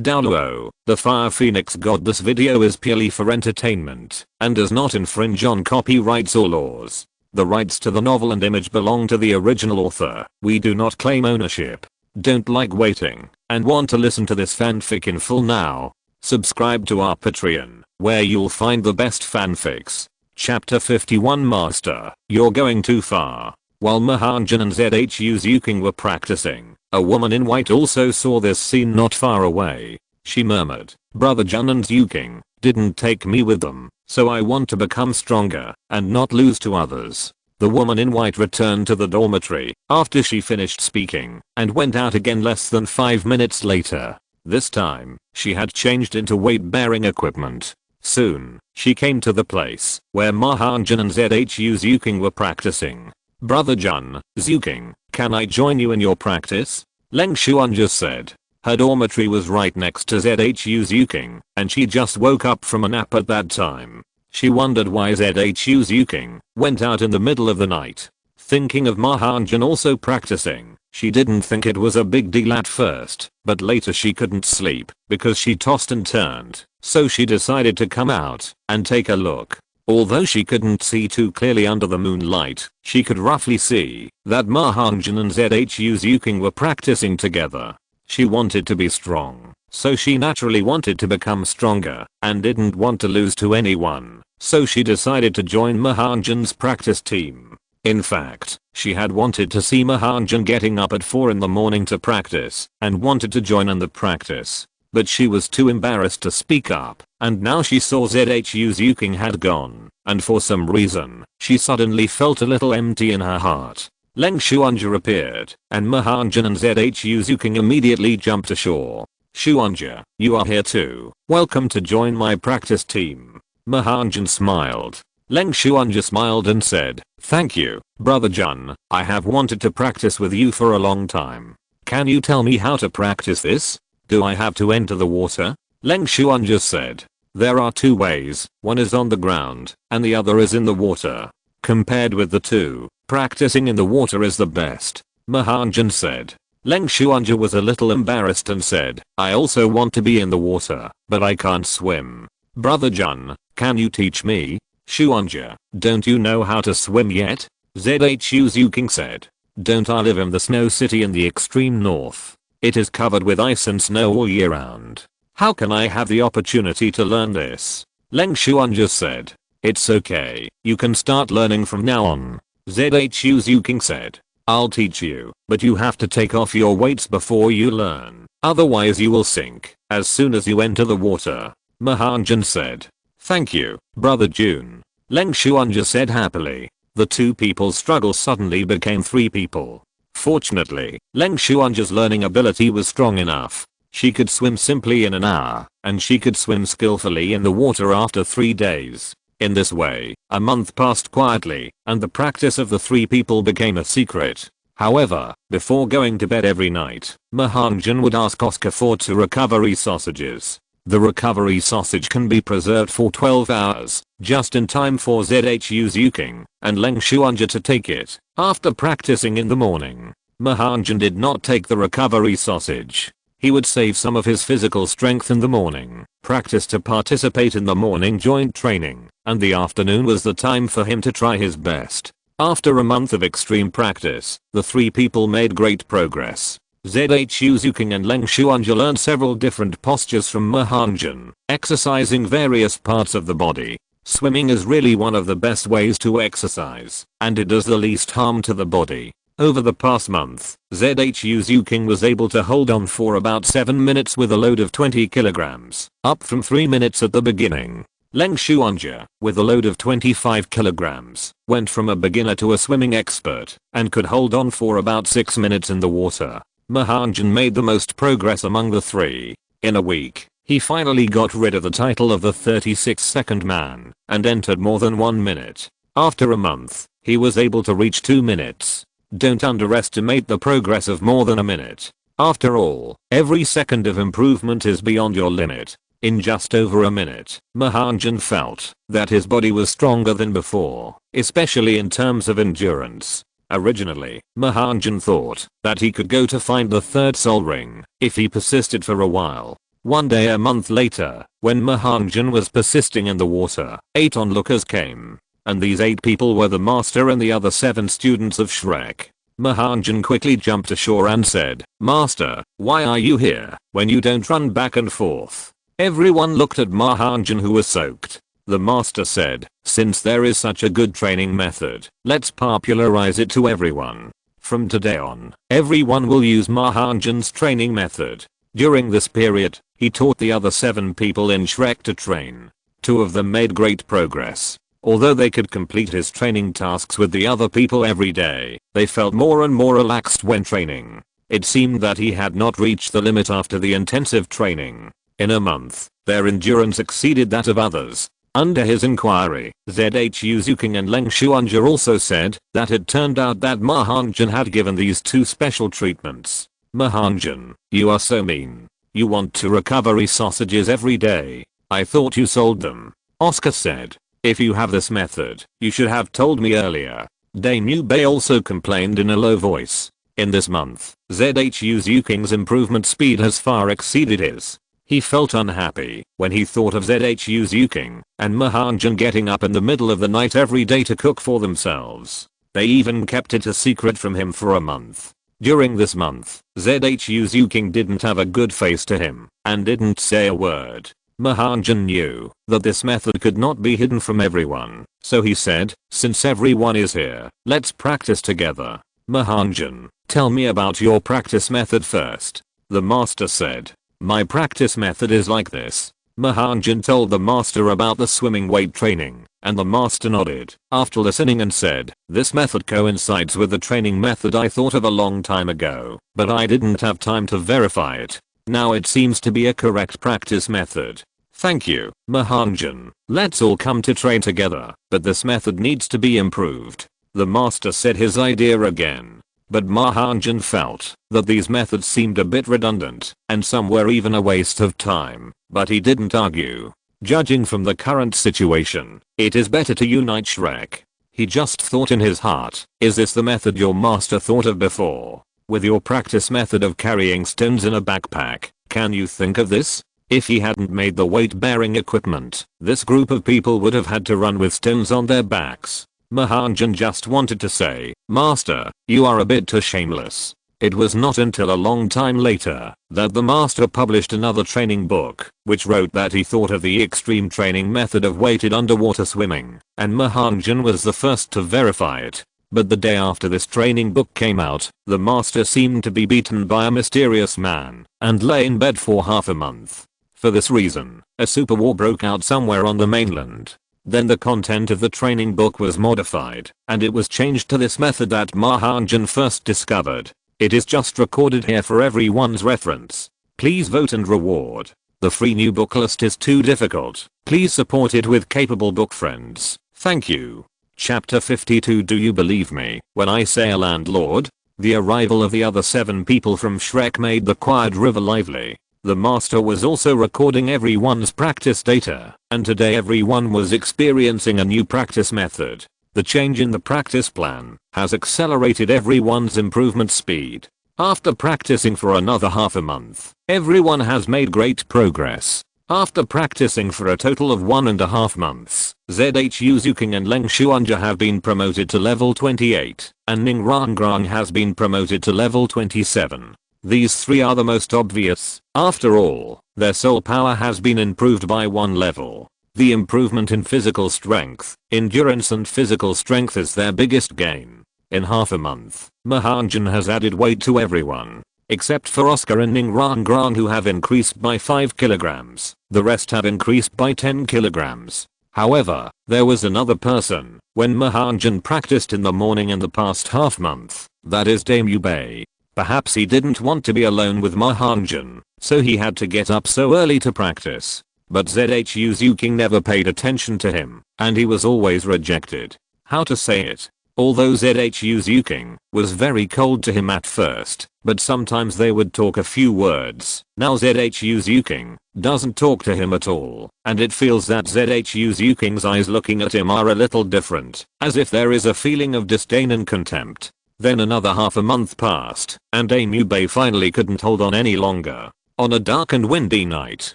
Douluo, the Fire Phoenix God. This video is purely for entertainment and does not infringe on copyrights or laws. The rights to the novel and image belong to the original author. We do not claim ownership. Don't like waiting and want to listen to this fanfic in full now? Subscribe to our Patreon, where you'll find the best fanfics. Chapter 51. Master, you're going too far. While Ma Hongjun and ZHU Zuking were practicing, a woman in white also saw this scene not far away. She murmured, "Brother Jun and Zuking didn't take me with them, so I want to become stronger and not lose to others." The woman in white returned to the dormitory after she finished speaking and went out again less than 5 minutes later. This time, she had changed into weight-bearing equipment. Soon, she came to the place where Ma Hongjun and ZHU Zuking were practicing. "Brother Jun, Zuking, can I join you in your practice?" Leng Xuan just said. Her dormitory was right next to ZHU Zuking, and she just woke up from a nap at that time. She wondered why ZHU Zuking went out in the middle of the night. Thinking of Ma Hongjun also practicing, she didn't think it was a big deal at first, but later she couldn't sleep because she tossed and turned, so she decided to come out and take a look. Although she couldn't see too clearly under the moonlight, she could roughly see that Ma Hongjun and ZHU Zuking were practicing together. She wanted to be strong, so she naturally wanted to become stronger and didn't want to lose to anyone, so she decided to join Ma Hongjun's practice team. In fact, she had wanted to see Ma Hongjun getting up at 4 in the morning to practice and wanted to join in the practice. But she was too embarrassed to speak up, and now she saw ZHU Zuking had gone, and for some reason, she suddenly felt a little empty in her heart. Leng Xuanja appeared, and Ma Hongjun and ZHU Zuking immediately jumped ashore. "Xuanja, you are here too. Welcome to join my practice team." Ma Hongjun smiled. Leng Xuanja smiled and said, "Thank you, Brother Jun. I have wanted to practice with you for a long time. Can you tell me how to practice this? Do I have to enter the water?" Leng Xuanja said. "There are two ways, one is on the ground, and the other is in the water. Compared with the two, practicing in the water is the best," Ma Hongjun said. Leng Xuanja was a little embarrassed and said, "I also want to be in the water, but I can't swim. Brother Jun, can you teach me?" "Xuanja, don't you know how to swim yet?" ZHU Zuking said. "Don't I live in the snow city in the extreme north? It is covered with ice and snow all year round. How can I have the opportunity to learn this?" Leng Xuanja said. "It's okay, you can start learning from now on," ZHU Zuking said. "I'll teach you, but you have to take off your weights before you learn, otherwise you will sink as soon as you enter the water," Ma Hongjun said. "Thank you, Brother Jun," Leng Xuanja said happily. The two people's struggle suddenly became three people. Fortunately, Leng Xuanja's learning ability was strong enough. She could swim simply in an hour, and she could swim skillfully in the water after 3 days. In this way, a month passed quietly, and the practice of the three people became a secret. However, before going to bed every night, Ma Hongjun would ask Oscar for 2 recovery sausages. The recovery sausage can be preserved for 12 hours, just in time for ZHU Zuking and Leng Xuanja to take it after practicing in the morning. Ma Hongjun did not take the recovery sausage. He would save some of his physical strength in the morning, practice to participate in the morning joint training, and the afternoon was the time for him to try his best. After a month of extreme practice, the three people made great progress. ZHU Zuking and Leng Xuanja learned several different postures from Ma Hongjun, exercising various parts of the body. Swimming is really one of the best ways to exercise, and it does the least harm to the body. Over the past month, ZHU Zuking was able to hold on for about 7 minutes with a load of 20 kilograms, up from 3 minutes at the beginning. Leng Xuanja, with a load of 25 kilograms, went from a beginner to a swimming expert, and could hold on for about 6 minutes in the water. Ma Hongjun made the most progress among the three. In a week, he finally got rid of the title of the 36-second man, and entered more than 1 minute. After a month, he was able to reach 2 minutes. Don't underestimate the progress of more than a minute. After all, every second of improvement is beyond your limit. In just over a minute, Ma Hongjun felt that his body was stronger than before, especially in terms of endurance. Originally, Ma Hongjun thought that he could go to find the third soul ring if he persisted for a while. One day a month later, when Ma Hongjun was persisting in the water, 8 onlookers came. And these 8 people were the master and the other 7 students of Shrek. Ma Hongjun quickly jumped ashore and said, "Master, why are you here when you don't run back and forth?" Everyone looked at Ma Hongjun, who was soaked. The master said, "Since there is such a good training method, let's popularize it to everyone. From today on, everyone will use Ma Hongjun's training method." During this period, he taught the other 7 people in Shrek to train. 2 of them made great progress. Although they could complete his training tasks with the other people every day, they felt more and more relaxed when training. It seemed that he had not reached the limit after the intensive training. In a month, their endurance exceeded that of others. Under his inquiry, ZHU Zuking and Leng Shuanja also said that it turned out that Ma Hongjun had given these 2 special treatments. "Ma Hongjun, you are so mean. You want to recovery sausages every day. I thought you sold them." Oscar said, "If you have this method, you should have told me earlier." Dame Yubei also complained in a low voice. In this month, ZHU Zuking's improvement speed has far exceeded his. He felt unhappy when he thought of ZHU Zuking and Ma Hongjun getting up in the middle of the night every day to cook for themselves. They even kept it a secret from him for a month. During this month, ZHU Zuking didn't have a good face to him and didn't say a word. Ma Hongjun knew that this method could not be hidden from everyone, so he said, "Since everyone is here, let's practice together." "Ma Hongjun, tell me about your practice method first." The master said, "My practice method is like this." Ma Hongjun told the master about the swimming weight training, and the master nodded after listening and said, "This method coincides with the training method I thought of a long time ago, but I didn't have time to verify it. Now it seems to be a correct practice method." "Thank you, Ma Hongjun. Let's all come to train together, but this method needs to be improved." The master said his idea again. But Ma Hongjun felt that these methods seemed a bit redundant, and some were even a waste of time, but he didn't argue. Judging from the current situation, it is better to unite Shrek. He just thought in his heart, "Is this the method your master thought of before? With your practice method of carrying stones in a backpack, can you think of this?" If he hadn't made the weight-bearing equipment, this group of people would have had to run with stones on their backs. Ma Hongjun just wanted to say, "Master, you are a bit too shameless." It was not until a long time later that the master published another training book, which wrote that he thought of the extreme training method of weighted underwater swimming, and Ma Hongjun was the first to verify it. But the day after this training book came out, the master seemed to be beaten by a mysterious man and lay in bed for half a month. For this reason, a super war broke out somewhere on the mainland. Then the content of the training book was modified, and it was changed to this method that Ma Hongjun first discovered. It is just recorded here for everyone's reference. Please vote and reward. The free new book list is too difficult. Please support it with capable book friends. Thank you. Chapter 52. Do you believe me when I say a landlord? The arrival of the other 7 people from Shrek made the quiet river lively. The master was also recording everyone's practice data, and today everyone was experiencing a new practice method. The change in the practice plan has accelerated everyone's improvement speed. After practicing for another half a month, everyone has made great progress. After practicing for a total of 1.5 months, ZHU Zuking and Leng Shuanja have been promoted to level 28, and Ning Rong has been promoted to level 27. These 3 are the most obvious. After all, their soul power has been improved by 1 level. The improvement in physical strength, endurance and physical strength is their biggest gain. In half a month, Ma Hongjun has added weight to everyone. Except for Oscar and Ning Rong who have increased by 5 kilograms. The rest have increased by 10 kilograms. However, there was another person when Ma Hongjun practiced in the morning in the past half month. That is Dame Yubei. Perhaps he didn't want to be alone with Ma Hongjun, so he had to get up so early to practice. But ZHU Zuking never paid attention to him, and he was always rejected. How to say it? Although ZHU Zuking was very cold to him at first, but sometimes they would talk a few words. Now ZHU Zuking doesn't talk to him at all, and it feels that ZHU Zuking's eyes looking at him are a little different, as if there is a feeling of disdain and contempt. Then another half a month passed, and Dame Yubei finally couldn't hold on any longer. On a dark and windy night,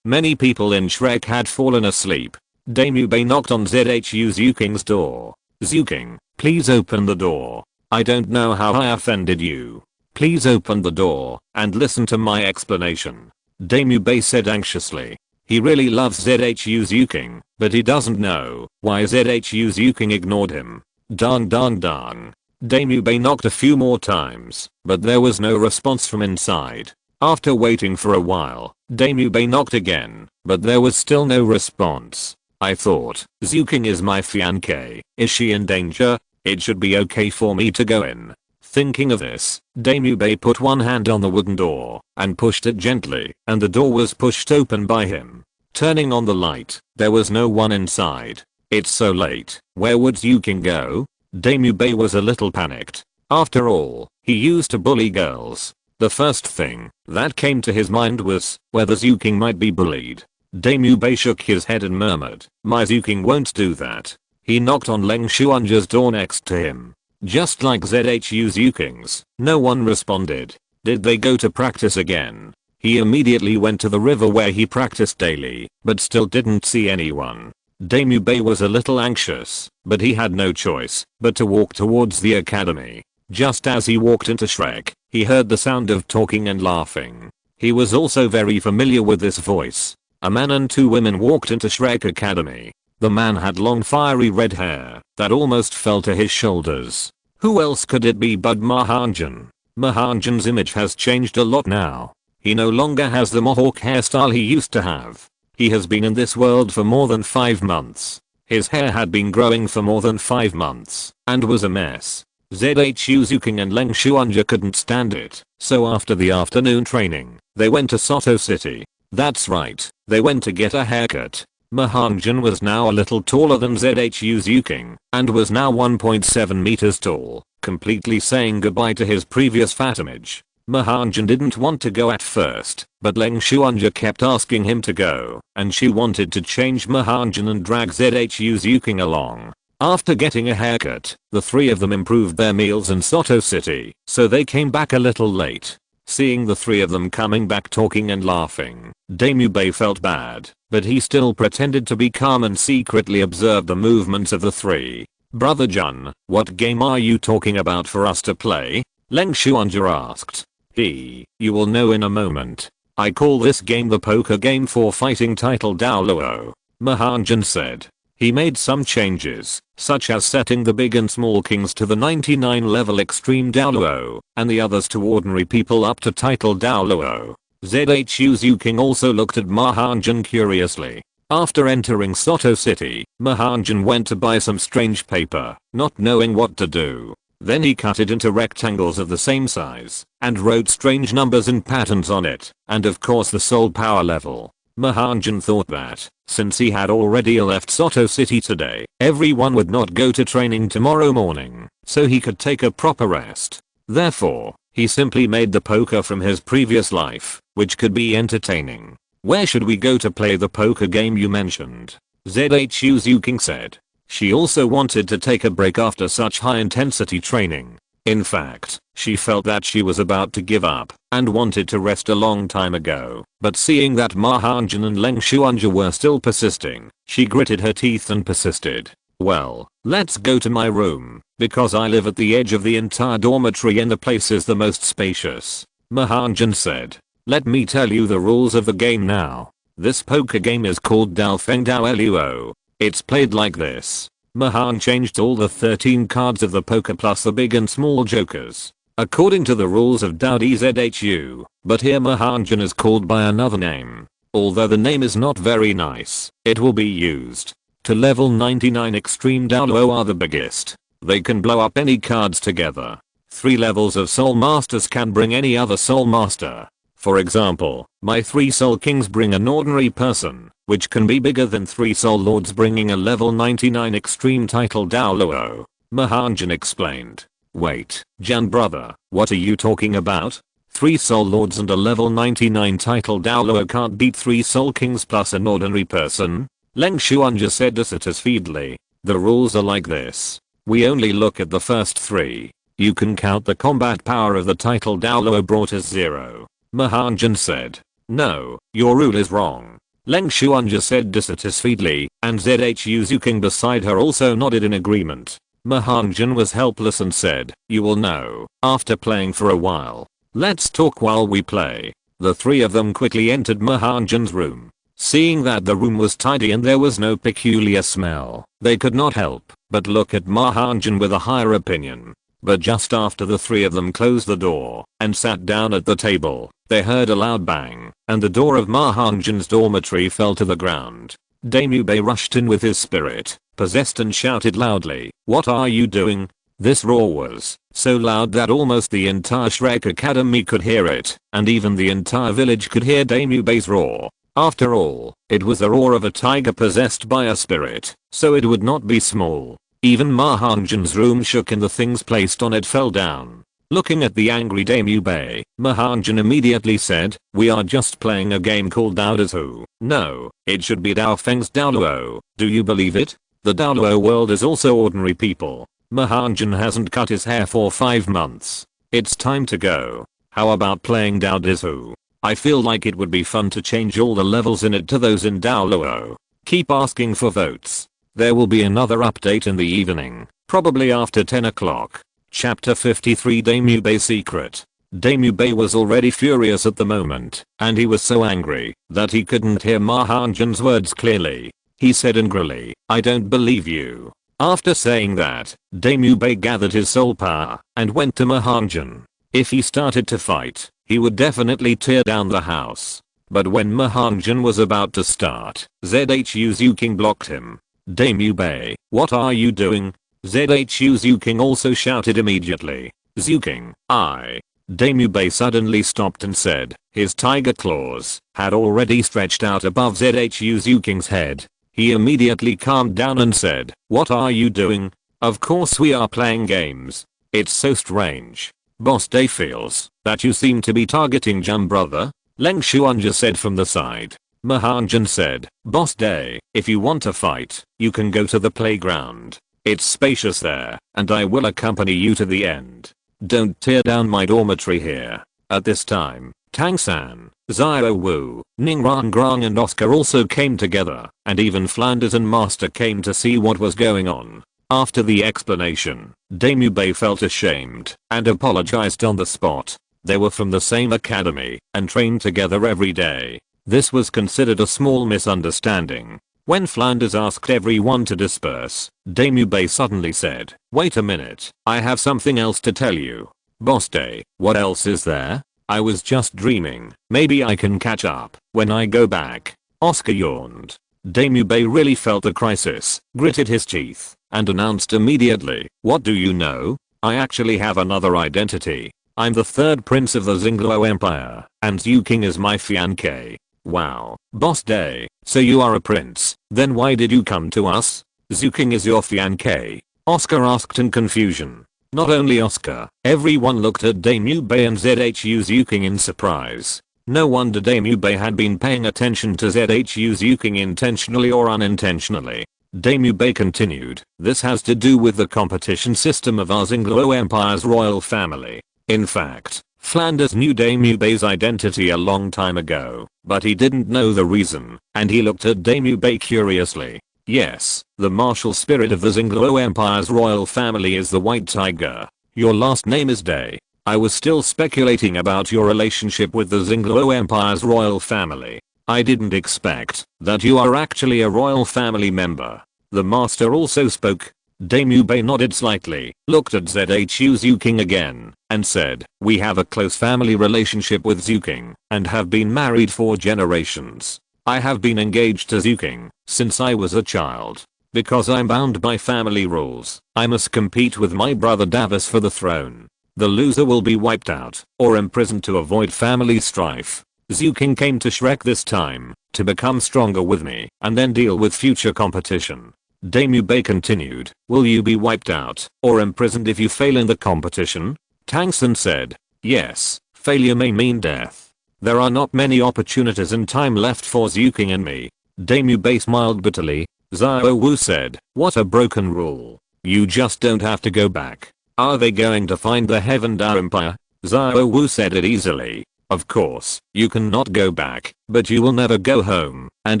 many people in Shrek had fallen asleep. Damubei knocked on ZHU Zuking's door. Zuking, please open the door. I don't know how I offended you. Please open the door and listen to my explanation. Damubei said anxiously. He really loves ZHU Zuking, but he doesn't know why ZHU Zuking ignored him. Dang dang dang. Damubei knocked a few more times, but there was no response from inside. After waiting for a while, Damubei knocked again, but there was still no response. I thought, Zuking is my fiancée. Is she in danger? It should be okay for me to go in. Thinking of this, Damubei put one hand on the wooden door and pushed it gently, and the door was pushed open by him. Turning on the light, there was no one inside. It's so late, where would Zuking go? Damubei was a little panicked. After all, he used to bully girls. The first thing that came to his mind was whether Zuking might be bullied. Damubei shook his head and murmured, my Zuking won't do that. He knocked on Leng Xuanji's door next to him. Just like ZHU Zuking's, no one responded. Did they go to practice again? He immediately went to the river where he practiced daily, but still didn't see anyone. Damubei was a little anxious, but he had no choice but to walk towards the academy. Just as he walked into Shrek, he heard the sound of talking and laughing. He was also very familiar with this voice. A man and two women walked into Shrek Academy. The man had long fiery red hair that almost fell to his shoulders. Who else could it be but Ma Hongjun? Ma Hongjun's image has changed a lot now. He no longer has the mohawk hairstyle he used to have. He has been in this world for more than 5 months. His hair had been growing for more than 5 months and was a mess. ZHU Zuking and Leng Xuanji couldn't stand it, so after the afternoon training, they went to Soto City. That's right, they went to get a haircut. Ma Hongjun was now a little taller than ZHU Zuking and was now 1.7 meters tall, completely saying goodbye to his previous fat image. Ma Hongjun didn't want to go at first, but Leng Xuanji kept asking him to go, and she wanted to change Ma Hongjun and drag ZHU Zuking along. After getting a haircut, the three of them improved their meals in Soto City, so they came back a little late. Seeing the three of them coming back talking and laughing, Damubei felt bad, but he still pretended to be calm and secretly observed the movements of the three. Brother Jun, what game are you talking about for us to play? Leng Xuanji asked. You will know in a moment. I call this game the poker game for fighting title Douluo. Ma Hongjun said. He made some changes, such as setting the big and small kings to the 99 level extreme Douluo, and the others to ordinary people up to title Douluo. ZHU Zuking also looked at Ma Hongjun curiously. After entering Soto City, Ma Hongjun went to buy some strange paper, not knowing what to do. Then he cut it into rectangles of the same size, and wrote strange numbers and patterns on it, and of course the soul power level. Ma Hongjun thought that, since he had already left Soto City today, everyone would not go to training tomorrow morning, so he could take a proper rest. Therefore, he simply made the poker from his previous life, which could be entertaining. Where should we go to play the poker game you mentioned? ZHU Zuking said. She also wanted to take a break after such high intensity training. In fact, she felt that she was about to give up and wanted to rest a long time ago, but seeing that Ma Hongjun and Leng Xuanji were still persisting, she gritted her teeth and persisted. Well, let's go to my room, because I live at the edge of the entire dormitory and the place is the most spacious. Ma Hongjun said. Let me tell you the rules of the game now. This poker game is called Dao Feng Dao Luo. It's played like this. Ma Hongjun changed all the 13 cards of the poker plus the big and small jokers, according to the rules of Dao DZHU, but here Ma Hongjun is called by another name. Although the name is not very nice, it will be used. To level 99 extreme Douluo are the biggest. They can blow up any cards together. 3 levels of soul masters can bring any other soul master. For example, my 3 soul kings bring an ordinary person, which can be bigger than 3 soul lords bringing a level 99 extreme title Douluo. Ma Hongjun explained. Wait, Jan brother, what are you talking about? 3 soul lords and a level 99 title Douluo can't beat 3 soul kings plus an ordinary person? Leng Xuanji said satisfiedly. The rules are like this. We only look at the first 3. You can count the combat power of the title Douluo brought as 0. Ma Hongjun said. No, your rule is wrong. Leng Xuanja said dissatisfiedly, and ZHU Zuking beside her also nodded in agreement. Ma Hongjun was helpless and said, you will know, after playing for a while. Let's talk while we play. The three of them quickly entered Ma Hongjun's room. Seeing that the room was tidy and there was no peculiar smell, they could not help but look at Ma Hongjun with a higher opinion. But just after the three of them closed the door and sat down at the table, they heard a loud bang, and the door of Ma Hongjun's dormitory fell to the ground. Daemubei rushed in with his spirit, possessed, and shouted loudly, "What are you doing?" This roar was so loud that almost the entire Shrek Academy could hear it, and even the entire village could hear Daemubei's roar. After all, it was the roar of a tiger possessed by a spirit, so it would not be small. Even Ma Hongjun's room shook and the things placed on it fell down. Looking at the angry Daemubei, Ma Hongjun immediately said, "We are just playing a game called Douluo. No, it should be Dao Feng's Douluo. Do you believe it? The Douluo world is also ordinary people. Ma Hongjun hasn't cut his hair for 5 months. It's time to go. How about playing Douluo? I feel like it would be fun to change all the levels in it to those in Douluo. Keep asking for votes. There will be another update in the evening, probably after 10 o'clock. Chapter 53 Daemubei's Secret. Daemubei was already furious at the moment, and he was so angry that he couldn't hear Ma Hongjun's words clearly. He said angrily, "I don't believe you." After saying that, Daemubei gathered his soul power and went to Ma Hongjun. If he started to fight, he would definitely tear down the house. But when Ma Hongjun was about to start, ZHU Zuking blocked him. "Daemubei, what are you doing?" ZHU Zuking also shouted immediately. "Zuking, I." Daemubei suddenly stopped and said, his tiger claws had already stretched out above ZHU Zuking's head. He immediately calmed down and said, "What are you doing?" "Of course we are playing games. It's so strange. Boss Day feels that you seem to be targeting Jum brother," Leng Xuanja said from the side. Ma Hongjun said, "Boss Day, if you want to fight, you can go to the playground. It's spacious there, and I will accompany you to the end. Don't tear down my dormitory here." At this time, Tang-san, Xiao Wu, Ning Rong and Oscar also came together, and even Flanders and Master came to see what was going on. After the explanation, Daemubei felt ashamed and apologized on the spot. They were from the same academy and trained together every day. This was considered a small misunderstanding. When Flanders asked everyone to disperse, Daemubei suddenly said, "Wait a minute, I have something else to tell you." "Boss Day, what else is there?" "I was just dreaming. Maybe I can catch up when I go back." Oscar yawned. Daemubei really felt the crisis, gritted his teeth, and announced immediately, "What do you know? I actually have another identity. I'm the third prince of the Xingluo Empire, and Zuking is my fiancé." "Wow, Boss Day, so you are a prince, then why did you come to us?" "Zuking is your fiancé?" Oscar asked in confusion. Not only Oscar, everyone looked at Daemubei and ZHU Zuking in surprise. No wonder Daemubei had been paying attention to ZHU Zuking intentionally or unintentionally. Daemubei continued, "This has to do with the competition system of our Xingluo Empire's royal family. In fact, Flanders knew Daemubei's identity a long time ago, but he didn't know the reason, and he looked at Daemubei curiously. Yes, the martial spirit of the Xingluo Empire's royal family is the White Tiger. Your last name is Day. I was still speculating about your relationship with the Xingluo Empire's royal family. I didn't expect that you are actually a royal family member." The master also spoke. Daemubei nodded slightly, looked at ZHU Zuking again, and said, "We have a close family relationship with Zuking, and have been married for generations. I have been engaged to Zuking since I was a child. Because I'm bound by family rules, I must compete with my brother Davis for the throne. The loser will be wiped out, or imprisoned to avoid family strife. Zuking came to Shrek this time, to become stronger with me, and then deal with future competition." Daemubei continued, "Will you be wiped out, or imprisoned if you fail in the competition?" Tangson said, "Yes, failure may mean death. There are not many opportunities and time left for Zuking and me." Daemubei smiled bitterly. Xiao Wu said, "What a broken rule. You just don't have to go back. Are they going to find the Heaven Dao Empire?" Xiao Wu said it easily. Of course, you cannot go back, but you will never go home, and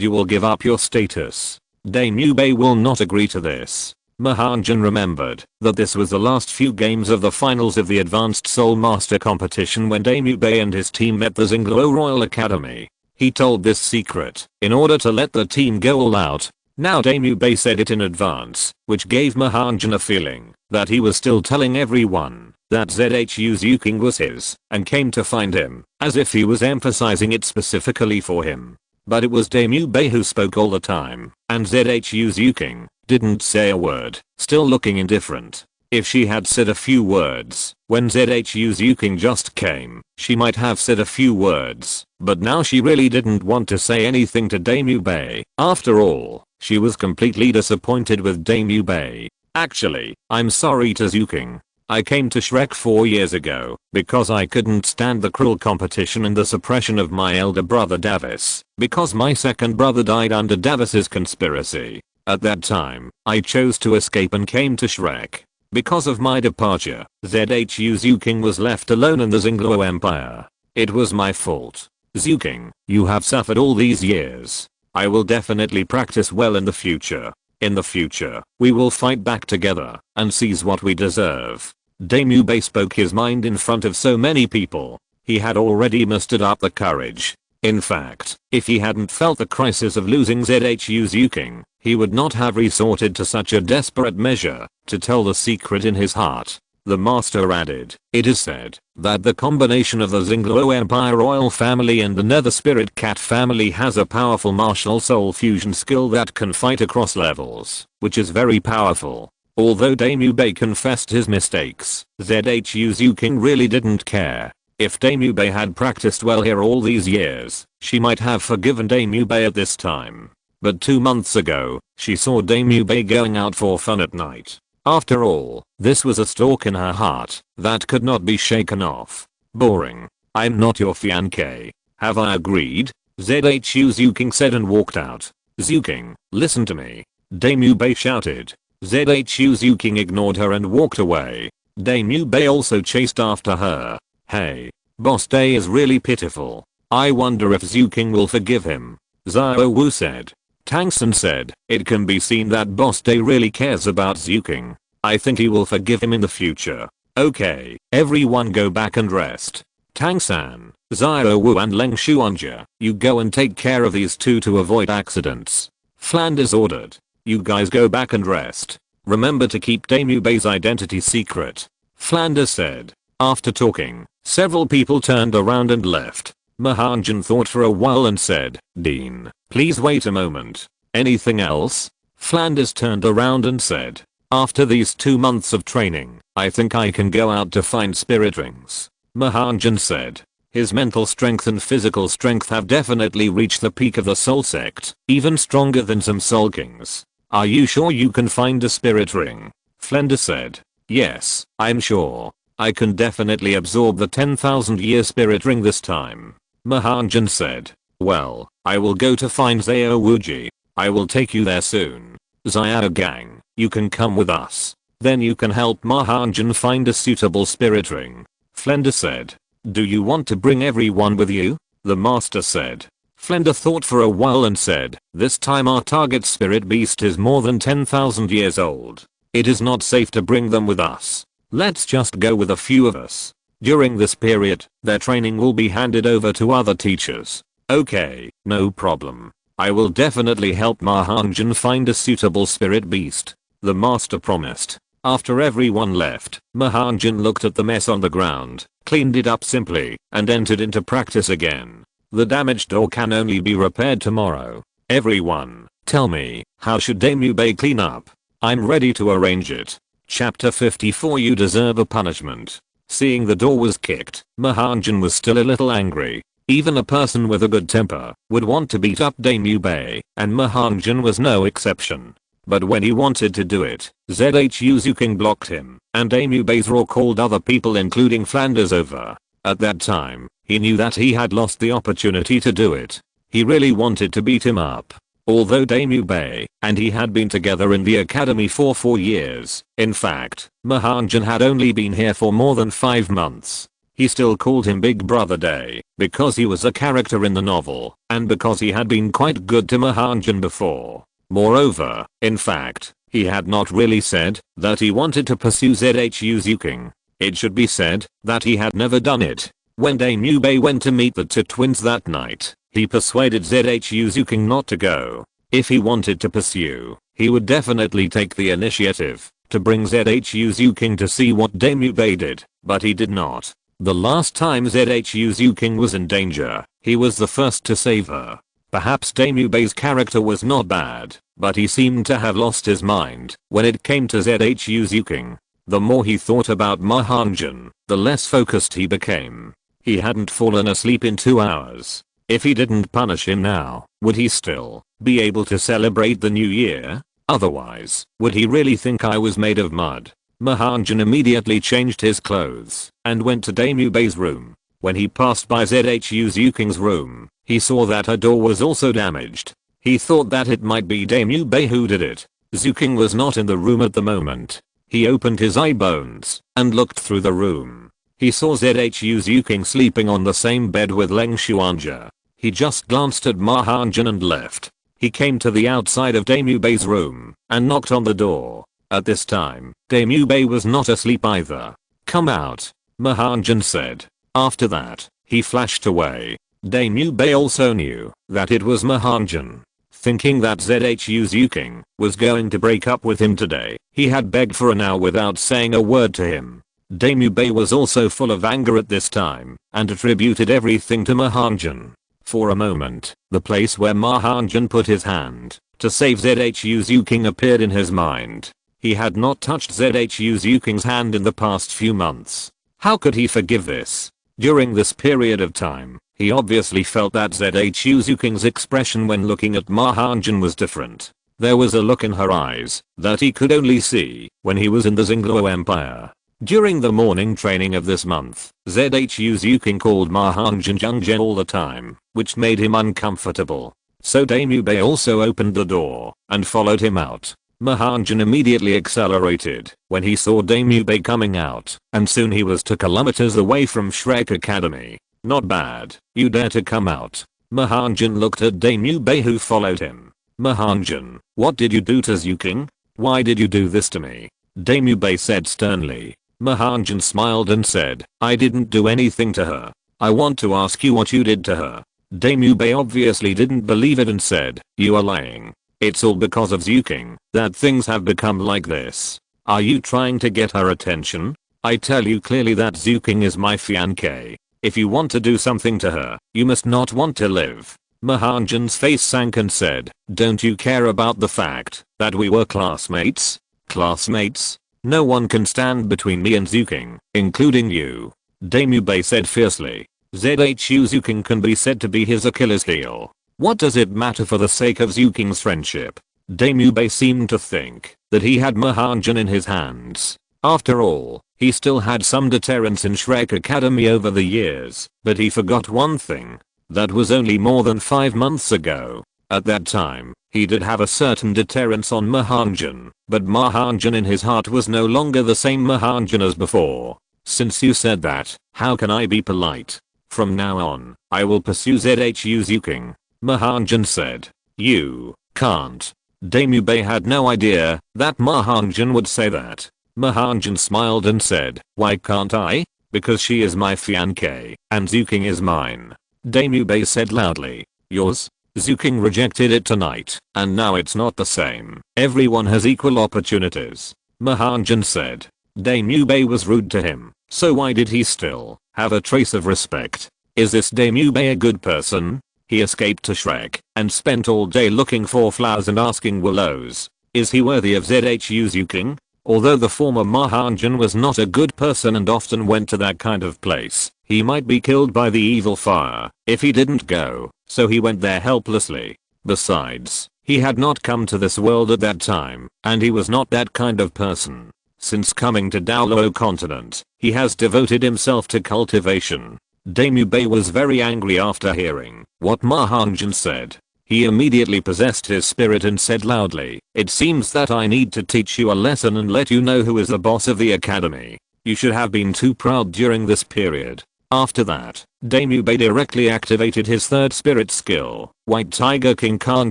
you will give up your status. Dame Yubei will not agree to this. Ma Hongjun remembered that this was the last few games of the finals of the Advanced Soul Master competition when Dame Yubei and his team met the Douluo Royal Academy. He told this secret in order to let the team go all out. Now Dame Yubei said it in advance, which gave Ma Hongjun a feeling that he was still telling everyone that ZHU's Yuking was his, and came to find him, as if he was emphasizing it specifically for him. But it was Dame Yubei who spoke all the time, and ZHU's Yuking didn't say a word, still looking indifferent. If she had said a few words, when ZHU's Yuking just came, she might have said a few words, but now she really didn't want to say anything to Dame Yubei. After all, she was completely disappointed with Dame Yubei. Actually, I'm sorry to Yuking. I came to Shrek 4 years ago because I couldn't stand the cruel competition and the suppression of my elder brother Davis, because my second brother died under Davis's conspiracy. At that time, I chose to escape and came to Shrek. Because of my departure, ZHU's Yuking was left alone in the Douluo Empire. It was my fault. Yuking, you have suffered all these years. I will definitely practice well in the future. In the future, we will fight back together and seize what we deserve. Dame Yubei spoke his mind in front of so many people. He had already mustered up the courage. In fact, if he hadn't felt the crisis of losing ZHU's Yuking, he would not have resorted to such a desperate measure to tell the secret in his heart. The master added, it is said that the combination of the Douluo Empire royal family and the Nether Spirit Cat family has a powerful martial soul fusion skill that can fight across levels, which is very powerful. Although Dame Yubei confessed his mistakes, ZHU's Yuking really didn't care. If Dame Yubei had practiced well here all these years, she might have forgiven Dame Yubei at this time. But 2 months ago, she saw Dame Yubei going out for fun at night. After all, this was a stalk in her heart that could not be shaken off. Boring. I'm not your fiancé. Have I agreed? ZHU's Yuking said and walked out. Yuking, listen to me. Dame Yubei shouted. ZHU's Yuking ignored her and walked away. Dame Yubei also chased after her. Hey, Boss Day is really pitiful. I wonder if Yuking will forgive him. Xiao Wu said. Tangsen said, it can be seen that Boss Day really cares about Yuking. I think he will forgive him in the future. Okay, everyone go back and rest. Tangsan, Xiao Wu and Leng Xuanja, you go and take care of these two to avoid accidents. Flanders ordered. You guys go back and rest. Remember to keep Dame Yubei's identity secret. Flanders said. After talking, several people turned around and left. Ma Hongjun thought for a while and said, Dean, please wait a moment. Anything else? Flanders turned around and said, after these 2 months of training, I think I can go out to find spirit rings. Ma Hongjun said, his mental strength and physical strength have definitely reached the peak of the soul sect, even stronger than some soul kings. Are you sure you can find a spirit ring? Flanders said, yes, I'm sure. I can definitely absorb the 10,000 year spirit ring this time. Ma Hongjun said, well, I will go to find Xiao Wuji. I will take you there soon. Xiao gang, you can come with us. Then you can help Ma Hongjun find a suitable spirit ring. Flender said, do you want to bring everyone with you? The master said. Flender thought for a while and said, this time our target spirit beast is more than 10,000 years old. It is not safe to bring them with us. Let's just go with a few of us. During this period, their training will be handed over to other teachers. Okay, no problem. I will definitely help Ma Hongjun find a suitable spirit beast. The master promised. After everyone left, Ma Hongjun looked at the mess on the ground, cleaned it up simply, and entered into practice again. The damaged door can only be repaired tomorrow. Everyone, tell me, how should Dame Yubei clean up? I'm ready to arrange it. Chapter 54 You deserve a punishment. Seeing the door was kicked, Ma Hongjun was still a little angry. Even a person with a good temper would want to beat up Dame Yubei, and Ma Hongjun was no exception. But when he wanted to do it, ZHU's Yuking blocked him, and Dame Yubei's roar called other people including Flanders over. At that time, he knew that he had lost the opportunity to do it. He really wanted to beat him up. Although Dame Yubei and he had been together in the academy for 4 years, in fact, Ma Hongjun had only been here for more than 5 months. He still called him Big Brother Day because he was a character in the novel and because he had been quite good to Ma Hongjun before. Moreover, in fact, he had not really said that he wanted to pursue ZHU Zuking. It should be said that he had never done it. When Daemubei went to meet the two twins that night, he persuaded ZHU Zuking not to go. If he wanted to pursue, he would definitely take the initiative to bring ZHU Zuking to see what Daemubei did, but he did not. The last time ZHU Zuking was in danger, he was the first to save her. Perhaps Daemubei's character was not bad, but he seemed to have lost his mind when it came to ZHU Zuking. The more he thought about Ma Hongjun, the less focused he became. He hadn't fallen asleep in 2 hours. If he didn't punish him now, would he still be able to celebrate the new year? Otherwise, would he really think I was made of mud? Ma Hongjun immediately changed his clothes and went to Daemubei's room. When he passed by ZHU Zuking's room, he saw that her door was also damaged. He thought that it might be Daemubei who did it. Zuking was not in the room at the moment. He opened his eye bones and looked through the room. He saw ZHU Zuking sleeping on the same bed with Leng Xuanja. He just glanced at Ma Hongjun and left. He came to the outside of Daemubei's room and knocked on the door. At this time, Daemubei was not asleep either. "Come out," Ma Hongjun said. After that, he flashed away. Daemubei also knew that it was Ma Hongjun. Thinking that ZHU Zuking was going to break up with him today, he had begged for an hour without saying a word to him. Daemubei was also full of anger at this time and attributed everything to Ma Hongjun. For a moment, the place where Ma Hongjun put his hand to save ZHU Zuking appeared in his mind. He had not touched ZHU Zuking's hand in the past few months. How could he forgive this? During this period of time, he obviously felt that ZHU Zuking's expression when looking at Ma Hongjun was different. There was a look in her eyes that he could only see when he was in the Xingluo Empire. During the morning training of this month, ZHU Zuking called Ma Hongjun Zhengzhen all the time, which made him uncomfortable. So Daemubei also opened the door and followed him out. Ma Hongjun immediately accelerated when he saw Daemubei coming out, and soon he was 2 kilometers away from Shrek Academy. "Not bad, you dare to come out." Ma Hongjun looked at Daemubei who followed him. "Ma Hongjun, what did you do to Zuking? Why did you do this to me?" Daemubei said sternly. Ma Hongjun smiled and said, "I didn't do anything to her. I want to ask you what you did to her." Daemubei obviously didn't believe it and said, "You are lying. It's all because of Zuking that things have become like this. Are you trying to get her attention? I tell you clearly that Zuking is my fiancé. If you want to do something to her, you must not want to live." Ma Hongjun's face sank and said, "Don't you care about the fact that we were classmates? Classmates? No one can stand between me and Zuking, including you." Daemubei said fiercely. ZHU Zuking can be said to be his Achilles heel. What does it matter for the sake of Zuking's friendship? Daemubei seemed to think that he had Ma Hongjun in his hands. After all, he still had some deterrence in Shrek Academy over the years, but he forgot one thing. That was only more than 5 months ago. At that time, he did have a certain deterrence on Ma Hongjun, but Ma Hongjun in his heart was no longer the same Ma Hongjun as before. "Since you said that, how can I be polite? From now on, I will pursue ZHU Zuking," Ma Hongjun said. "You can't." Daemubei had no idea that Ma Hongjun would say that. Ma Hongjun smiled and said, "Why can't I? Because she is my fiancé, and Zuking is mine." Daemubei said loudly, "Yours?" Zuking rejected it tonight, and now it's not the same. Everyone has equal opportunities. Ma Hongjun said. Daemubei was rude to him, so why did he still have a trace of respect? Is this Daemubei a good person? He escaped to Shrek and spent all day looking for flowers and asking willows. Is he worthy of ZHU Zuking? Although the former Ma Hongjun was not a good person and often went to that kind of place, he might be killed by the evil fire if he didn't go, so he went there helplessly. Besides, he had not come to this world at that time, and he was not that kind of person. Since coming to Douluo continent, he has devoted himself to cultivation. Daemubei was very angry after hearing what Ma Hongjun said. He immediately possessed his spirit and said loudly, "It seems that I need to teach you a lesson and let you know who is the boss of the academy." You should have been too proud during this period. After that, Daemube directly activated his third spirit skill, White Tiger King Khan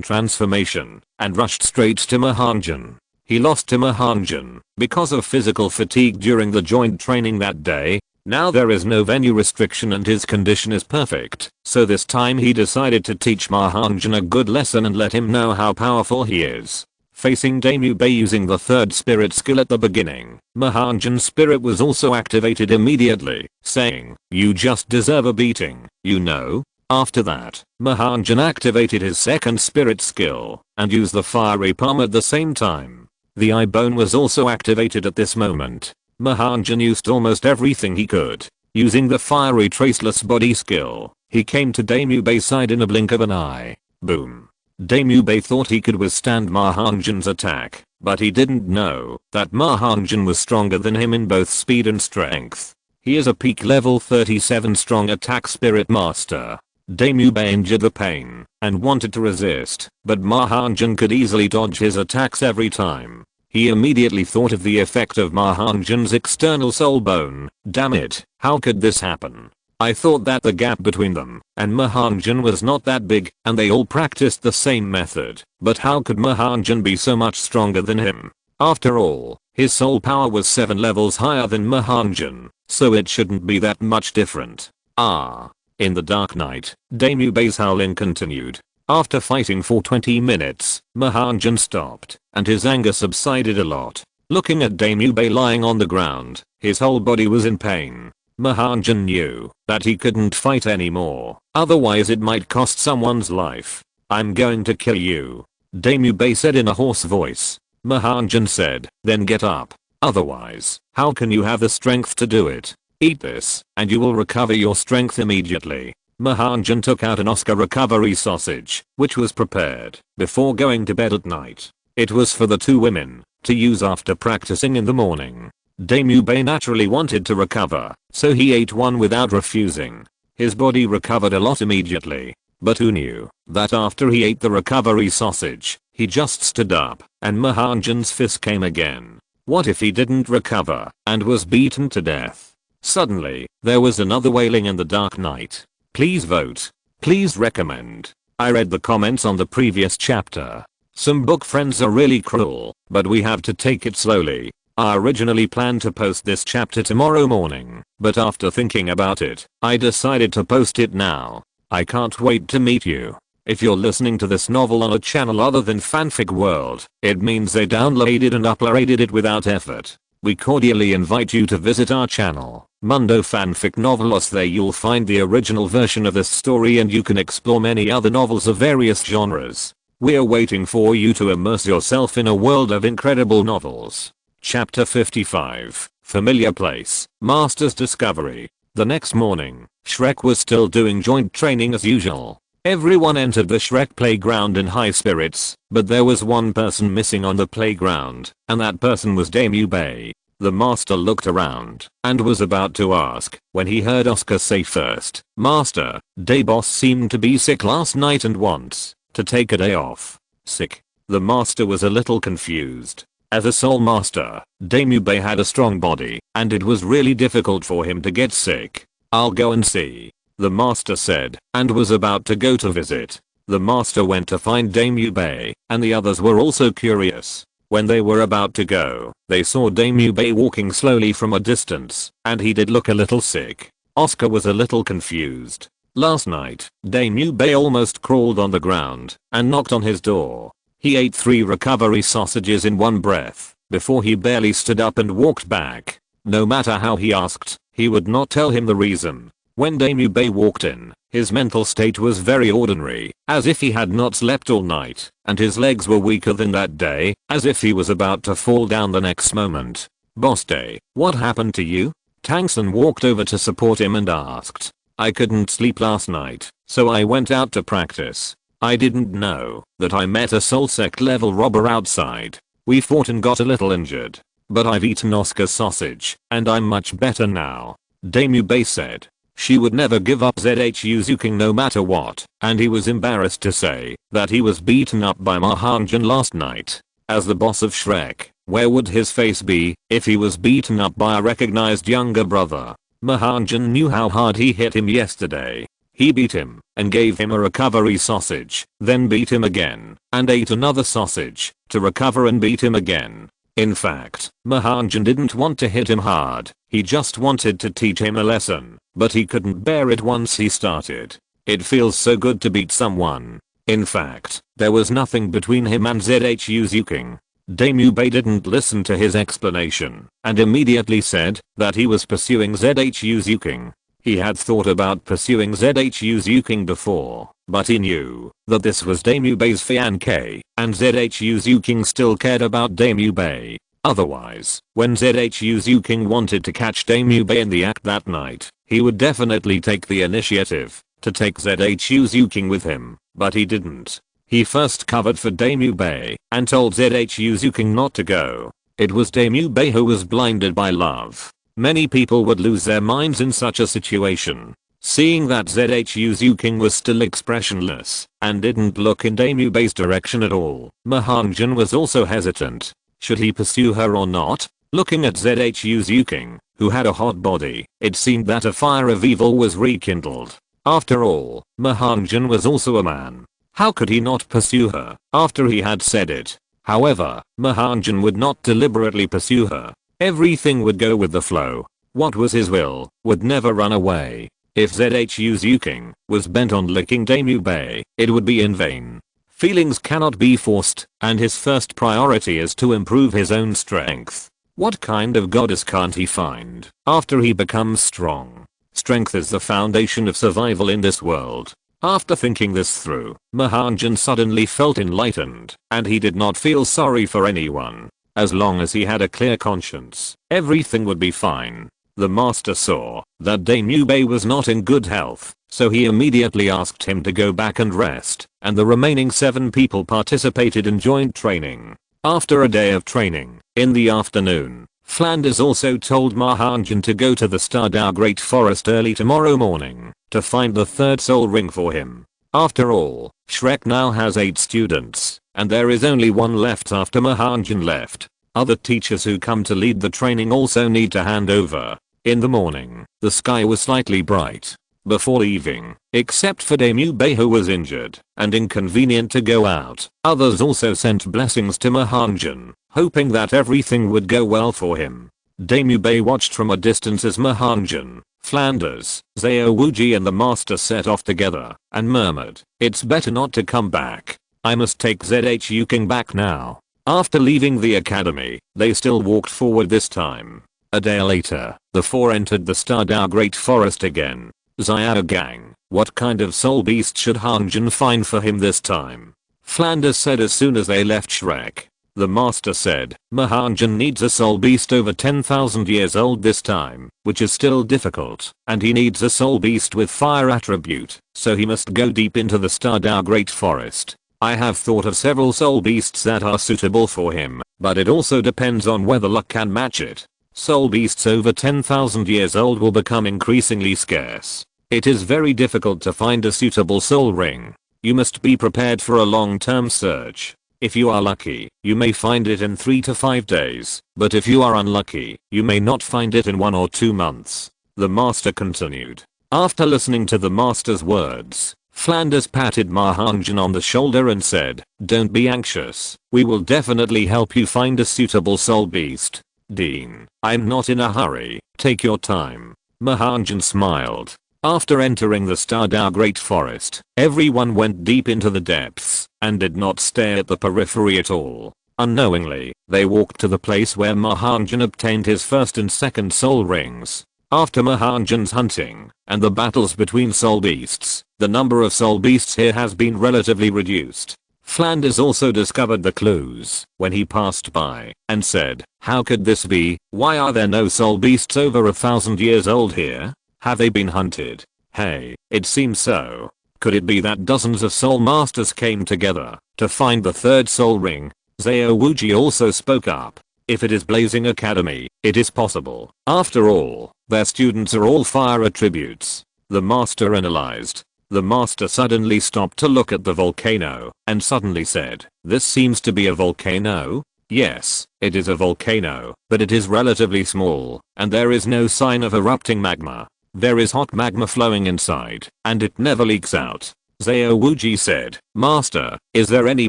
transformation, and rushed straight to Ma Hongjun. He lost to Ma Hongjun because of physical fatigue during the joint training that day. Now there is no venue restriction and his condition is perfect, so this time he decided to teach Ma Hongjun a good lesson and let him know how powerful he is. Facing Daemube using the third spirit skill at the beginning, Ma Hongjun's spirit was also activated immediately, saying, "You just deserve a beating, you know." After that, Ma Hongjun activated his second spirit skill and used the fiery palm at the same time. The eye bone was also activated at this moment. Ma Hongjun used almost everything he could. Using the fiery traceless body skill, he came to Daemube's side in a blink of an eye. Boom. Daemube thought he could withstand Ma Hongjun's attack, but he didn't know that Ma Hongjun was stronger than him in both speed and strength. He is a peak level 37 strong attack spirit master. Daemube endured the pain and wanted to resist, but Ma Hongjun could easily dodge his attacks every time. He immediately thought of the effect of Ma Hongjun's external soul bone. Damn it, how could this happen? I thought that the gap between them and Ma Hongjun was not that big and they all practiced the same method, but how could Ma Hongjun be so much stronger than him? After all, his soul power was 7 levels higher than Ma Hongjun, so it shouldn't be that much different. In the dark night, Daemube's howling continued. After fighting for 20 minutes, Ma Hongjun stopped, and his anger subsided a lot. Looking at Daemube lying on the ground, his whole body was in pain. Ma Hongjun knew that he couldn't fight anymore, otherwise it might cost someone's life. "I'm going to kill you," Daemube said in a hoarse voice. Ma Hongjun said, "Then get up. Otherwise, how can you have the strength to do it? Eat this, and you will recover your strength immediately." Ma Hongjun took out an Oscar recovery sausage, which was prepared before going to bed at night. It was for the two women to use after practicing in the morning. Daemube naturally wanted to recover, so he ate one without refusing. His body recovered a lot immediately, but who knew that after he ate the recovery sausage, he just stood up, and Ma Hongjun's fist came again. What if he didn't recover and was beaten to death? Suddenly, there was another wailing in the dark night. Please vote. Please recommend. I read the comments on the previous chapter. Some book friends are really cruel, but we have to take it slowly. I originally planned to post this chapter tomorrow morning, but after thinking about it, I decided to post it now. I can't wait to meet you. If you're listening to this novel on a channel other than Fanfic World, it means they downloaded and uploaded it without effort. We cordially invite you to visit our channel, Mundo Fanfic Novelos. There you'll find the original version of this story and you can explore many other novels of various genres. We're waiting for you to immerse yourself in a world of incredible novels. Chapter 55, Familiar Place, Master's Discovery. The next morning, Shrek was still doing joint training as usual. Everyone entered the Shrek playground in high spirits, but there was one person missing on the playground, and that person was Daemube. The master looked around and was about to ask when he heard Oscar say first, "Master, Daeboss seemed to be sick last night and wants to take a day off." Sick? The master was a little confused. As a soul master, Daemube had a strong body, and it was really difficult for him to get sick. "I'll go and see," the master said, and was about to go to visit. The master went to find Daemube, and the others were also curious. When they were about to go, they saw Daemube walking slowly from a distance, and he did look a little sick. Oscar was a little confused. Last night, Daemube almost crawled on the ground and knocked on his door. He ate 3 recovery sausages in one breath before he barely stood up and walked back. No matter how he asked, he would not tell him the reason. When Daemube walked in, his mental state was very ordinary, as if he had not slept all night, and his legs were weaker than that day, as if he was about to fall down the next moment. "Boss Day, what happened to you?" Tangson walked over to support him and asked. "I couldn't sleep last night, so I went out to practice. I didn't know that I met a soul sect level robber outside. We fought and got a little injured, but I've eaten Oscar's sausage, and I'm much better now," Daemube said. She would never give up Zhuking no matter what, and he was embarrassed to say that he was beaten up by Ma Hongjun last night. As the boss of Shrek, Where would his face be if he was beaten up by a recognized younger brother? Ma Hongjun knew how hard he hit him yesterday. He beat him and gave him a recovery sausage, then beat him again and ate another sausage to recover and beat him again. In fact, Ma Hongjun didn't want to hit him hard, he just wanted to teach him a lesson, but he couldn't bear it once he started. It feels so good to beat someone. In fact, there was nothing between him and ZHU's Yuking. Daemubei didn't listen to his explanation and immediately said that he was pursuing ZHU's Yuking. He had thought about pursuing ZHU's Yuking before, but he knew that this was Daemubei's fiancé and ZHU's Yuking still cared about Daemubei. Otherwise, when ZHU's Yuking wanted to catch Daemubei in the act that night, he would definitely take the initiative to take ZHU's Yuking with him, but he didn't. He first covered for Daemubei and told ZHU's Yuking not to go. It was Daemubei who was blinded by love. Many people would lose their minds in such a situation. Seeing that ZHU's Yuking was still expressionless and didn't look in Daemubei's direction at all, Ma Hongjun was also hesitant. Should he pursue her or not? Looking at ZHU's Yuking, who had a hot body, it seemed that a fire of evil was rekindled. After all, Ma Hongjun was also a man. How could he not pursue her after he had said it? However, Ma Hongjun would not deliberately pursue her. Everything would go with the flow. What was his will would never run away. If ZHU's Yuking was bent on licking Daemubei, it would be in vain. Feelings cannot be forced, and his first priority is to improve his own strength. What kind of goddess can't he find after he becomes strong? Strength is the foundation of survival in this world. After thinking this through, Ma Hongjun suddenly felt enlightened, and he did not feel sorry for anyone. As long as he had a clear conscience, everything would be fine. The master saw that Daemubei was not in good health, so he immediately asked him to go back and rest, and the remaining 7 people participated in joint training. After a day of training, in the afternoon, Flanders also told Ma Hongjun to go to the Stardao Great Forest early tomorrow morning to find the 3rd soul ring for him. After all, Shrek now has 8 students, and there is only 1 left after Ma Hongjun left. Other teachers who come to lead the training also need to hand over. In the morning, the sky was slightly bright. Before leaving, except for Daemubei who was injured and inconvenient to go out, others also sent blessings to Ma Hongjun, hoping that everything would go well for him. Daemubei watched from a distance as Ma Hongjun, Flanders, Zhao Wuji and the master set off together and murmured, "It's better not to come back. I must take ZHU King back now." After leaving the academy, they still walked forward this time. A day later, the 4 entered the Stardao Great Forest again. Xiao Gang, what kind of soul beast should Hongjun find for him this time? Flanders said as soon as they left Shrek. The master said, Ma Hongjun needs a soul beast over 10,000 years old this time, which is still difficult, and he needs a soul beast with fire attribute, so he must go deep into the Stardao Great Forest. I have thought of several soul beasts that are suitable for him, but it also depends on whether luck can match it. Soul beasts over 10,000 years old will become increasingly scarce. It is very difficult to find a suitable soul ring. You must be prepared for a long-term search. If you are lucky, you may find it in 3 to 5 days, but if you are unlucky, you may not find it in 1 or 2 months. The master continued. After listening to the master's words, Flanders patted Ma Hongjun on the shoulder and said, "Don't be anxious, we will definitely help you find a suitable soul beast. Dean, I'm not in a hurry, take your time." Ma Hongjun smiled. After entering the Stardao Great Forest, everyone went deep into the depths and did not stare at the periphery at all. Unknowingly, they walked to the place where Ma Hongjun obtained his 1st and 2nd soul rings. After Ma Hongjun's hunting and the battles between soul beasts, the number of soul beasts here has been relatively reduced. Flanders also discovered the clues when he passed by and said, "How could this be? Why are there no soul beasts over 1,000 years old here? Have they been hunted? Hey, it seems so. Could it be that dozens of soul masters came together to find the 3rd soul ring?" Zhao Wuji also spoke up. If it is Blazing Academy, it is possible. After all, their students are all fire attributes. The master analyzed. The master suddenly stopped to look at the volcano and suddenly said, "This seems to be a volcano." Yes, it is a volcano, but it is relatively small, and there is no sign of erupting magma. There is hot magma flowing inside, and it never leaks out. Zhao Wuji said, Master, is there any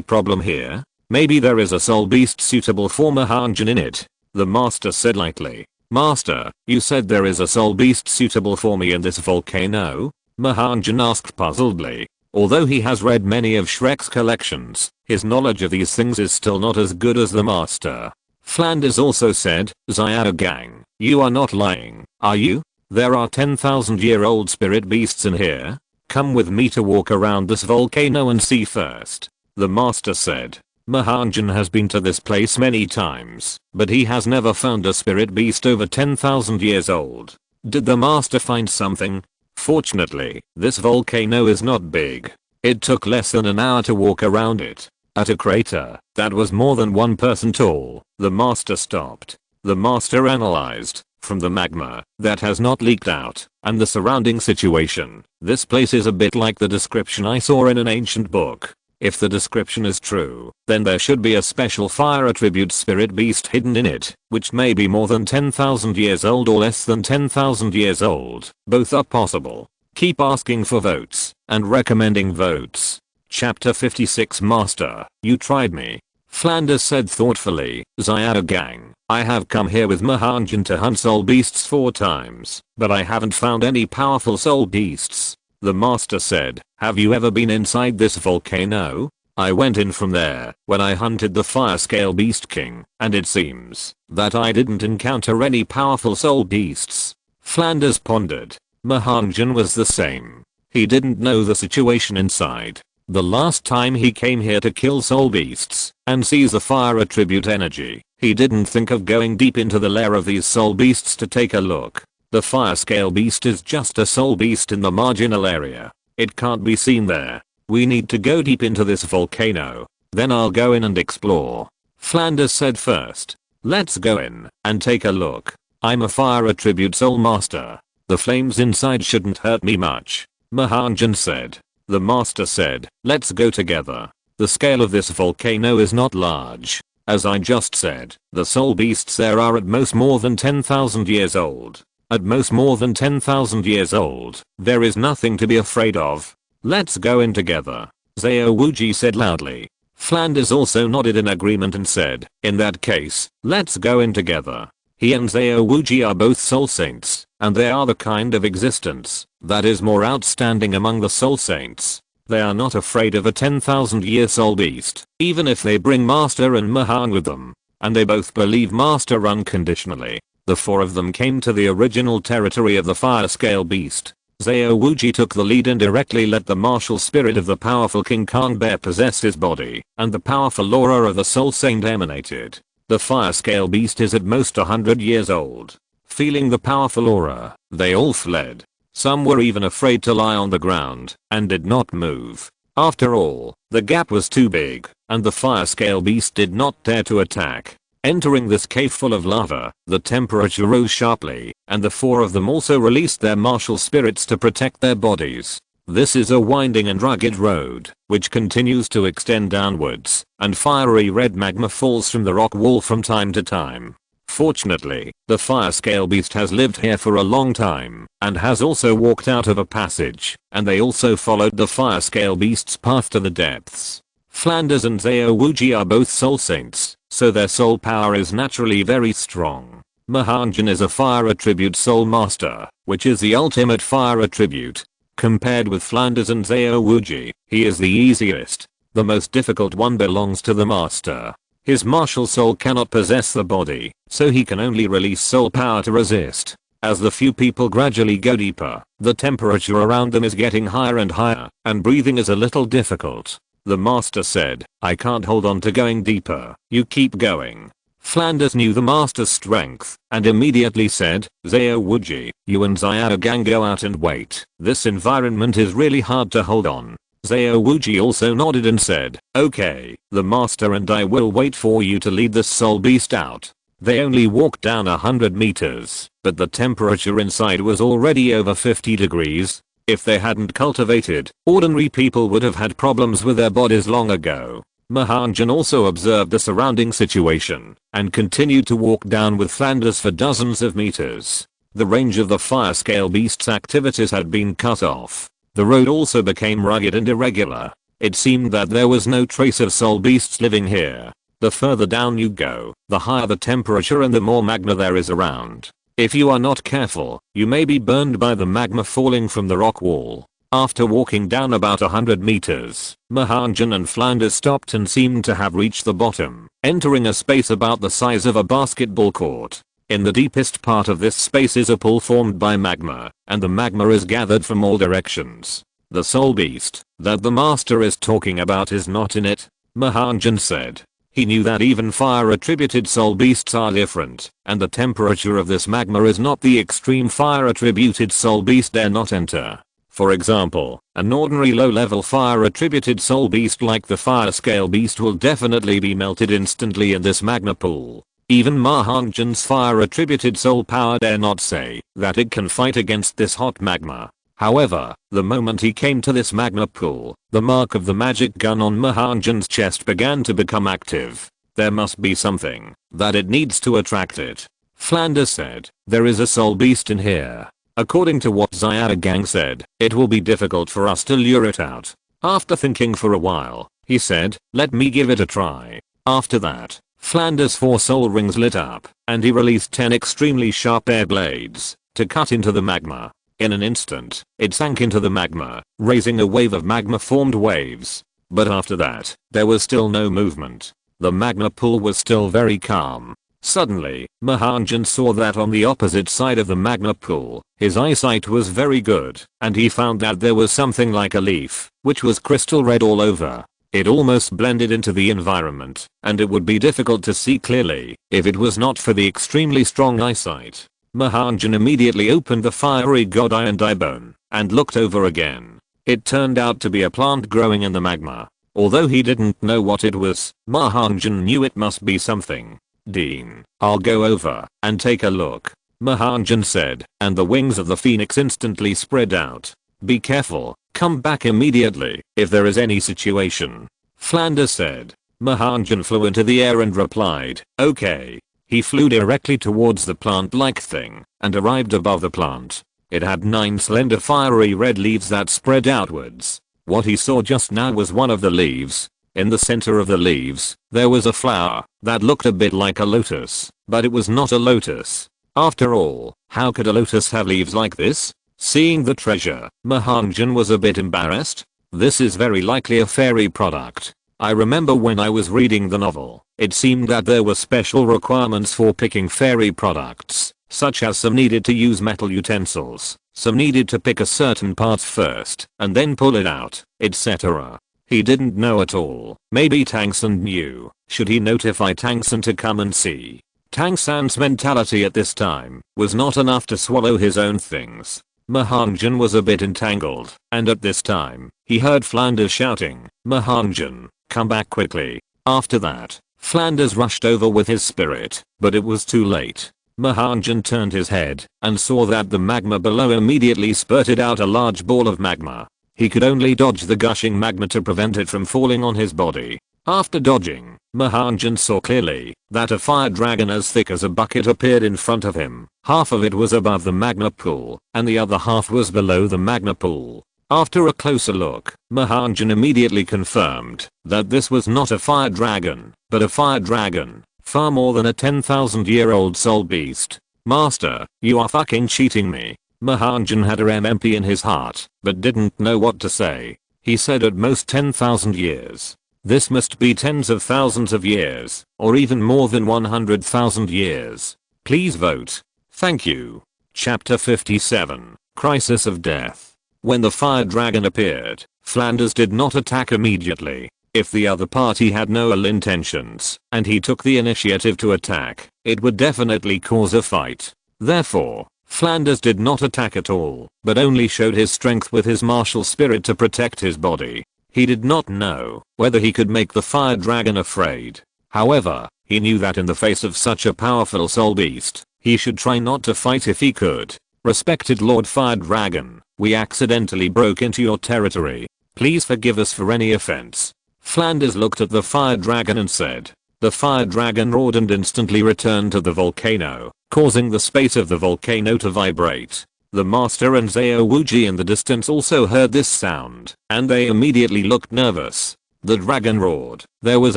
problem here? Maybe there is a soul beast suitable for Ma Hongjun in it. The master said lightly. Master, you said there is a soul beast suitable for me in this volcano? Ma Hongjun asked puzzledly. Although he has read many of Shrek's collections, his knowledge of these things is still not as good as the master. Flanders also said, Xiao Gang, you are not lying, are you? There are 10,000-year-old spirit beasts in here. Come with me to walk around this volcano and see first. The master said. Ma Hongjun has been to this place many times, but he has never found a spirit beast over 10,000 years old. Did the master find something? Fortunately, this volcano is not big. It took less than an hour to walk around it. At a crater that was more than one person tall, the master stopped. The master analyzed, from the magma that has not leaked out, and the surrounding situation, this place is a bit like the description I saw in an ancient book. If the description is true, then there should be a special fire attribute spirit beast hidden in it, which may be more than 10,000 years old or less than 10,000 years old. Both are possible. Keep asking for votes, and recommending votes. Chapter 56 Master, you tried me. Flanders said thoughtfully, Xiao Gang, I have come here with Ma Hongjun to hunt soul beasts 4 times, but I haven't found any powerful soul beasts. The master said, have you ever been inside this volcano? I went in from there when I hunted the fire scale beast king, and it seems that I didn't encounter any powerful soul beasts. Flanders pondered. Ma Hongjun was the same. He didn't know the situation inside. The last time he came here to kill soul beasts and seize the fire attribute energy, he didn't think of going deep into the lair of these soul beasts to take a look. The fire scale beast is just a soul beast in the marginal area. It can't be seen there. We need to go deep into this volcano. Then I'll go in and explore. Flanders said first. Let's go in and take a look. I'm a fire attribute soul master. The flames inside shouldn't hurt me much. Ma Hongjun said. The master said, let's go together. The scale of this volcano is not large. As I just said, the soul beasts there are at most more than 10,000 years old. At most more than 10,000 years old, there is nothing to be afraid of. Let's go in together. Zhao Wuji said loudly. Flanders also nodded in agreement and said, in that case, let's go in together. He and Zhao Wuji are both soul saints, and they are the kind of existence that is more outstanding among the soul saints. They are not afraid of a 10,000-year soul beast, even if they bring Master and Ma Hongjun with them. And they both believe Master unconditionally. The 4 of them came to the original territory of the fire scale beast. Zhao Wuji took the lead and directly let the martial spirit of the powerful King Kong Bear possess his body, and the powerful aura of the soul saint emanated. The fire scale beast is at most 100 years old. Feeling the powerful aura, they all fled. Some were even afraid to lie on the ground, and did not move. After all, the gap was too big, and the fire scale beast did not dare to attack. Entering this cave full of lava, the temperature rose sharply, and the 4 of them also released their martial spirits to protect their bodies. This is a winding and rugged road, which continues to extend downwards, and fiery red magma falls from the rock wall from time to time. Fortunately, the fire scale beast has lived here for a long time, and has also walked out of a passage, and they also followed the fire scale beast's path to the depths. Flanders and Zhao Wuji are both soul saints, so their soul power is naturally very strong. Ma Hongjun is a fire attribute soul master, which is the ultimate fire attribute. Compared with Flanders and Zhao Wuji, he is the easiest. The most difficult one belongs to the master. His martial soul cannot possess the body, so he can only release soul power to resist. As the few people gradually go deeper, the temperature around them is getting higher and higher, and breathing is a little difficult. The master said, I can't hold on to going deeper, you keep going. Flanders knew the master's strength, and immediately said, Zhao Wuji, you and Xiao Gang go out and wait. This environment is really hard to hold on. Zhao Wuji also nodded and said, okay, the master and I will wait for you to lead this soul beast out. They only walked down 100 meters, but the temperature inside was already over 50 degrees. If they hadn't cultivated, ordinary people would have had problems with their bodies long ago. Ma Hongjun also observed the surrounding situation and continued to walk down with Flanders for dozens of meters. The range of the fire scale beast's activities had been cut off. The road also became rugged and irregular. It seemed that there was no trace of soul beasts living here. The further down you go, the higher the temperature and the more magma there is around. If you are not careful, you may be burned by the magma falling from the rock wall. After walking down about 100 meters, Ma Hongjun and Flanders stopped and seemed to have reached the bottom, entering a space about the size of a basketball court. In the deepest part of this space is a pool formed by magma, and the magma is gathered from all directions. The soul beast that the master is talking about is not in it, Ma Hongjun said. He knew that even fire attributed soul beasts are different, and the temperature of this magma is not the extreme fire attributed soul beast dare not enter. For example, an ordinary low-level fire-attributed soul beast like the fire scale beast will definitely be melted instantly in this magma pool. Even Ma Hongjun's fire-attributed soul power dare not say that it can fight against this hot magma. However, the moment he came to this magma pool, the mark of the magic gun on Ma Hongjun's chest began to become active. There must be something that it needs to attract it. Flanders said, "There is a soul beast in here. According to what Xiaogang said, it will be difficult for us to lure it out." After thinking for a while, he said, "Let me give it a try." After that, Flanders' 4 soul rings lit up, and he released 10 extremely sharp air blades to cut into the magma. In an instant, it sank into the magma, raising a wave of magma-formed waves. But after that, there was still no movement. The magma pool was still very calm. Suddenly, Ma Hongjun saw that on the opposite side of the magma pool, his eyesight was very good, and he found that there was something like a leaf, which was crystal red all over. It almost blended into the environment, and it would be difficult to see clearly if it was not for the extremely strong eyesight. Ma Hongjun immediately opened the fiery god eye and eye bone, and looked over again. It turned out to be a plant growing in the magma. Although he didn't know what it was, Ma Hongjun knew it must be something. "Dean, I'll go over and take a look," Ma Hongjun said, and the wings of the phoenix instantly spread out. "Be careful, come back immediately if there is any situation," Flanders said. Ma Hongjun flew into the air and replied, "Okay." He flew directly towards the plant-like thing and arrived above the plant. It had 9 slender fiery red leaves that spread outwards. What he saw just now was one of the leaves. In the center of the leaves, there was a flower that looked a bit like a lotus, but it was not a lotus. After all, how could a lotus have leaves like this? Seeing the treasure, Ma Hongjun was a bit embarrassed. This is very likely a fairy product. I remember when I was reading the novel, it seemed that there were special requirements for picking fairy products, such as some needed to use metal utensils, some needed to pick a certain part first and then pull it out, etc. He didn't know at all. Maybe Tang San knew. Should he notify Tang San to come and see? Tang San's mentality at this time was not enough to swallow his own things. Ma Hongjun was a bit entangled, and at this time, he heard Flanders shouting, "Ma Hongjun, come back quickly." After that, Flanders rushed over with his spirit, but it was too late. Ma Hongjun turned his head and saw that the magma below immediately spurted out a large ball of magma. He could only dodge the gushing magma to prevent it from falling on his body. After dodging, Ma Hongjun saw clearly that a fire dragon as thick as a bucket appeared in front of him. Half of it was above the magma pool, and the other half was below the magma pool. After a closer look, Ma Hongjun immediately confirmed that this was not a fire dragon, but a fire dragon, far more than a 10,000-year-old soul beast. "Master, you are fucking cheating me." Ma Hongjun had a empty in his heart, but didn't know what to say. He said at most 10,000 years. This must be tens of thousands of years, or even more than 100,000 years. Please vote. Thank you. Chapter 57, Crisis of Death. When the fire dragon appeared, Flanders did not attack immediately. If the other party had no ill intentions, and he took the initiative to attack, it would definitely cause a fight. Therefore, Flanders did not attack at all, but only showed his strength with his martial spirit to protect his body. He did not know whether he could make the fire dragon afraid. However, he knew that in the face of such a powerful soul beast, he should try not to fight if he could. "Respected Lord Fire Dragon, we accidentally broke into your territory. Please forgive us for any offense." Flanders looked at the fire dragon and said. The fire dragon roared and instantly returned to the volcano, causing the space of the volcano to vibrate. The master and Zhao Wuji in the distance also heard this sound, and they immediately looked nervous. The dragon roared. There was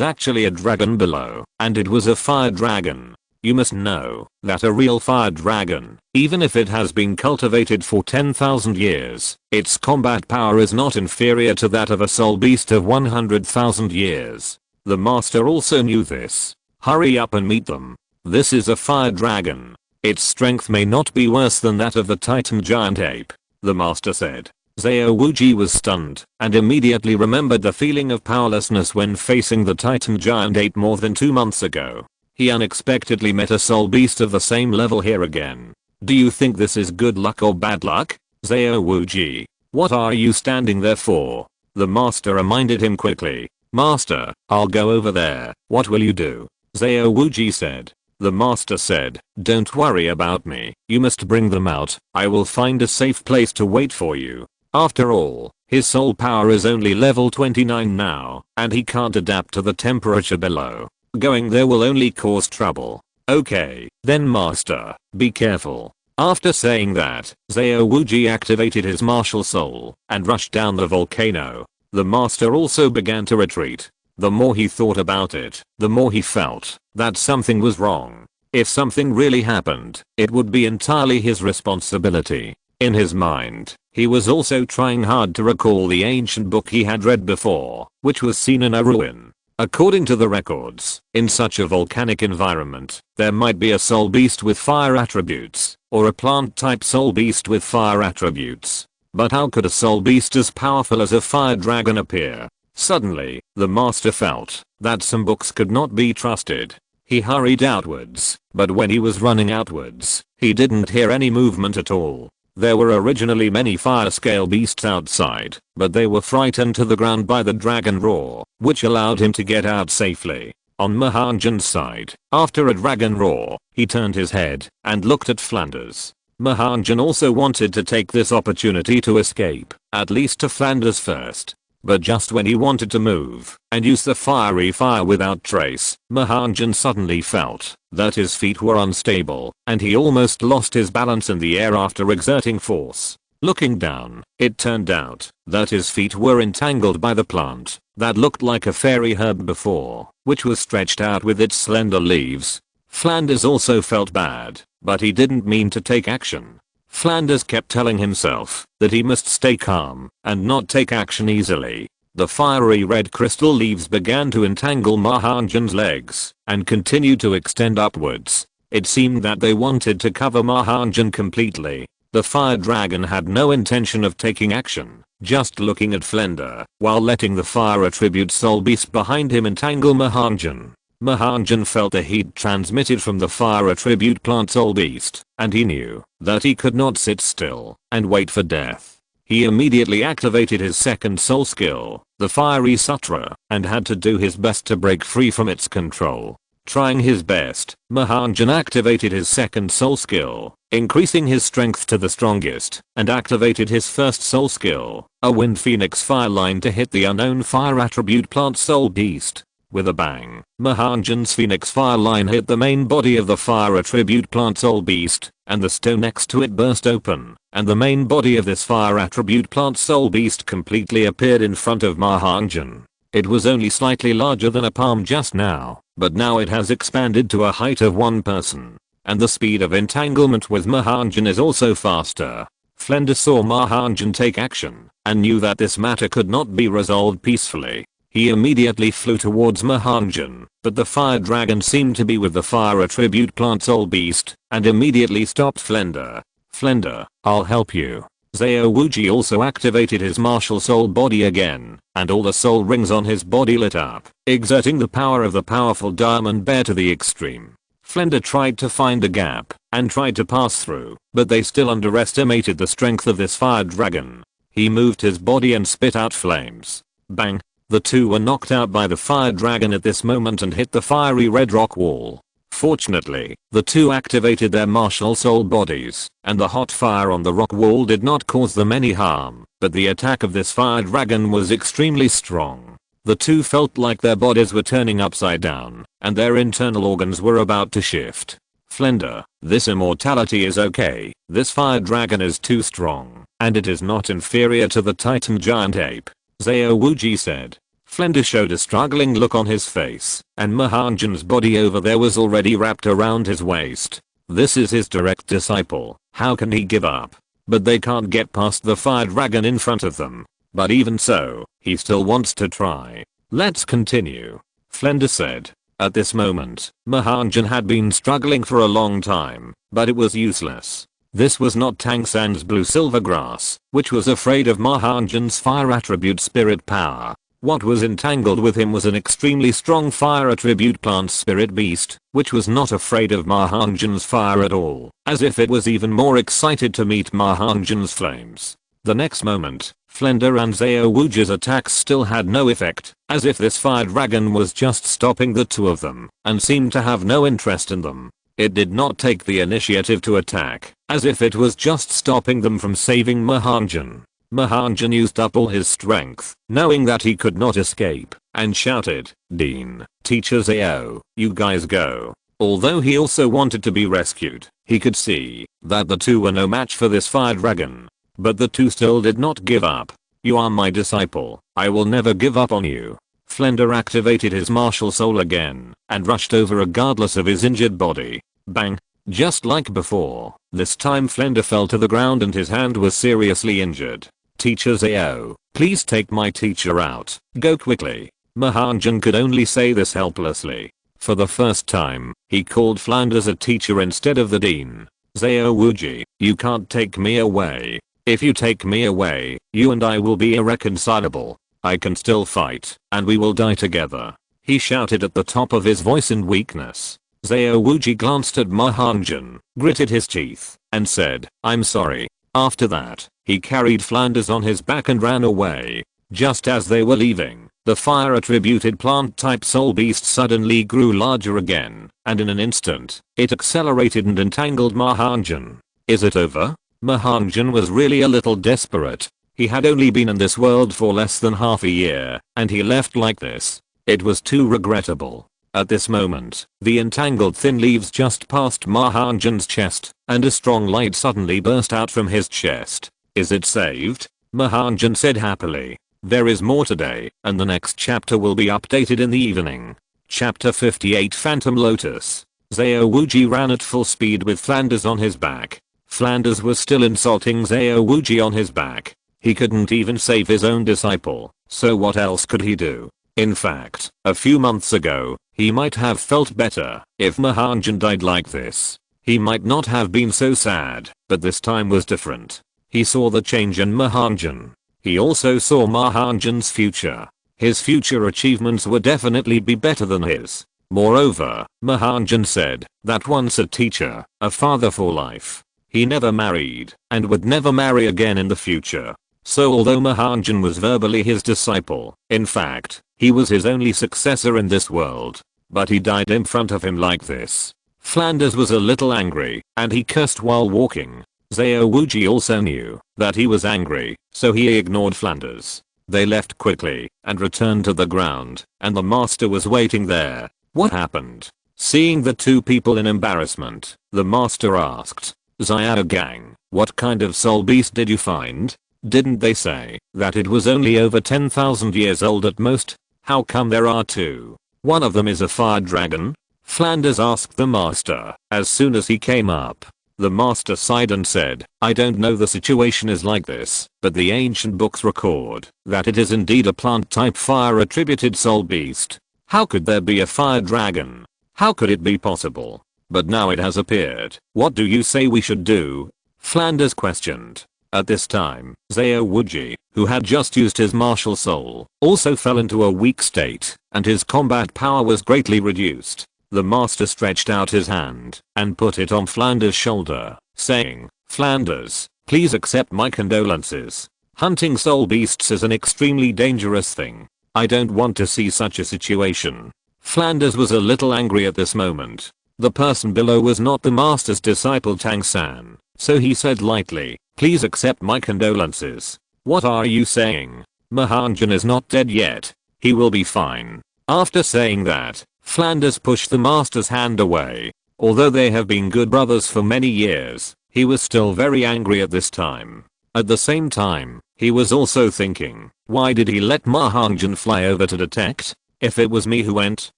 actually a dragon below, and it was a fire dragon. You must know that a real fire dragon, even if it has been cultivated for 10,000 years, its combat power is not inferior to that of a soul beast of 100,000 years. The master also knew this. Hurry up and meet them. This is a fire dragon. Its strength may not be worse than that of the Titan giant ape, the master said. Zhao Wuji was stunned and immediately remembered the feeling of powerlessness when facing the Titan giant ape more than 2 months ago. He unexpectedly met a soul beast of the same level here again. Do you think this is good luck or bad luck? Zhao Wuji. What are you standing there for? The master reminded him quickly. Master, I'll go over there. What will you do? Zhao Wuji said. The master said, don't worry about me. You must bring them out. I will find a safe place to wait for you. After all, his soul power is only level 29 now, and he can't adapt to the temperature below. Going there will only cause trouble. Okay, then master, be careful. After saying that, Zhao Wuji activated his martial soul and rushed down the volcano. The master also began to retreat. The more he thought about it, the more he felt that something was wrong. If something really happened, it would be entirely his responsibility. In his mind, he was also trying hard to recall the ancient book he had read before, which was seen in a ruin. According to the records, in such a volcanic environment, there might be a soul beast with fire attributes, or a plant type soul beast with fire attributes. But how could a soul beast as powerful as a fire dragon appear? Suddenly, the master felt that some books could not be trusted. He hurried outwards, but when he was running outwards, he didn't hear any movement at all. There were originally many fire scale beasts outside, but they were frightened to the ground by the dragon roar, which allowed him to get out safely. On Ma Hongjun's side, after a dragon roar, he turned his head and looked at Flanders. Ma Hongjun also wanted to take this opportunity to escape, at least to Flanders first. But just when he wanted to move and use the fiery fire without trace, Ma Hongjun suddenly felt that his feet were unstable and he almost lost his balance in the air after exerting force. Looking down, it turned out that his feet were entangled by the plant that looked like a fairy herb before, which was stretched out with its slender leaves. Flanders also felt bad, but he didn't mean to take action. Flanders kept telling himself that he must stay calm and not take action easily. The fiery red crystal leaves began to entangle Ma Hongjun's legs and continued to extend upwards. It seemed that they wanted to cover Ma Hongjun completely. The fire dragon had no intention of taking action, just looking at Flanders while letting the fire attribute soul beast behind him entangle Ma Hongjun. Ma Hongjun felt the heat transmitted from the fire attribute plant soul beast, and he knew that he could not sit still and wait for death. He immediately activated his second soul skill, the fiery sutra, and had to do his best to break free from its control. Trying his best, Ma Hongjun activated his second soul skill, increasing his strength to the strongest, and activated his first soul skill, a wind phoenix fire line, to hit the unknown fire attribute plant soul beast. With a bang, Ma Hongjun's phoenix fire line hit the main body of the fire attribute plant soul beast, and the stone next to it burst open, and the main body of this fire attribute plant soul beast completely appeared in front of Ma Hongjun. It was only slightly larger than a palm just now, but now it has expanded to a height of one person, and the speed of entanglement with Ma Hongjun is also faster. Flanders saw Ma Hongjun take action, and knew that this matter could not be resolved peacefully. He immediately flew towards Ma Hongjun, but the fire dragon seemed to be with the fire attribute plant soul beast, and immediately stopped Flanders. Flanders, I'll help you. Zhao Wuji also activated his martial soul body again, and all the soul rings on his body lit up, exerting the power of the powerful diamond bear to the extreme. Flanders tried to find a gap and tried to pass through, but they still underestimated the strength of this fire dragon. He moved his body and spit out flames. Bang! The two were knocked out by the fire dragon at this moment and hit the fiery red rock wall. Fortunately, the two activated their martial soul bodies, and the hot fire on the rock wall did not cause them any harm, but the attack of this fire dragon was extremely strong. The two felt like their bodies were turning upside down, and their internal organs were about to shift. Flender, this immortality is okay, this fire dragon is too strong, and it is not inferior to the Titan giant ape, Zhao Wuji said. Flender showed a struggling look on his face, and Ma Hongjun's body over there was already wrapped around his waist. This is his direct disciple, how can he give up? But they can't get past the fire dragon in front of them. But even so, he still wants to try. Let's continue, Flender said. At this moment, Ma Hongjun had been struggling for a long time, but it was useless. This was not Tang San's blue silver grass, which was afraid of Ma Hongjun's fire attribute spirit power. What was entangled with him was an extremely strong fire attribute plant spirit beast, which was not afraid of Ma Hongjun's fire at all, as if it was even more excited to meet Ma Hongjun's flames. The next moment, Flender and Zhao Wuji's attacks still had no effect, as if this fire dragon was just stopping the two of them, and seemed to have no interest in them. It did not take the initiative to attack, as if it was just stopping them from saving Ma Hongjun. Ma Hongjun used up all his strength, knowing that he could not escape, and shouted, "Dean, Teacher Zhao, you guys go." Although he also wanted to be rescued, he could see that the two were no match for this fire dragon. But the two still did not give up. "You are my disciple, I will never give up on you." Flender activated his martial soul again, and rushed over regardless of his injured body. Bang! Just like before, this time Flender fell to the ground and his hand was seriously injured. "Teacher Zhao, please take my teacher out, go quickly." Ma Hongjun could only say this helplessly. For the first time, he called Flanders a teacher instead of the dean. "Zhao Wuji, you can't take me away. If you take me away, you and I will be irreconcilable. I can still fight, and we will die together," he shouted at the top of his voice in weakness. Zhao Wuji glanced at Ma Hongjun, gritted his teeth, and said, "I'm sorry." After that, he carried Flanders on his back and ran away. Just as they were leaving, the fire attributed plant type soul beast suddenly grew larger again, and in an instant, it accelerated and entangled Ma Hongjun. Is it over? Ma Hongjun was really a little desperate. He had only been in this world for less than half a year, and he left like this. It was too regrettable. At this moment, the entangled thin leaves just passed Ma Hongjun's chest, and a strong light suddenly burst out from his chest. "Is it saved?" Ma Hongjun said happily. There is more today, and the next chapter will be updated in the evening. Chapter 58 Phantom Lotus. Zhao Wuji ran at full speed with Flanders on his back. Flanders was still insulting Zhao Wuji on his back. He couldn't even save his own disciple, so what else could he do? In fact, a few months ago, he might have felt better if Ma Hongjun died like this. He might not have been so sad, but this time was different. He saw the change in Ma Hongjun. He also saw Ma Hongjun's future. His future achievements would definitely be better than his. Moreover, Ma Hongjun said that once a teacher, a father for life. He never married, and would never marry again in the future. So although Ma Hongjun was verbally his disciple, in fact, he was his only successor in this world. But he died in front of him like this. Flanders was a little angry, and he cursed while walking. Zhao Wuji also knew that he was angry, so he ignored Flanders. They left quickly, and returned to the ground, and the master was waiting there. What happened? Seeing the two people in embarrassment, the master asked, "Zhao gang, what kind of soul beast did you find? Didn't they say that it was only over 10,000 years old at most? How come there are two? One of them is a fire dragon?" Flanders asked the master as soon as he came up. The master sighed and said, "I don't know, the situation is like this, but the ancient books record that it is indeed a plant type fire attributed soul beast. How could there be a fire dragon? How could it be possible? But now it has appeared. What do you say we should do?" Flanders questioned. At this time, Zhao Wuji, who had just used his martial soul, also fell into a weak state, and his combat power was greatly reduced. The master stretched out his hand and put it on Flanders' shoulder, saying, "Flanders, please accept my condolences. Hunting soul beasts is an extremely dangerous thing. I don't want to see such a situation." Flanders was a little angry at this moment. The person below was not the master's disciple Tang San, so he said lightly, "Please accept my condolences." "What are you saying? Ma Hongjun is not dead yet." He will be fine. After saying that, Flanders pushed the master's hand away. Although they have been good brothers for many years, he was still very angry at this time. At the same time, he was also thinking, why did he let Ma Hongjun fly over to detect? If it was me who went,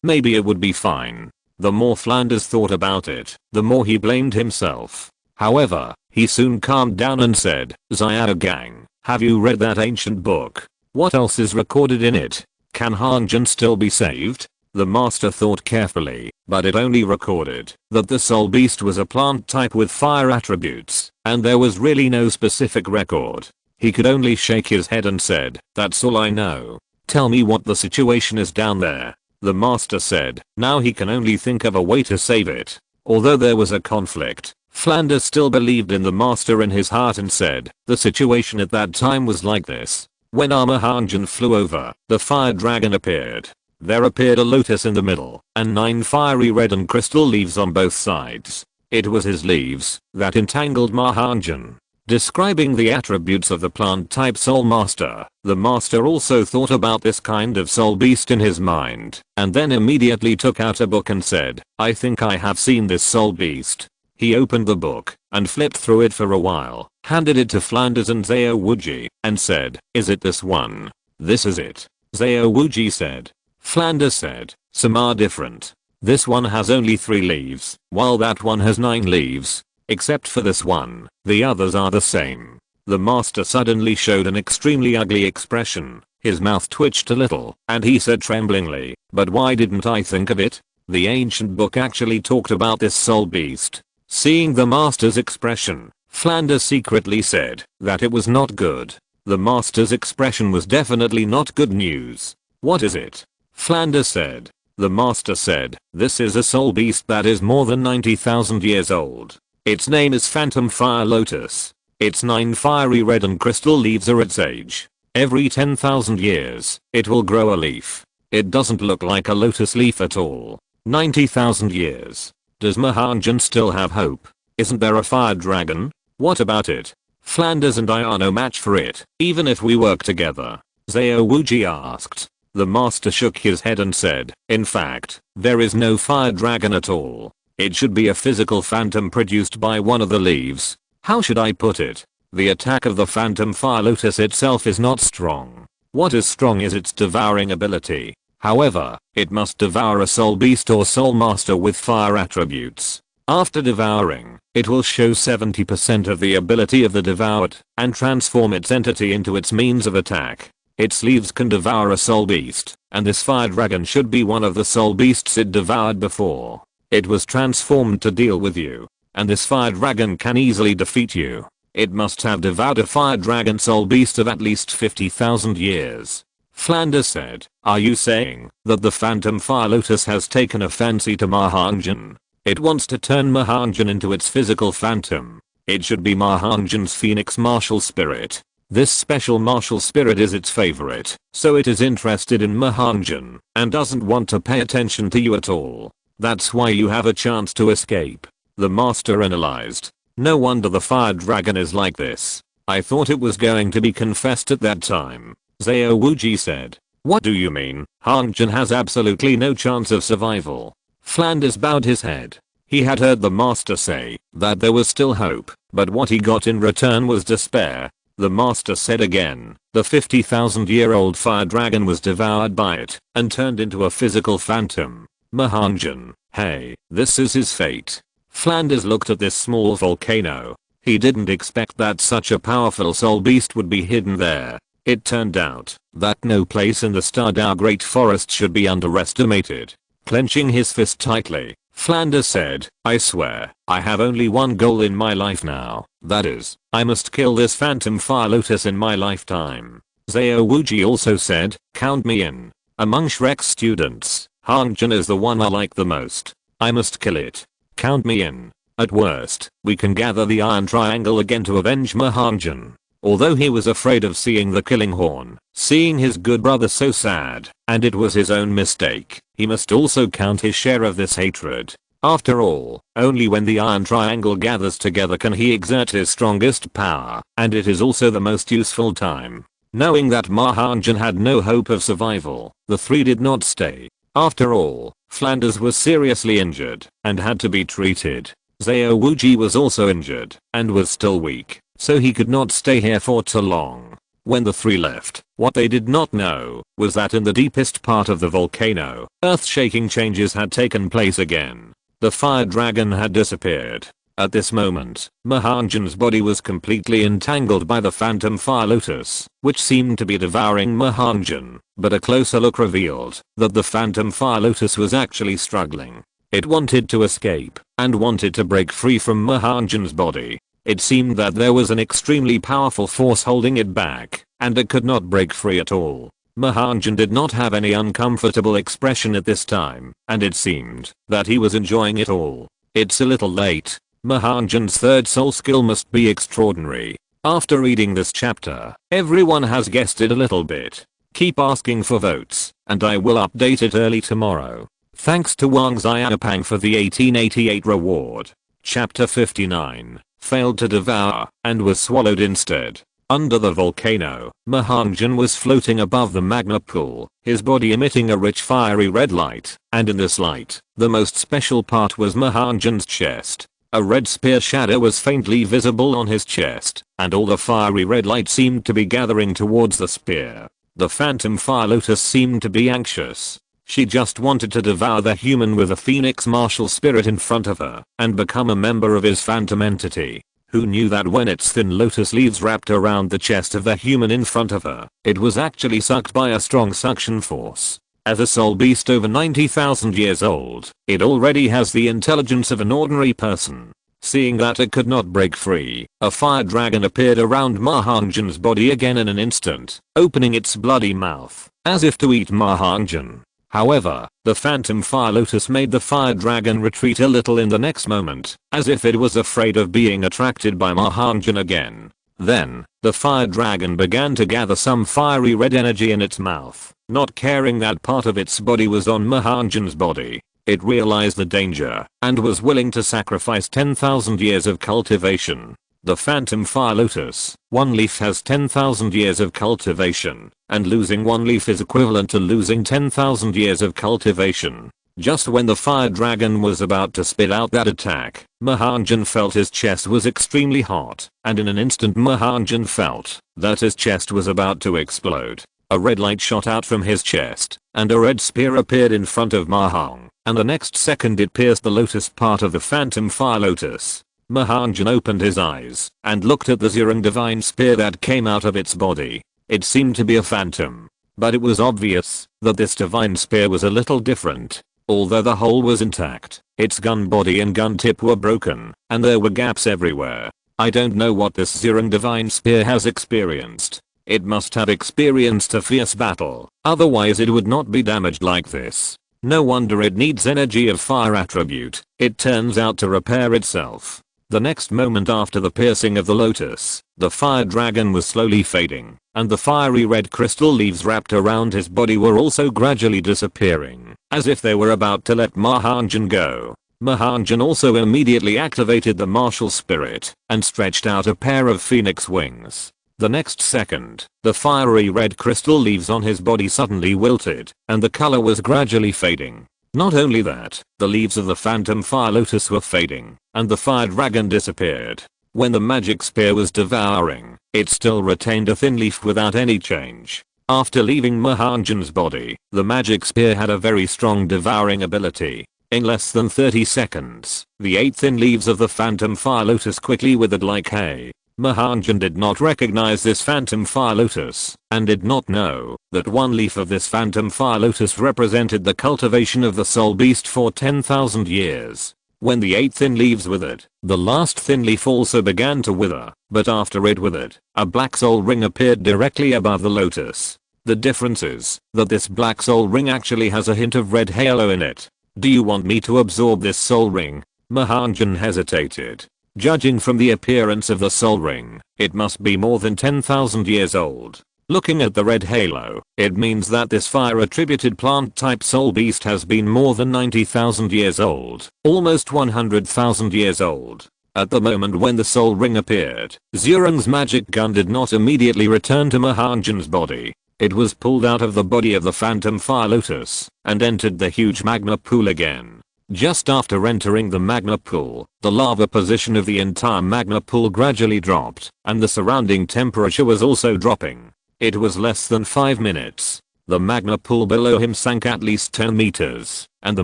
maybe it would be fine. The more Flanders thought about it, the more he blamed himself. However, he soon calmed down and said, Xiao gang, have you read that ancient book? What else is recorded in it? Can Hongjun still be saved? The master thought carefully, but it only recorded that the soul beast was a plant type with fire attributes, and there was really no specific record. He could only shake his head and said, that's all I know. Tell me what the situation is down there. The master said, now he can only think of a way to save it. Although there was a conflict, Flanders still believed in the master in his heart and said, the situation at that time was like this. When Ma Hongjun flew over, the fire dragon appeared. There appeared a lotus in the middle, and 9 fiery red and crystal leaves on both sides. It was his leaves that entangled Ma Hongjun. Describing the attributes of the plant type soul master, the master also thought about this kind of soul beast in his mind, and then immediately took out a book and said, I think I have seen this soul beast. He opened the book, and flipped through it for a while, handed it to Flanders and Xiao Wuji, and said, is it this one? This is it. Xiao Wuji said. Flanders said, some are different. This one has only 3 leaves, while that one has 9 leaves. Except for this one, the others are the same. The master suddenly showed an extremely ugly expression. His mouth twitched a little, and he said tremblingly, but why didn't I think of it? The ancient book actually talked about this soul beast. Seeing the master's expression, Flanders secretly said that it was not good. The master's expression was definitely not good news. What is it? Flanders said. The master said, this is a soul beast that is more than 90,000 years old. Its name is Phantom Fire Lotus. Its 9 fiery red and crystal leaves are its age. Every 10,000 years, it will grow a leaf. It doesn't look like a lotus leaf at all. 90,000 years. Does Ma Hongjun still have hope? Isn't there a fire dragon? What about it? Flanders and I are no match for it, even if we work together. Xiao Wuji asked. The master shook his head and said, in fact, there is no fire dragon at all. It should be a physical phantom produced by one of the leaves. How should I put it? The attack of the phantom fire lotus itself is not strong. What is strong is its devouring ability. However, it must devour a soul beast or soul master with fire attributes. After devouring, it will show 70% of the ability of the devoured and transform its entity into its means of attack. Its leaves can devour a soul beast, and this fire dragon should be one of the soul beasts it devoured before. It was transformed to deal with you, and this fire dragon can easily defeat you. It must have devoured a fire dragon soul beast of at least 50,000 years. Flanders said, are you saying that the phantom fire lotus has taken a fancy to Ma Hongjun? It wants to turn Ma Hongjun into its physical phantom. It should be Ma Hongjun's phoenix martial spirit. This special martial spirit is its favorite, so it is interested in Ma Hongjun and doesn't want to pay attention to you at all. That's why you have a chance to escape. The master analyzed. No wonder the fire dragon is like this. I thought it was going to be confessed at that time. Xiao Wuji said. What do you mean? Hongjun has absolutely no chance of survival. Flanders bowed his head. He had heard the master say that there was still hope, but what he got in return was despair. The master said again, the 50,000-year-old fire dragon was devoured by it and turned into a physical phantom. Ma Hongjun, hey, this is his fate. Flanders looked at this small volcano. He didn't expect that such a powerful soul beast would be hidden there. It turned out that no place in the Stardao Great Forest should be underestimated. Clenching his fist tightly, Flanders said, I swear, I have only one goal in my life now. That is, I must kill this phantom fire lotus in my lifetime. Xiao Wuji also said, count me in. Among Shrek's students, Hongjun is the one I like the most. I must kill it. Count me in. At worst, we can gather the Iron Triangle again to avenge Ma Hongjun. Although he was afraid of seeing the killing horn, seeing his good brother so sad, and it was his own mistake, he must also count his share of this hatred. After all, only when the Iron Triangle gathers together can he exert his strongest power, and it is also the most useful time. Knowing that Ma Hongjun had no hope of survival, the three did not stay. After all, Flanders was seriously injured and had to be treated. Zhao Wuji was also injured and was still weak, so he could not stay here for too long. When the three left, what they did not know was that in the deepest part of the volcano, earth-shaking changes had taken place again. The fire dragon had disappeared. At this moment, Ma Hongjun's body was completely entangled by the phantom fire lotus, which seemed to be devouring Ma Hongjun, but a closer look revealed that the phantom fire lotus was actually struggling. It wanted to escape and wanted to break free from Ma Hongjun's body. It seemed that there was an extremely powerful force holding it back, and it could not break free at all. Ma Hongjun did not have any uncomfortable expression at this time, and it seemed that he was enjoying it all. It's a little late. Ma Hongjun's third soul skill must be extraordinary. After reading this chapter, everyone has guessed it a little bit. Keep asking for votes, and I will update it early tomorrow. Thanks to Wang Xiaopang for the 1888 reward. Chapter 59. Failed to devour, and was swallowed instead. Under the volcano, Ma Hongjun was floating above the magma pool, his body emitting a rich fiery red light, and in this light, the most special part was Ma Hongjun's chest. A red spear shadow was faintly visible on his chest, and all the fiery red light seemed to be gathering towards the spear. The phantom fire lotus seemed to be anxious. She just wanted to devour the human with a phoenix martial spirit in front of her, and become a member of his phantom entity. Who knew that when its thin lotus leaves wrapped around the chest of the human in front of her, it was actually sucked by a strong suction force. As a soul beast over 90,000 years old, it already has the intelligence of an ordinary person. Seeing that it could not break free, a fire dragon appeared around Ma Hongjun's body again in an instant, opening its bloody mouth, as if to eat Ma Hongjun. However, the phantom fire lotus made the fire dragon retreat a little in the next moment, as if it was afraid of being attracted by Ma Hongjun again. Then, the fire dragon began to gather some fiery red energy in its mouth, not caring that part of its body was on Ma Hongjun's body. It realized the danger, and was willing to sacrifice 10,000 years of cultivation. The phantom fire lotus, one leaf has 10,000 years of cultivation, and losing one leaf is equivalent to losing 10,000 years of cultivation. Just when the fire dragon was about to spit out that attack, Ma Hongjun felt his chest was extremely hot, and in an instant Ma Hongjun felt that his chest was about to explode. A red light shot out from his chest, and a red spear appeared in front of Ma Hong, and the next second it pierced the lotus part of the phantom fire lotus. Ma Hongjun opened his eyes and looked at the Zhurong divine spear that came out of its body. It seemed to be a phantom, but it was obvious that this divine spear was a little different. Although the hole was intact, its gun body and gun tip were broken, and there were gaps everywhere. I don't know what this Zhurong divine spear has experienced. It must have experienced a fierce battle, otherwise it would not be damaged like this. No wonder it needs energy of fire attribute. It turns out to repair itself. The next moment after the piercing of the lotus, the fire dragon was slowly fading, and the fiery red crystal leaves wrapped around his body were also gradually disappearing, as if they were about to let Ma Hongjun go. Ma Hongjun also immediately activated the martial spirit, and stretched out a pair of phoenix wings. The next second, the fiery red crystal leaves on his body suddenly wilted, and the color was gradually fading. Not only that, the leaves of the phantom fire lotus were fading, and the fire dragon disappeared. When the magic spear was devouring, it still retained a thin leaf without any change. After leaving Ma Hongjun's body, the magic spear had a very strong devouring ability. In less than 30 seconds, the 8 thin leaves of the phantom fire lotus quickly withered like hay. Ma Hongjun did not recognize this phantom fire lotus, and did not know that one leaf of this phantom fire lotus represented the cultivation of the soul beast for 10,000 years. When the 8 thin leaves withered, the last thin leaf also began to wither, but after it withered, a black soul ring appeared directly above the lotus. The difference is that this black soul ring actually has a hint of red halo in it. Do you want me to absorb this soul ring? Ma Hongjun hesitated. Judging from the appearance of the soul ring, it must be more than 10,000 years old. Looking at the red halo, it means that this fire-attributed plant-type soul beast has been more than 90,000 years old, almost 100,000 years old. At the moment when the soul ring appeared, Zhurong's magic gun did not immediately return to Ma Hongjun's body. It was pulled out of the body of the phantom fire lotus and entered the huge magma pool again. Just after entering the magma pool, the lava position of the entire magma pool gradually dropped, and the surrounding temperature was also dropping. It was less than 5 minutes. The magma pool below him sank at least 10 meters, and the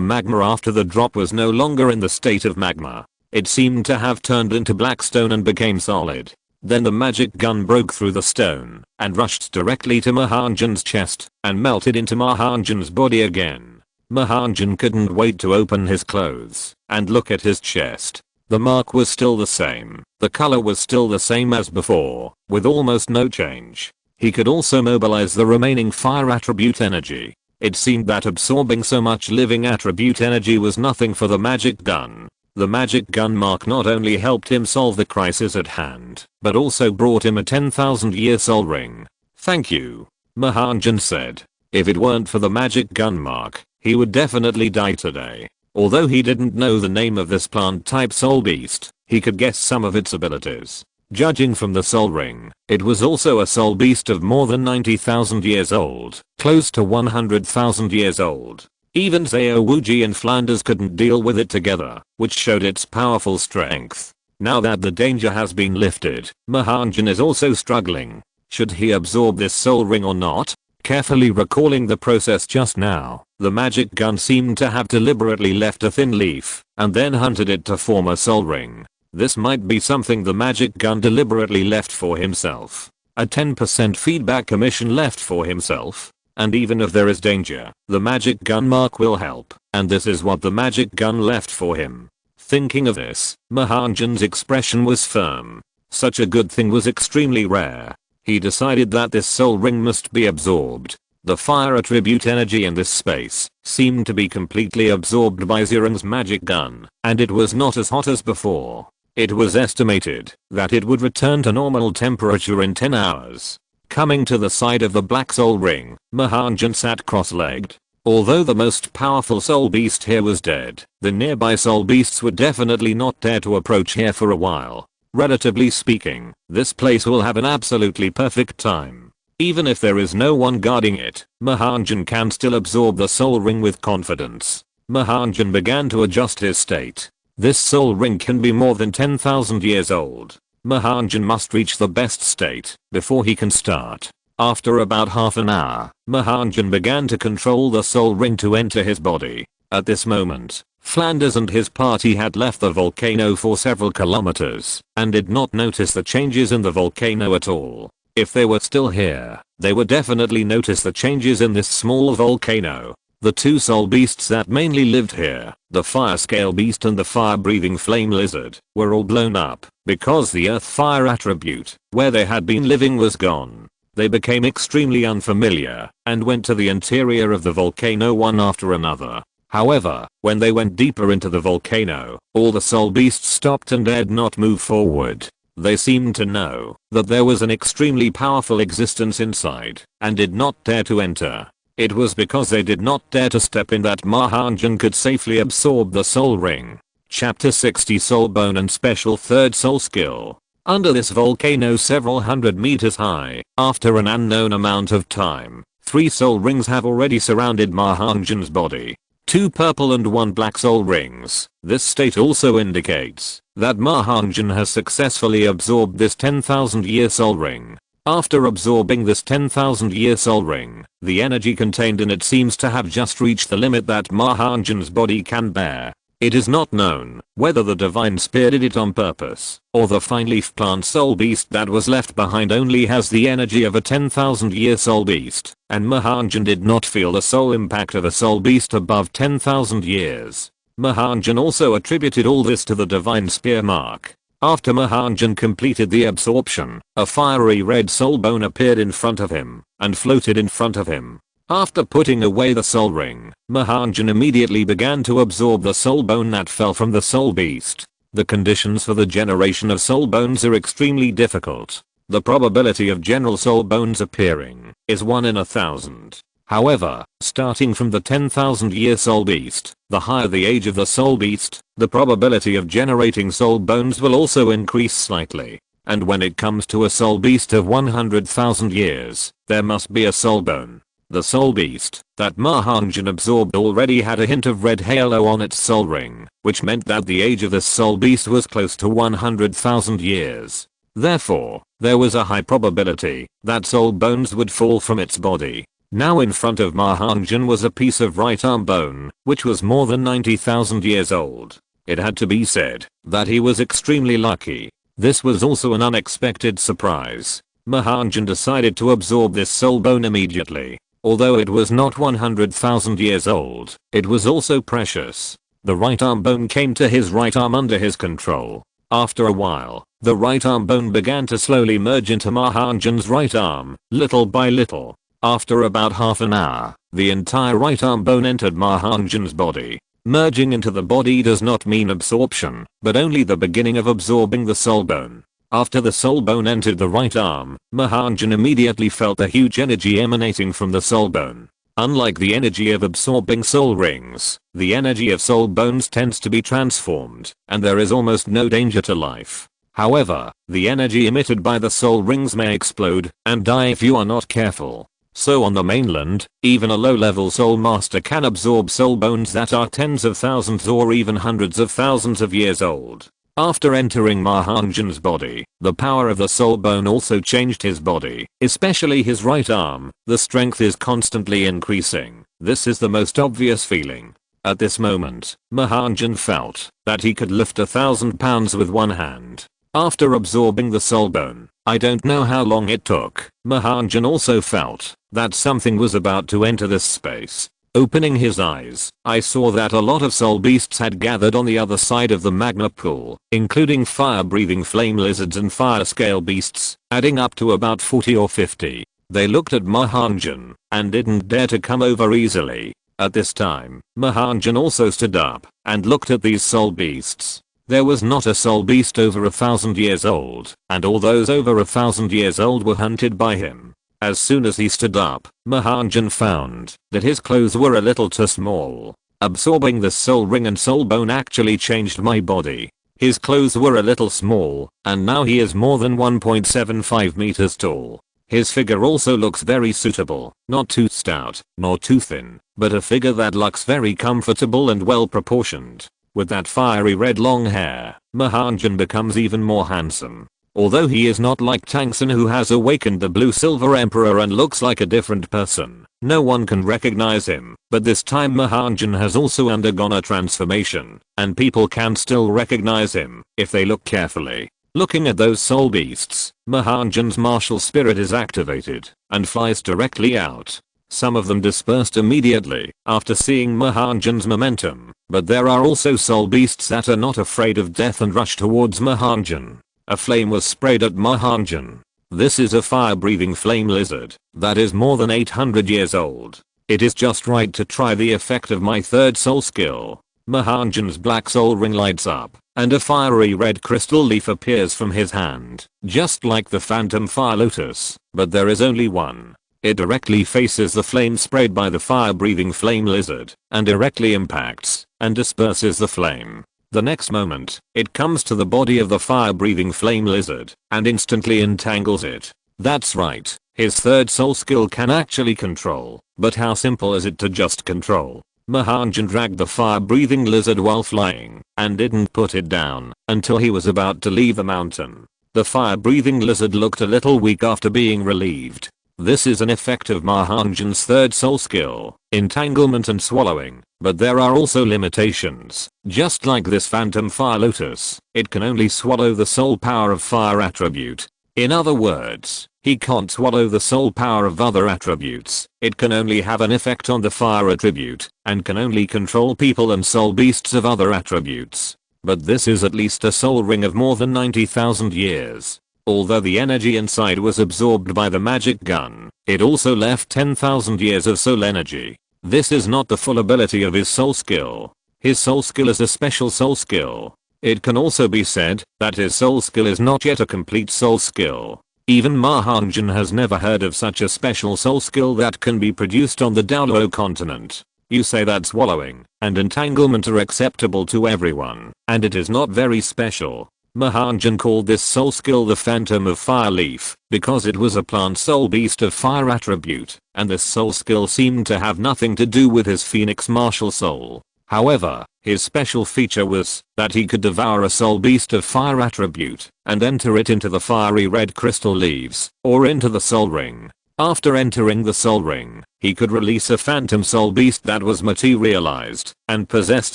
magma after the drop was no longer in the state of magma. It seemed to have turned into black stone and became solid. Then the magic gun broke through the stone and rushed directly to Ma Hongjun's chest and melted into Ma Hongjun's body again. Ma Hongjun couldn't wait to open his clothes and look at his chest. The mark was still the same. The color was still the same as before, with almost no change. He could also mobilize the remaining fire attribute energy. It seemed that absorbing so much living attribute energy was nothing for the magic gun. The magic gun mark not only helped him solve the crisis at hand, but also brought him a 10,000-year soul ring. "Thank you," Ma Hongjun said. If it weren't for the magic gun mark, he would definitely die today. Although he didn't know the name of this plant-type soul beast, he could guess some of its abilities. Judging from the soul ring, it was also a soul beast of more than 90,000 years old, close to 100,000 years old. Even Zhao Wuji and Flanders couldn't deal with it together, which showed its powerful strength. Now that the danger has been lifted, Ma Hongjun is also struggling. Should he absorb this soul ring or not? Carefully recalling the process just now, the magic gun seemed to have deliberately left a thin leaf and then hunted it to form a soul ring. This might be something the magic gun deliberately left for himself. A 10% feedback emission left for himself. And even if there is danger, the magic gun mark will help, and this is what the magic gun left for him. Thinking of this, Ma Hongjun's expression was firm. Such a good thing was extremely rare. He decided that this soul ring must be absorbed. The fire attribute energy in this space seemed to be completely absorbed by Zhurong's magic gun, and it was not as hot as before. It was estimated that it would return to normal temperature in 10 hours. Coming to the side of the black soul ring, Ma Hongjun sat cross-legged. Although the most powerful soul beast here was dead, the nearby soul beasts would definitely not dare to approach here for a while. Relatively speaking, this place will have an absolutely perfect time. Even if there is no one guarding it, Ma Hongjun can still absorb the soul ring with confidence. Ma Hongjun began to adjust his state. This soul ring can be more than 10,000 years old. Ma Hongjun must reach the best state before he can start. After about half an hour, Ma Hongjun began to control the soul ring to enter his body. At this moment, Flanders and his party had left the volcano for several kilometers and did not notice the changes in the volcano at all. If they were still here, they would definitely notice the changes in this small volcano. The two soul beasts that mainly lived here, the fire scale beast and the fire breathing flame lizard, were all blown up because the earth fire attribute where they had been living was gone. They became extremely unfamiliar and went to the interior of the volcano one after another. However, when they went deeper into the volcano, all the soul beasts stopped and dared not move forward. They seemed to know that there was an extremely powerful existence inside and did not dare to enter. It was because they did not dare to step in that Ma Hongjun could safely absorb the soul ring. Chapter 60 Soul Bone and Special Third Soul Skill. Under this volcano several hundred meters high, after an unknown amount of time, 3 soul rings have already surrounded Ma Hongjun's body. 2 purple and 1 black soul rings. This state also indicates that Ma Hongjun has successfully absorbed this 10,000-year soul ring. After absorbing this 10,000-year soul ring, the energy contained in it seems to have just reached the limit that Ma Hongjun's body can bear. It is not known whether the divine spear did it on purpose, or the fine leaf plant soul beast that was left behind only has the energy of a 10,000-year soul beast, and Ma Hongjun did not feel the soul impact of a soul beast above 10,000 years. Ma Hongjun also attributed all this to the divine spear mark. After Ma Hongjun completed the absorption, a fiery red soul bone appeared in front of him and floated in front of him. After putting away the soul ring, Ma Hongjun immediately began to absorb the soul bone that fell from the soul beast. The conditions for the generation of soul bones are extremely difficult. The probability of general soul bones appearing is 1 in 1,000. However, starting from the 10,000 year soul beast, the higher the age of the soul beast, the probability of generating soul bones will also increase slightly. And when it comes to a soul beast of 100,000 years, there must be a soul bone. The soul beast that Ma Hongjun absorbed already had a hint of red halo on its soul ring, which meant that the age of this soul beast was close to 100,000 years. Therefore, there was a high probability that soul bones would fall from its body. Now in front of Ma Hongjun was a piece of right arm bone, which was more than 90,000 years old. It had to be said that he was extremely lucky. This was also an unexpected surprise. Ma Hongjun decided to absorb this soul bone immediately. Although it was not 100,000 years old, it was also precious. The right arm bone came to his right arm under his control. After a while, the right arm bone began to slowly merge into Ma Hongjun's right arm, little by little. After about half an hour, the entire right arm bone entered Ma Hongjun's body. Merging into the body does not mean absorption, but only the beginning of absorbing the soul bone. After the soul bone entered the right arm, Ma Hongjun immediately felt a huge energy emanating from the soul bone. Unlike the energy of absorbing soul rings, the energy of soul bones tends to be transformed, and there is almost no danger to life. However, the energy emitted by the soul rings may explode and die if you are not careful. So on the mainland, even a low-level soul master can absorb soul bones that are tens of thousands or even hundreds of thousands of years old. After entering Ma Hongjun's body, the power of the soul bone also changed his body, especially his right arm. The strength is constantly increasing. This is the most obvious feeling. At this moment, Ma Hongjun felt that he could lift 1,000 pounds with one hand. After absorbing the soul bone, I don't know how long it took, Ma Hongjun also felt that something was about to enter this space. Opening his eyes, I saw that a lot of soul beasts had gathered on the other side of the magma pool, including fire-breathing flame lizards and fire-scale beasts, adding up to about 40 or 50. They looked at Ma Hongjun and didn't dare to come over easily. At this time, Ma Hongjun also stood up and looked at these soul beasts. There was not a soul beast over 1,000 years old, and all those over 1,000 years old were hunted by him. As soon as he stood up, Ma Hongjun found that his clothes were a little too small. Absorbing the soul ring and soul bone actually changed my body. His clothes were a little small, and now he is more than 1.75 meters tall. His figure also looks very suitable, not too stout, nor too thin, but a figure that looks very comfortable and well proportioned. With that fiery red long hair, Ma Hongjun becomes even more handsome. Although he is not like Tangsun, who has awakened the Blue Silver Emperor and looks like a different person, no one can recognize him, but this time Ma Hongjun has also undergone a transformation, and people can still recognize him if they look carefully. Looking at those soul beasts, Ma Hongjun's martial spirit is activated and flies directly out. Some of them dispersed immediately after seeing Ma Hongjun's momentum, but there are also soul beasts that are not afraid of death and rush towards Ma Hongjun. A flame was sprayed at Ma Hongjun. This is a fire-breathing flame lizard that is more than 800 years old. It is just right to try the effect of my third soul skill. Ma Hongjun's black soul ring lights up, and a fiery red crystal leaf appears from his hand, just like the phantom fire lotus, but there is only one. It directly faces the flame sprayed by the fire-breathing flame lizard, and directly impacts and disperses the flame. The next moment, it comes to the body of the fire-breathing flame lizard and instantly entangles it. That's right, his third soul skill can actually control, but how simple is it to just control? Ma Hongjun dragged the fire-breathing lizard while flying and didn't put it down until he was about to leave the mountain. The fire-breathing lizard looked a little weak after being relieved. This is an effect of Ma Hongjun's third soul skill, entanglement and swallowing, but there are also limitations. Just like this phantom fire lotus, it can only swallow the soul power of fire attribute. In other words, he can't swallow the soul power of other attributes. It can only have an effect on the fire attribute, and can only control people and soul beasts of other attributes. But this is at least a soul ring of more than 90,000 years. Although the energy inside was absorbed by the magic gun, it also left 10,000 years of soul energy. This is not the full ability of his soul skill. His soul skill is a special soul skill. It can also be said that his soul skill is not yet a complete soul skill. Even Ma Hongjun has never heard of such a special soul skill that can be produced on the Douluo continent. You say that swallowing and entanglement are acceptable to everyone, and it is not very special. Ma Hongjun called this soul skill the Phantom of Fire Leaf because it was a plant soul beast of fire attribute, and this soul skill seemed to have nothing to do with his phoenix martial soul. However, his special feature was that he could devour a soul beast of fire attribute and enter it into the fiery red crystal leaves or into the soul ring. After entering the soul ring, he could release a phantom soul beast that was materialized and possessed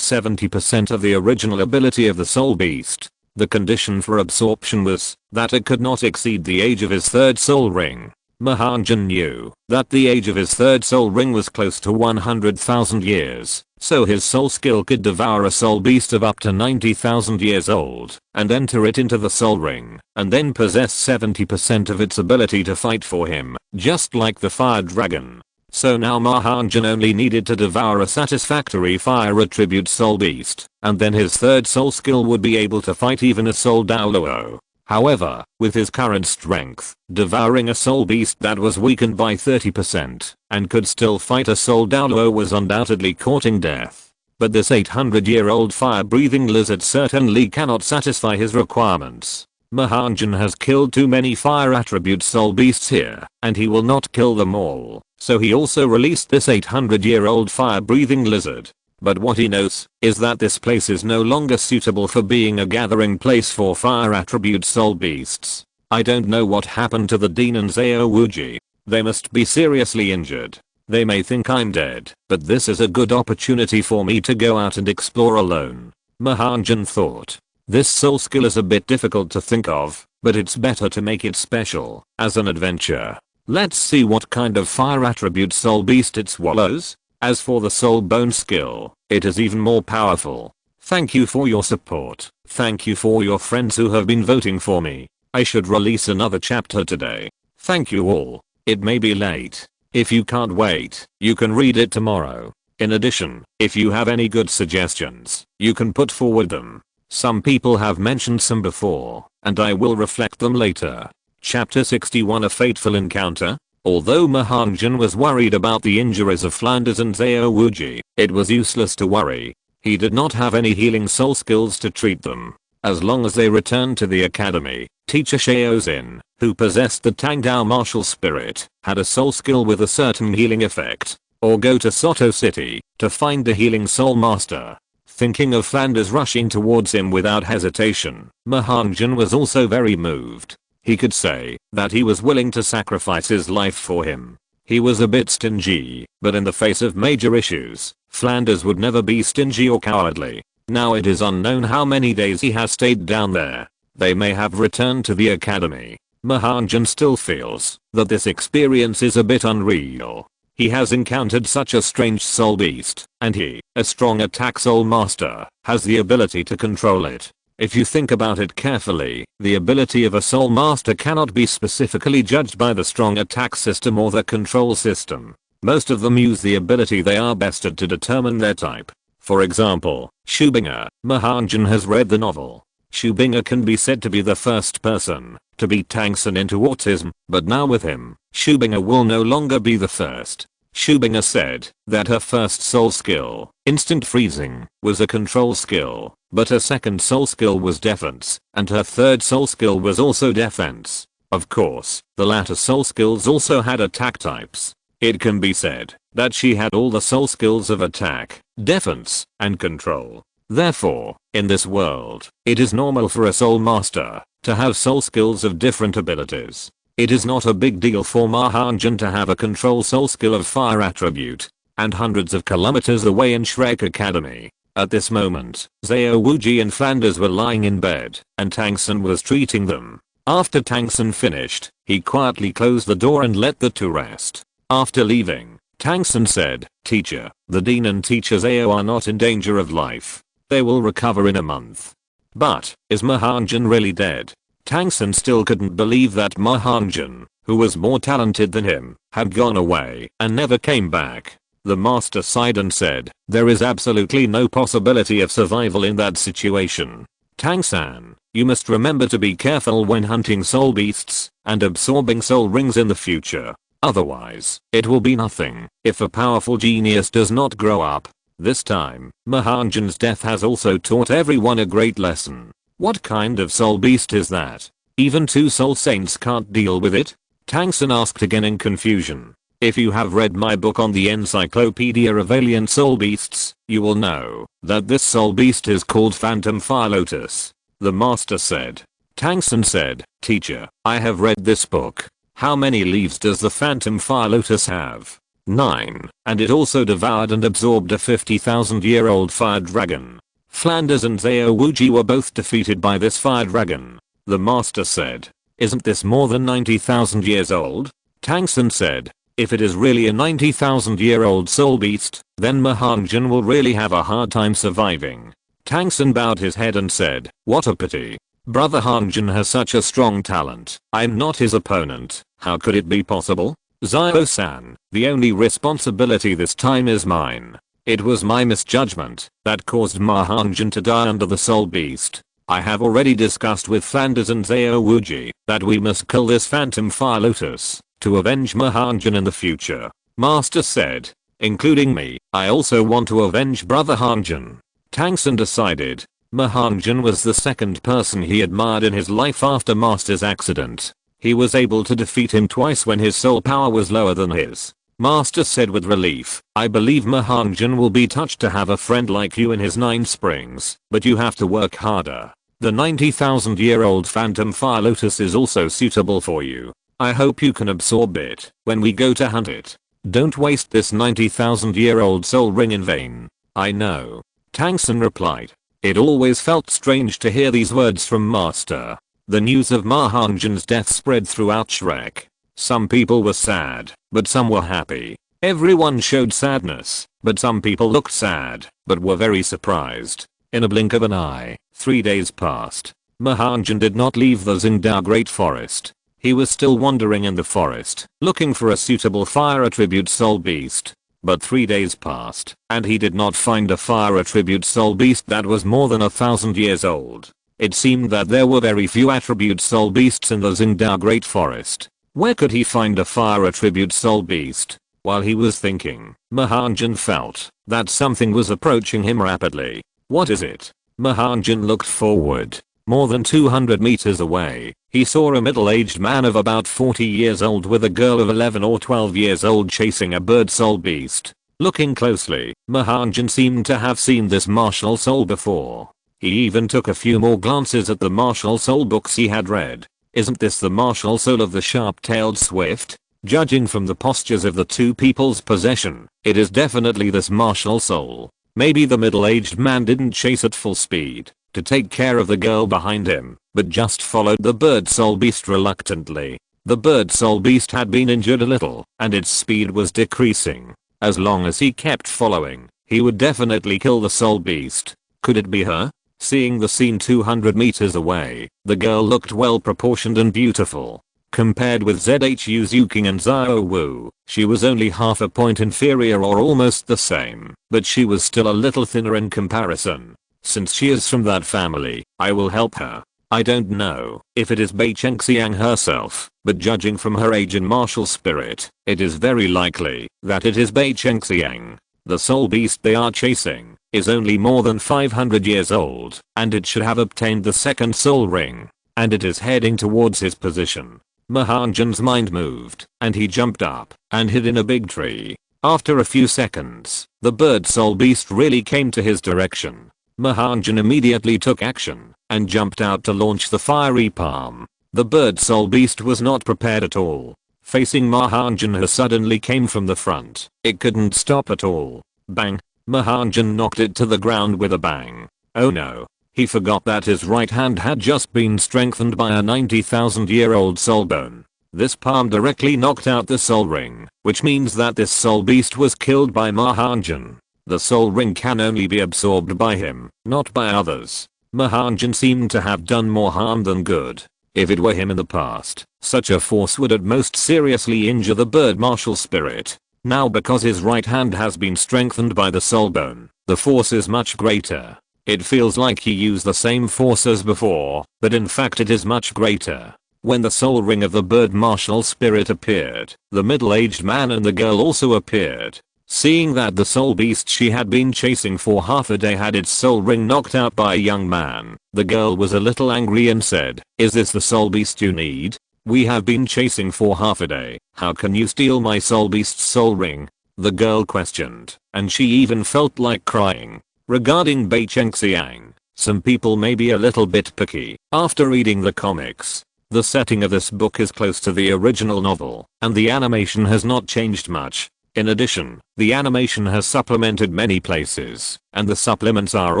70% of the original ability of the soul beast. The condition for absorption was that it could not exceed the age of his third soul ring. Ma Hongjun knew that the age of his third soul ring was close to 100,000 years, so his soul skill could devour a soul beast of up to 90,000 years old and enter it into the soul ring, and then possess 70% of its ability to fight for him, just like the fire dragon. So now Ma Hongjun only needed to devour a satisfactory fire attribute soul beast, and then his third soul skill would be able to fight even a soul Douluo. However, with his current strength, devouring a soul beast that was weakened by 30% and could still fight a soul Douluo was undoubtedly courting death. But this 800-year-old fire-breathing lizard certainly cannot satisfy his requirements. Ma Hongjun has killed too many fire attribute soul beasts here, and he will not kill them all, so he also released this 800-year-old fire-breathing lizard. But what he knows is that this place is no longer suitable for being a gathering place for fire attribute soul beasts. I don't know what happened to the Dean and Zhao Wuji. They must be seriously injured. They may think I'm dead, but this is a good opportunity for me to go out and explore alone. Ma Hongjun thought. This soul skill is a bit difficult to think of, but it's better to make it special as an adventure. Let's see what kind of fire attribute soul beast it swallows. As for the soul bone skill, it is even more powerful. Thank you for your support. Thank you for your friends who have been voting for me. I should release another chapter today. Thank you all. It may be late. If you can't wait, you can read it tomorrow. In addition, if you have any good suggestions, you can put forward them. Some people have mentioned some before, and I will reflect them later. Chapter 61, A Fateful Encounter. Although Ma Hongjun was worried about the injuries of Flanders and Zhao Wuji, it was useless to worry. He did not have any healing soul skills to treat them. As long as they returned to the academy, teacher Shaozin, who possessed the Tangdao martial spirit, had a soul skill with a certain healing effect. Or go to Soto City to find the healing soul master. Thinking of Flanders rushing towards him without hesitation, Ma Hongjun was also very moved. He could say that he was willing to sacrifice his life for him. He was a bit stingy, but in the face of major issues, Flanders would never be stingy or cowardly. Now it is unknown how many days he has stayed down there. They may have returned to the academy. Ma Hongjun still feels that this experience is a bit unreal. He has encountered such a strange soul beast, and he, a strong attack soul master, has the ability to control it. If you think about it carefully, the ability of a soul master cannot be specifically judged by the strong attack system or the control system. Most of them use the ability they are best at to determine their type. For example, Shubinger. Ma Hongjun has read the novel. Shubinger can be said to be the first person to beat Tangsun into autism, but now with him, Shubinger will no longer be the first. Shubinger said that her first soul skill, instant freezing, was a control skill, but her second soul skill was defense, and her third soul skill was also defense. Of course, the latter soul skills also had attack types. It can be said that she had all the soul skills of attack, defense, and control. Therefore, in this world, it is normal for a soul master to have soul skills of different abilities. It is not a big deal for Ma Hongjun to have a control soul skill of fire attribute, and hundreds of kilometers away in Shrek Academy. At this moment, Zhao Wuji and Flanders were lying in bed, and Tangsun was treating them. After Tangsun finished, he quietly closed the door and let the two rest. After leaving, Tangsun said, "Teacher, the Dean and Teacher Zhao are not in danger of life. They will recover in a month." But, is Ma Hongjun really dead? Tangsun still couldn't believe that Ma Hongjun, who was more talented than him, had gone away and never came back. The master sighed and said, "There is absolutely no possibility of survival in that situation." Tang-san, you must remember to be careful when hunting soul beasts and absorbing soul rings in the future. Otherwise, it will be nothing if a powerful genius does not grow up. This time, Ma Hongjun's death has also taught everyone a great lesson. What kind of soul beast is that? Even two soul saints can't deal with it? Tang-san asked again in confusion. If you have read my book on the Encyclopedia of Alien Soul Beasts, you will know that this soul beast is called Phantom Fire Lotus. The master said. Tang-san said, teacher, I have read this book. How many leaves does the Phantom Fire Lotus have? 9. And it also devoured and absorbed a 50,000-year-old fire dragon. Flanders and Zhao Wuji were both defeated by this fire dragon. The master said, isn't this more than 90,000 years old? Tang-san said, if it is really a 90,000-year-old soul beast, then Ma Hongjun will really have a hard time surviving. Tang-san bowed his head and said, what a pity. Brother Hongjun has such a strong talent. I'm not his opponent. How could it be possible? Zio-san, the only responsibility this time is mine. It was my misjudgment that caused Ma Hongjun to die under the soul beast. I have already discussed with Flanders and Zhao Wuji that we must kill this Phantom Fire Lotus to avenge Ma Hongjun in the future. Master said, including me, I also want to avenge Brother Hongjun. Tang-san decided. Ma Hongjun was the second person he admired in his life after Master's accident. He was able to defeat him twice when his soul power was lower than his. Master said with relief, I believe Ma Hongjun will be touched to have a friend like you in his 9 springs, but you have to work harder. The 90,000-year-old Phantom Fire Lotus is also suitable for you. I hope you can absorb it when we go to hunt it. Don't waste this 90,000-year-old soul ring in vain. I know. Tang-san replied. It always felt strange to hear these words from Master. The news of Ma Hongjun's death spread throughout Shrek. Some people were sad, but some were happy. Everyone showed sadness, but some people looked sad, but were very surprised. In a blink of an eye, 3 days passed. Ma Hongjun did not leave the Xingdao Great Forest. He was still wandering in the forest, looking for a suitable fire attribute soul beast. But 3 days passed, and he did not find a fire attribute soul beast that was more than 1,000 years old. It seemed that there were very few attribute soul beasts in the Xingdao Great Forest. Where could he find a fire attribute soul beast? While he was thinking, Ma Hongjun felt that something was approaching him rapidly. What is it? Ma Hongjun looked forward. More than 200 meters away, he saw a middle-aged man of about 40 years old with a girl of 11 or 12 years old chasing a bird soul beast. Looking closely, Ma Hongjun seemed to have seen this martial soul before. He even took a few more glances at the martial soul books he had read. Isn't this the martial soul of the sharp-tailed swift? Judging from the postures of the two people's possession, it is definitely this martial soul. Maybe the middle-aged man didn't chase at full speed to take care of the girl behind him, but just followed the bird soul beast reluctantly. The bird soul beast had been injured a little, and its speed was decreasing. As long as he kept following, he would definitely kill the soul beast. Could it be her? Seeing the scene 200 meters away, the girl looked well proportioned and beautiful. Compared with ZHU Zuking and Zhao Wu, she was only half a point inferior or almost the same, but she was still a little thinner in comparison. Since she is from that family, I will help her. I don't know if it is Bei Chengxiang herself, but judging from her age and martial spirit, it is very likely that it is Bei Chengxiang. The soul beast they are chasing is only more than 500 years old, and it should have obtained the second soul ring, and it is heading towards his position. Ma Hongjun's mind moved, and he jumped up and hid in a big tree. After a few seconds, the bird soul beast really came to his direction. Ma Hongjun immediately took action and jumped out to launch the fiery palm. The bird soul beast was not prepared at all. Facing Ma Hongjun, who suddenly came from the front, it couldn't stop at all. Bang! Ma Hongjun knocked it to the ground with a bang. Oh no. He forgot that his right hand had just been strengthened by a 90,000-year-old soul bone. This palm directly knocked out the soul ring, which means that this soul beast was killed by Ma Hongjun. The soul ring can only be absorbed by him, not by others. Ma Hongjun seemed to have done more harm than good. If it were him in the past, such a force would at most seriously injure the bird martial spirit. Now because his right hand has been strengthened by the soul bone, the force is much greater. It feels like he used the same force as before, but in fact it is much greater. When the soul ring of the bird martial spirit appeared, the middle-aged man and the girl also appeared. Seeing that the soul beast she had been chasing for half a day had its soul ring knocked out by a young man, the girl was a little angry and said, "Is this the soul beast you need? We have been chasing for half a day. How can you steal my soul beast's soul ring?" The girl questioned, and she even felt like crying. Regarding Bei Chengxiang, some people may be a little bit picky after reading the comics. The setting of this book is close to the original novel, and the animation has not changed much. In addition, the animation has supplemented many places, and the supplements are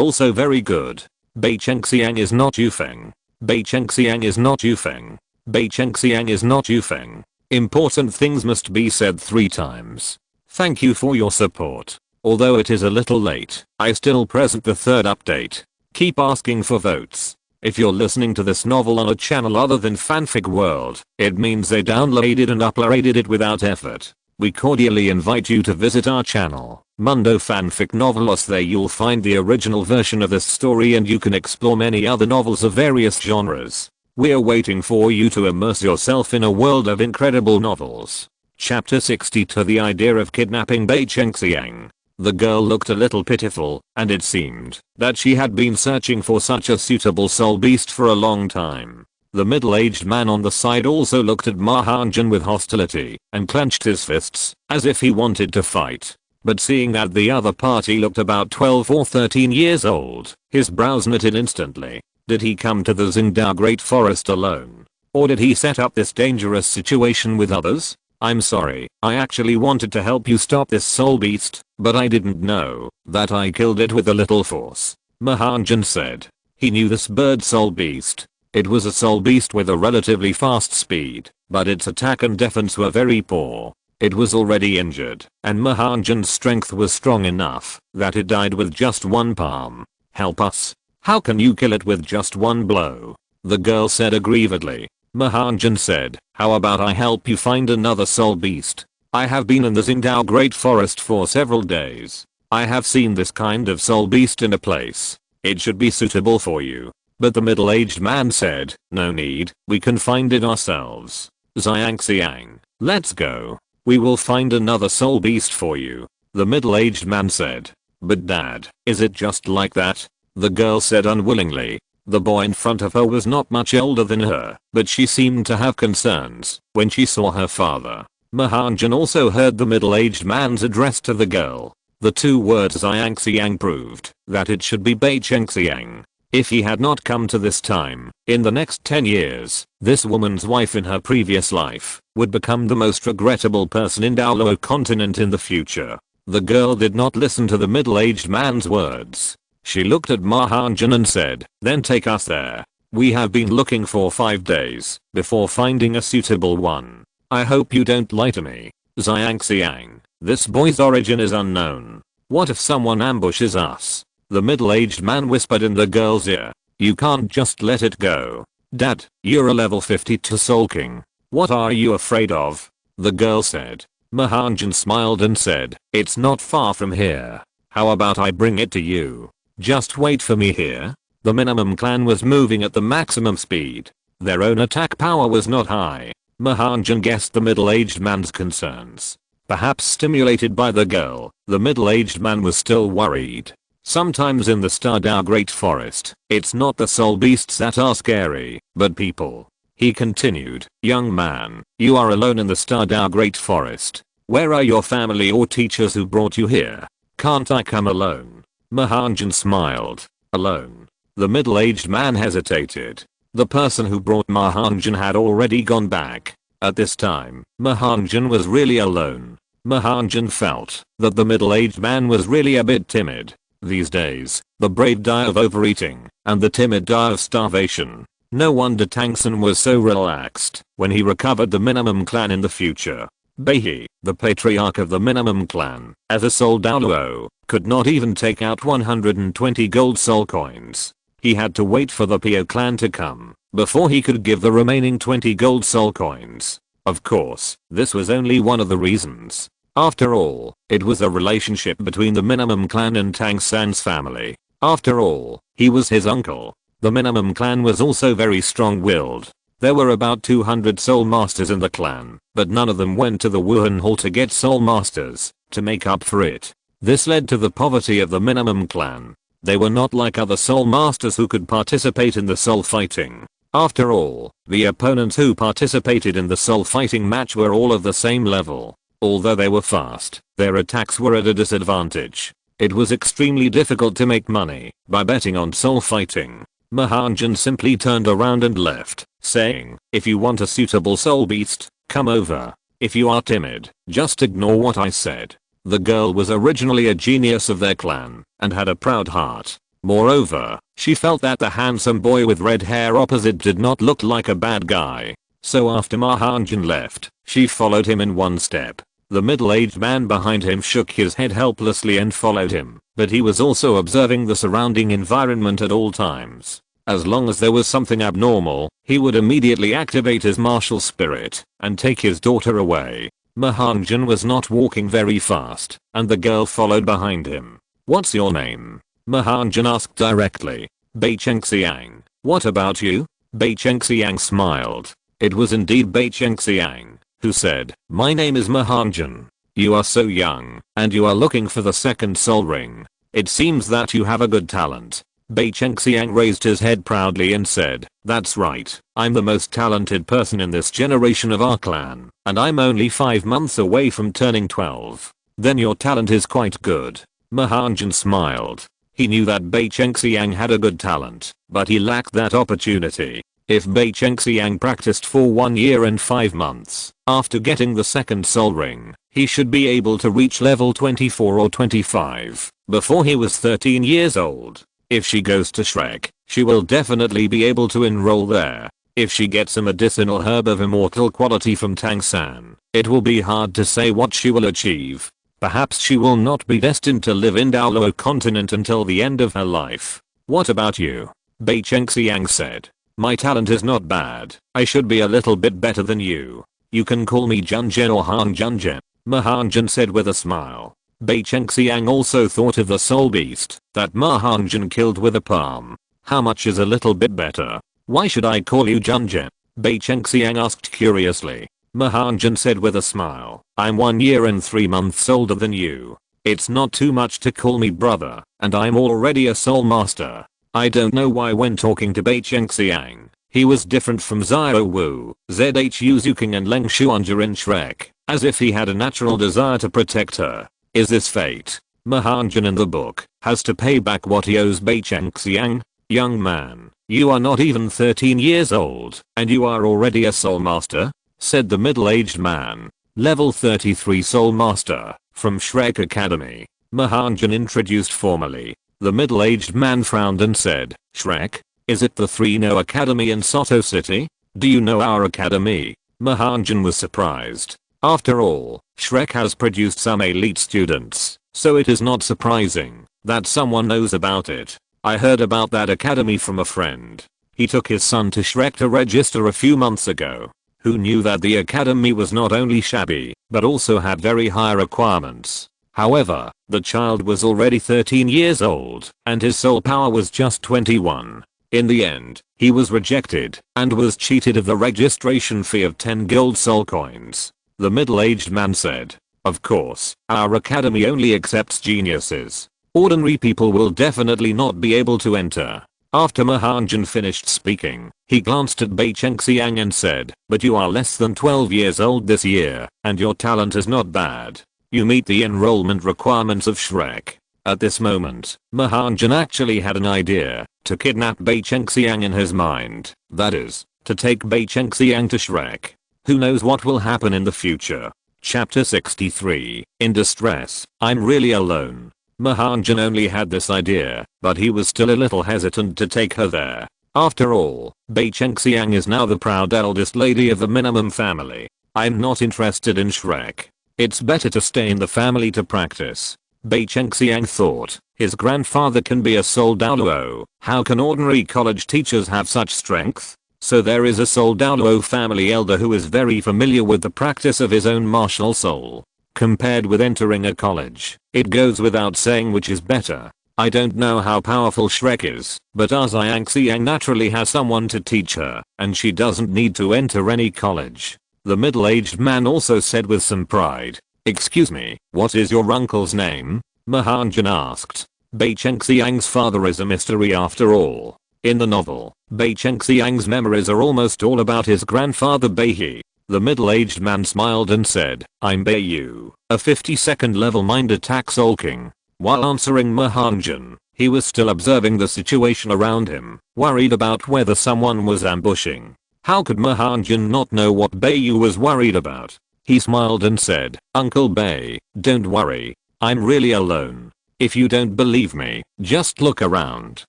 also very good. Bei Chengxiang is not Yufeng. Bei Chengxiang is not Yufeng. Bei Chengxiang is not Yufeng. Important things must be said 3 times. Thank you for your support. Although it is a little late, I still present the 3rd update. Keep asking for votes. If you're listening to this novel on a channel other than Fanfic World, it means they downloaded and uploaded it without effort. We cordially invite you to visit our channel, Mundo Fanfic Novelos. There you'll find the original version of this story and you can explore many other novels of various genres. We're waiting for you to immerse yourself in a world of incredible novels. Chapter 62. The idea of kidnapping Bei Chengxiang. The girl looked a little pitiful, and it seemed that she had been searching for such a suitable soul beast for a long time. The middle-aged man on the side also looked at Ma Hongjun with hostility and clenched his fists as if he wanted to fight. But seeing that the other party looked about 12 or 13 years old, his brows knitted instantly. Did he come to the Xingdao Great Forest alone? Or did he set up this dangerous situation with others? I'm sorry, I actually wanted to help you stop this soul beast, but I didn't know that I killed it with a little force. Ma Hongjun said. He knew this bird soul beast. It was a soul beast with a relatively fast speed, but its attack and defense were very poor. It was already injured, and Ma Hongjun's strength was strong enough that it died with just one palm. Help us. How can you kill it with just one blow? The girl said aggrievedly. Ma Hongjun said, how about I help you find another soul beast? I have been in the Xingdao Great Forest for several days. I have seen this kind of soul beast in a place. It should be suitable for you. But the middle-aged man said, no need, we can find it ourselves. Xiangxiang, let's go. We will find another soul beast for you. The middle-aged man said. But dad, is it just like that? The girl said unwillingly. The boy in front of her was not much older than her, but she seemed to have concerns when she saw her father. Ma Hongjun also heard the middle-aged man's address to the girl. The 2 words Xiangxiang proved that it should be Bei Chengxiang. If he had not come to this time, in the next 10 years, this woman's wife in her previous life would become the most regrettable person in Douluo continent in the future. The girl did not listen to the middle-aged man's words. She looked at Ma Hongjun and said, then take us there. We have been looking for 5 days before finding a suitable one. I hope you don't lie to me. Xiangxiang, this boy's origin is unknown. What if someone ambushes us? The middle-aged man whispered in the girl's ear. You can't just let it go. Dad, you're a level 52 Soul King. What are you afraid of? The girl said. Ma Hongjun smiled and said, it's not far from here. How about I bring it to you? Just wait for me here. The minimum clan was moving at the maximum speed. Their own attack power was not high. Ma Hongjun guessed the middle-aged man's concerns. Perhaps stimulated by the girl, the middle-aged man was still worried. Sometimes in the Xingdao Great Forest, it's not the soul beasts that are scary, but people. He continued, young man, you are alone in the Xingdao Great Forest. Where are your family or teachers who brought you here? Can't I come alone? Ma Hongjun smiled. Alone? The middle-aged man hesitated. The person who brought Ma Hongjun had already gone back. At this time, Ma Hongjun was really alone. Ma Hongjun felt that the middle-aged man was really a bit timid. These days, the brave die of overeating, and the timid die of starvation. No wonder Tangsun was so relaxed when he recovered the minimum clan in the future. Beihe, the patriarch of the minimum clan, as a soul Douluo, could not even take out 120 gold soul coins. He had to wait for the Pio clan to come before he could give the remaining 20 gold soul coins. Of course, this was only one of the reasons. After all, it was a relationship between the minimum clan and Tang San's family. After all, he was his uncle. The minimum clan was also very strong-willed. There were about 200 soul masters in the clan, but none of them went to the Wuhan Hall to get soul masters. To make up for it, this led to the poverty of the minimum clan. They were not like other soul masters who could participate in the soul fighting. After all, the opponents who participated in the soul fighting match were all of the same level. Although they were fast, their attacks were at a disadvantage. It was extremely difficult to make money by betting on soul fighting. Ma Hongjun simply turned around and left, saying, "If you want a suitable soul beast, come over. If you are timid, just ignore what I said." The girl was originally a genius of their clan and had a proud heart. Moreover, she felt that the handsome boy with red hair opposite did not look like a bad guy. So after Ma Hongjun left, she followed him in one step. The middle-aged man behind him shook his head helplessly and followed him, but he was also observing the surrounding environment at all times. As long as there was something abnormal, he would immediately activate his martial spirit and take his daughter away. Ma Hongjun was not walking very fast, and the girl followed behind him. "What's your name?" Ma Hongjun asked directly. "Bei Chengxiang. What about you?" Bei Chengxiang smiled. It was indeed Bei Chengxiang, who said, "My name is Ma Hongjun. You are so young, and you are looking for the second soul ring. It seems that you have a good talent." Bei Chengxiang raised his head proudly and said, "That's right, I'm the most talented person in this generation of our clan, and I'm only 5 months away from turning 12. Then your talent is quite good." Ma Hongjun smiled. He knew that Bei Chengxiang had a good talent, but he lacked that opportunity. If Bei Chengxiang practiced for 1 year and 5 months, after getting the second soul ring, he should be able to reach level 24 or 25 before he was 13 years old. If she goes to Shrek, she will definitely be able to enroll there. If she gets a medicinal herb of immortal quality from Tang-san, it will be hard to say what she will achieve. Perhaps she will not be destined to live in Douluo continent until the end of her life. "What about you?" Bei Chengxiang said. "My talent is not bad. I should be a little bit better than you. You can call me Junjun or Hongjun." Ma Hongjun said with a smile. Bei Chengxiang also thought of the soul beast that Ma Hongjun killed with a palm. "How much is a little bit better? Why should I call you Junjun?" Bei Chengxiang asked curiously. Ma Hongjun said with a smile, "I'm 1 year and 3 months older than you. It's not too much to call me brother, and I'm already a soul master." I don't know why when talking to Bei Chengxiang, he was different from Xiao Wu, Zhu Zuking and Leng Xuanjia in Shrek, as if he had a natural desire to protect her. Is this fate? Ma Hongjun in the book has to pay back what he owes Bei Chengxiang? "Young man, you are not even 13 years old, and you are already a soul master?" said the middle-aged man. "Level 33 soul master, from Shrek Academy." Ma Hongjun introduced formally. The middle-aged man frowned and said, "Shrek? Is it the 3-No Academy in Soto City? Do you know our academy?" Ma Hongjun was surprised. After all, Shrek has produced some elite students, so it is not surprising that someone knows about it. "I heard about that academy from a friend. He took his son to Shrek to register a few months ago. Who knew that the academy was not only shabby, but also had very high requirements?" However, the child was already 13 years old, and his soul power was just 21. In the end, he was rejected, and was cheated of the registration fee of 10 gold soul coins. The middle-aged man said, "Of course, our academy only accepts geniuses. Ordinary people will definitely not be able to enter." After Ma Hongjun finished speaking, he glanced at Bei Chengxiang and said, "But you are less than 12 years old this year, and your talent is not bad. You meet the enrollment requirements of Shrek." At this moment, Ma Hongjun actually had an idea to kidnap Bei Chengxiang in his mind. That is, to take Bei Chengxiang to Shrek. Who knows what will happen in the future? Chapter 63. In distress. I'm really alone. Ma Hongjun only had this idea, but he was still a little hesitant to take her there. After all, Bei Chengxiang is now the proud eldest lady of the minimum family. I'm not interested in Shrek. It's better to stay in the family to practice. Bei Chengxiang thought, his grandfather can be a soul Douluo. How can ordinary college teachers have such strength? So there is a soul Douluo family elder who is very familiar with the practice of his own martial soul. Compared with entering a college, it goes without saying which is better. I don't know how powerful Shrek is, but our Xiang naturally has someone to teach her, and she doesn't need to enter any college. The middle-aged man also said with some pride. Excuse me, what is your uncle's name? Ma Hongjun asked. Bai Chengxiang's father is a mystery after all. In the novel, Bai Chengxiang's memories are almost all about his grandfather Bai He. The middle-aged man smiled and said, I'm Bai Yu, a 52nd level mind attack Soul King. While answering Ma Hongjun, he was still observing the situation around him, worried about whether someone was ambushing. How could Ma Hongjun not know what Bai Yu was worried about? He smiled and said, Uncle Bai, don't worry. I'm really alone. If you don't believe me, just look around.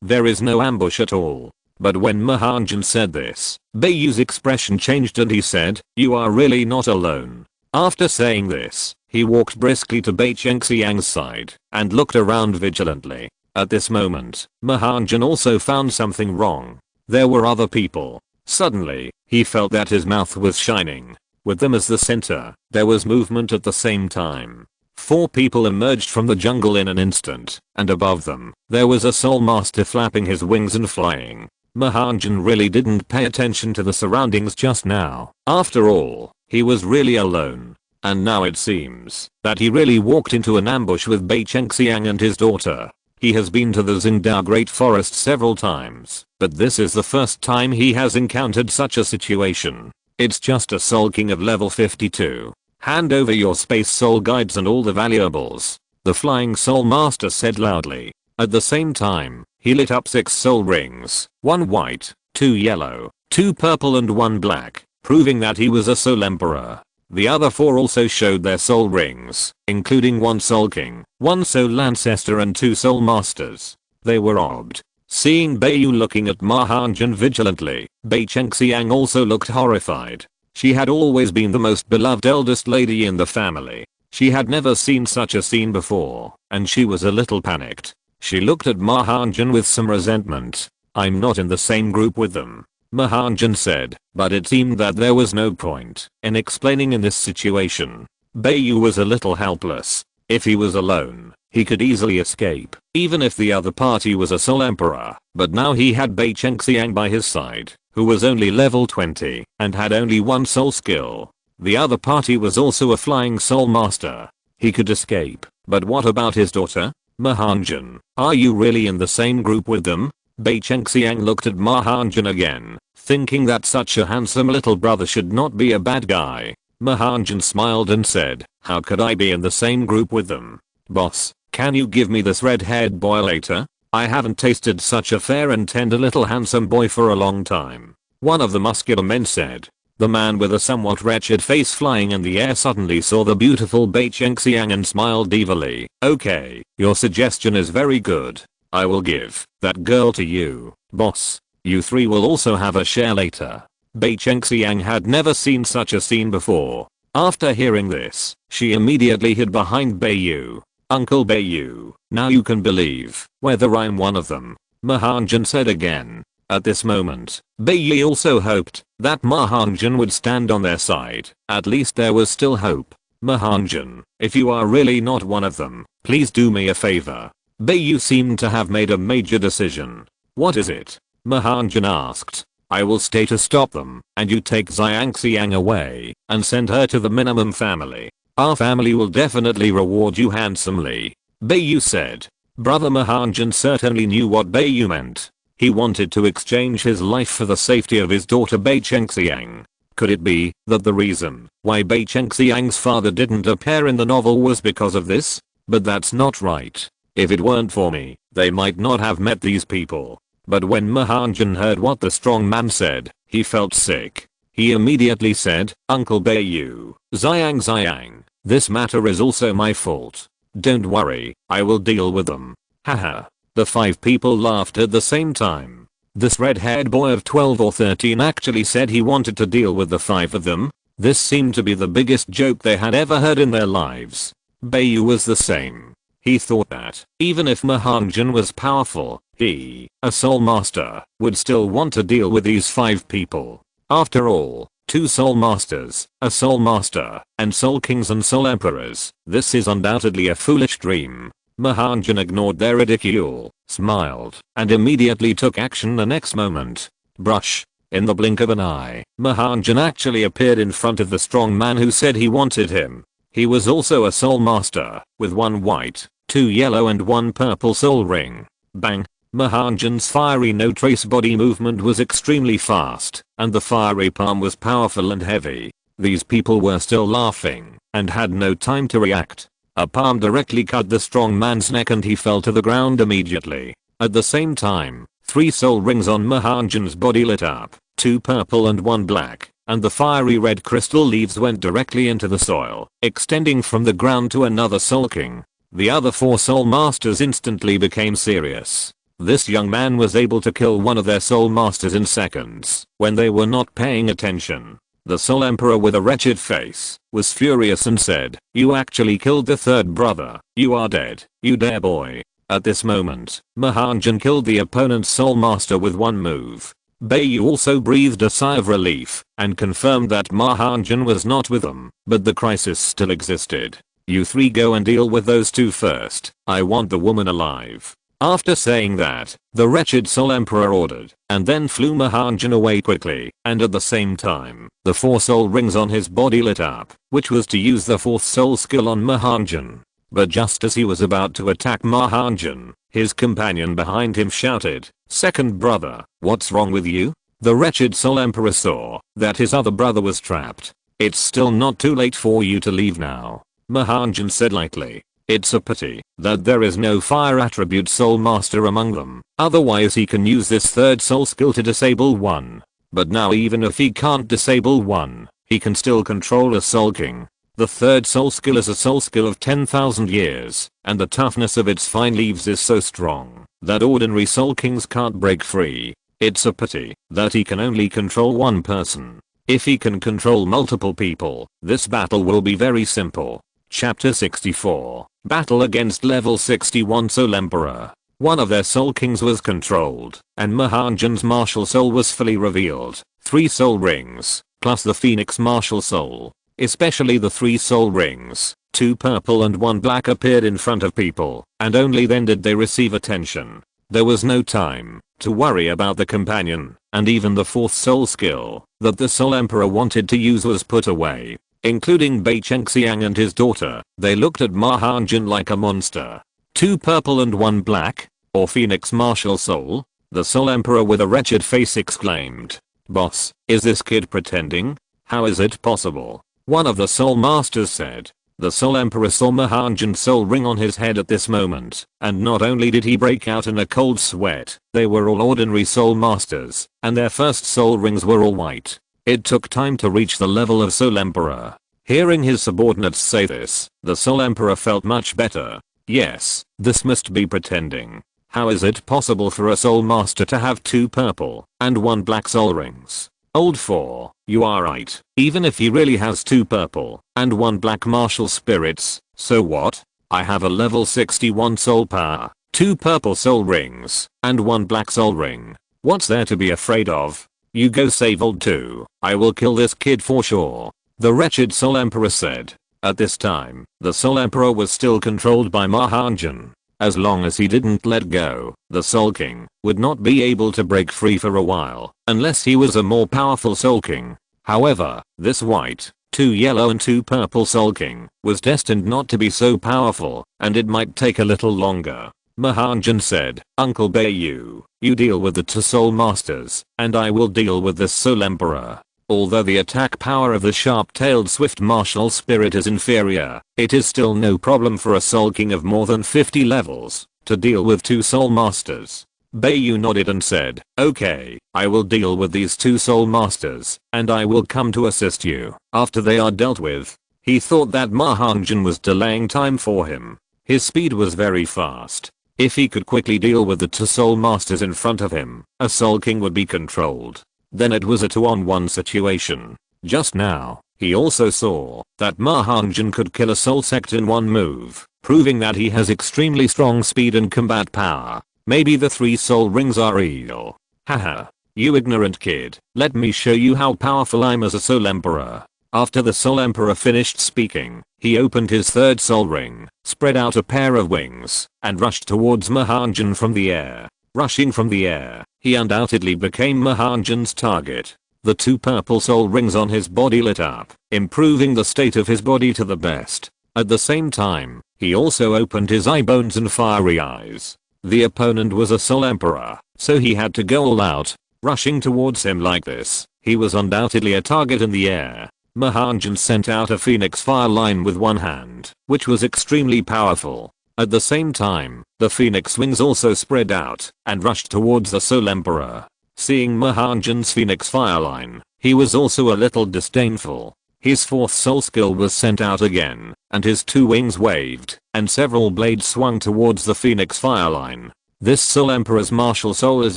There is no ambush at all. But when Ma Hongjun said this, Bai Yu's expression changed and he said, you are really not alone. After saying this, he walked briskly to Bai Chengxiang's side and looked around vigilantly. At this moment, Ma Hongjun also found something wrong. There were other people. Suddenly, he felt that his mouth was shining. With them as the center, there was movement at the same time. 4 people emerged from the jungle in an instant, and above them, there was a soul master flapping his wings and flying. Ma Hongjun really didn't pay attention to the surroundings just now. After all, he was really alone. And now it seems that he really walked into an ambush with Bai Chengxiang and his daughter. He has been to the Xingdao Great Forest several times, but this is the first time he has encountered such a situation. It's just a Soul King of level 52. Hand over your space soul guides and all the valuables, the flying soul master said loudly. At the same time, he lit up 6 soul rings, 1 white, 2 yellow, 2 purple and 1 black, proving that he was a soul emperor. The other 4 also showed their soul rings, including 1 soul king, 1 soul ancestor and 2 soul masters. They were awed. Seeing Bai Yu looking at Ma Hongjun vigilantly, Bai Chengxiang also looked horrified. She had always been the most beloved eldest lady in the family. She had never seen such a scene before, and she was a little panicked. She looked at Ma Hongjun with some resentment. I'm not in the same group with them, Ma Hongjun said, but it seemed that there was no point in explaining in this situation. Bai Yu was a little helpless. If he was alone, he could easily escape, even if the other party was a soul emperor, but now he had Bai Chengxiang by his side, who was only level 20 and had only 1 soul skill. The other party was also a flying soul master. He could escape, but what about his daughter? Ma Hongjun, are you really in the same group with them? Bai Chengxiang looked at Ma Hongjun again, thinking that such a handsome little brother should not be a bad guy. Ma Hongjun smiled and said, how could I be in the same group with them? Boss, can you give me this red-haired boy later? I haven't tasted such a fair and tender little handsome boy for a long time. One of the muscular men said. The man with a somewhat wretched face flying in the air suddenly saw the beautiful Bai Chengxiang and smiled evilly. Okay, your suggestion is very good. I will give that girl to you, boss. You 3 will also have a share later. Bai Chengxiang had never seen such a scene before. After hearing this, she immediately hid behind Bai Yu. Uncle Bai Yu, now you can believe whether I'm one of them, Ma Hongjun said again. At this moment, Bai Yu also hoped that Ma Hongjun would stand on their side. At least there was still hope. Ma Hongjun, if you are really not one of them, please do me a favor. Bai Yu seemed to have made a major decision. What is it? Ma Hongjun asked. I will stay to stop them, and you take Xiang away and send her to the minimum family. Our family will definitely reward you handsomely, Bai Yu said. Brother Ma Hongjun certainly knew what Bai Yu meant. He wanted to exchange his life for the safety of his daughter Bai Chengxiang. Could it be that the reason why Bai Chengxiang's father didn't appear in the novel was because of this? But that's not right. If it weren't for me, they might not have met these people. But when Ma Hongjun heard what the strong man said, he felt sick. He immediately said, Uncle Bai Yu, Xiang, this matter is also my fault. Don't worry, I will deal with them. Haha. The 5 people laughed at the same time. This red-haired boy of 12 or 13 actually said he wanted to deal with the 5 of them. This seemed to be the biggest joke they had ever heard in their lives. Bai Yu was the same. He thought that, even if Ma Hongjun was powerful, he, a soul master, would still want to deal with these 5 people. After all, 2 soul masters, a soul master, and soul kings and soul emperors, this is undoubtedly a foolish dream. Ma Hongjun ignored their ridicule, smiled, and immediately took action the next moment. Brush. In the blink of an eye, Ma Hongjun actually appeared in front of the strong man who said he wanted him. He was also a soul master, with 1 white, 2 yellow and 1 purple soul ring. Bang! Ma Hongjun's fiery no trace body movement was extremely fast, and the fiery palm was powerful and heavy. These people were still laughing, and had no time to react. A palm directly cut the strong man's neck and he fell to the ground immediately. At the same time, 3 soul rings on Ma Hongjun's body lit up, 2 purple and 1 black, and the fiery red crystal leaves went directly into the soil, extending from the ground to another soul king. The other 4 soul masters instantly became serious. This young man was able to kill one of their soul masters in seconds when they were not paying attention. The Soul Emperor with a wretched face was furious and said, "You actually killed the 3rd brother. You are dead, you dare boy." At this moment, Ma Hongjun killed the opponent's soul master with 1 move. Beiyu also breathed a sigh of relief and confirmed that Ma Hongjun was not with them, but the crisis still existed. "You 3 go and deal with those 2 first. I want the woman alive." After saying that, the wretched Soul Emperor ordered, and then flew Ma Hongjun away quickly, and at the same time, the 4 soul rings on his body lit up, which was to use the 4th soul skill on Ma Hongjun. But just as he was about to attack Ma Hongjun, his companion behind him shouted, "Second brother, what's wrong with you?" The wretched Soul Emperor saw that his other brother was trapped. "It's still not too late for you to leave now," Ma Hongjun said lightly. "It's a pity that there is no fire attribute soul master among them, otherwise he can use this 3rd soul skill to disable one. But now even if he can't disable one, he can still control a soul king. The 3rd soul skill is a soul skill of 10,000 years, and the toughness of its fine leaves is so strong that ordinary soul kings can't break free. It's a pity that he can only control one person. If he can control multiple people, this battle will be very simple." Chapter 64. Battle against level 61 Soul Emperor. One of their soul kings was controlled, and Ma Hongjun's martial soul was fully revealed. 3 soul rings, plus the phoenix martial soul. Especially the 3 soul rings, 2 purple and 1 black appeared in front of people, and only then did they receive attention. There was no time to worry about the companion, and even the 4th soul skill that the Soul Emperor wanted to use was put away. Including Bei Chengxiang and his daughter, they looked at Ma Hongjun like a monster. 2 purple and 1 black, or phoenix martial soul? The Soul Emperor with a wretched face exclaimed. "Boss, is this kid pretending? How is it possible?" One of the soul masters said. The Soul Emperor saw Ma Hongjun's soul ring on his head at this moment, and not only did he break out in a cold sweat, they were all ordinary soul masters, and their first soul rings were all white. It took time to reach the level of Soul Emperor. Hearing his subordinates say this, the Soul Emperor felt much better. Yes, this must be pretending. How is it possible for a soul master to have 2 purple and 1 black soul rings? Old 4, you are right. Even if he really has 2 purple and 1 black martial spirits, so what? I have a level 61 soul power, 2 purple soul rings, and 1 black soul ring. What's there to be afraid of? You go save old 2. I will kill this kid for sure. The wretched Soul Emperor said. At this time, the Soul Emperor was still controlled by Ma Hongjun. As long as he didn't let go, the Soul King would not be able to break free for a while, unless he was a more powerful Soul King. However, this white, 2 yellow and 2 purple Soul King was destined not to be so powerful, and it might take a little longer. Ma Hongjun said, "Uncle Beiyu, you deal with the 2 soul masters, and I will deal with this Soul Emperor." Although the attack power of the sharp-tailed swift martial spirit is inferior, it is still no problem for a Soul King of more than 50 levels to deal with 2 soul masters. Beiyu nodded and said, "Okay, I will deal with these 2 soul masters, and I will come to assist you after they are dealt with." He thought that Ma Hongjun was delaying time for him. His speed was very fast. If he could quickly deal with the 2 soul masters in front of him, a Soul King would be controlled. Then it was a 2-on-1 situation. Just now, he also saw that Ma Hongjun could kill a soul sect in 1 move, proving that he has extremely strong speed and combat power. Maybe the 3 soul rings are real. Haha. You ignorant kid, let me show you how powerful I'm as a Soul Emperor. After the Soul Emperor finished speaking, he opened his third soul ring, spread out a pair of wings, and rushed towards Ma Hongjun from the air. Rushing from the air, he undoubtedly became Ma Hongjun's target. The two purple soul rings on his body lit up, improving the state of his body to the best. At the same time, he also opened his eye bones and fiery eyes. The opponent was a Soul Emperor, so he had to go all out. Rushing towards him like this, he was undoubtedly a target in the air. Ma Hongjun sent out a phoenix fire line with one hand, which was extremely powerful. At the same time, the phoenix wings also spread out and rushed towards the Soul Emperor. Seeing Ma Hongjun's phoenix fire line, he was also a little disdainful. His fourth soul skill was sent out again, and his two wings waved, and several blades swung towards the phoenix fire line. This Soul Emperor's martial soul is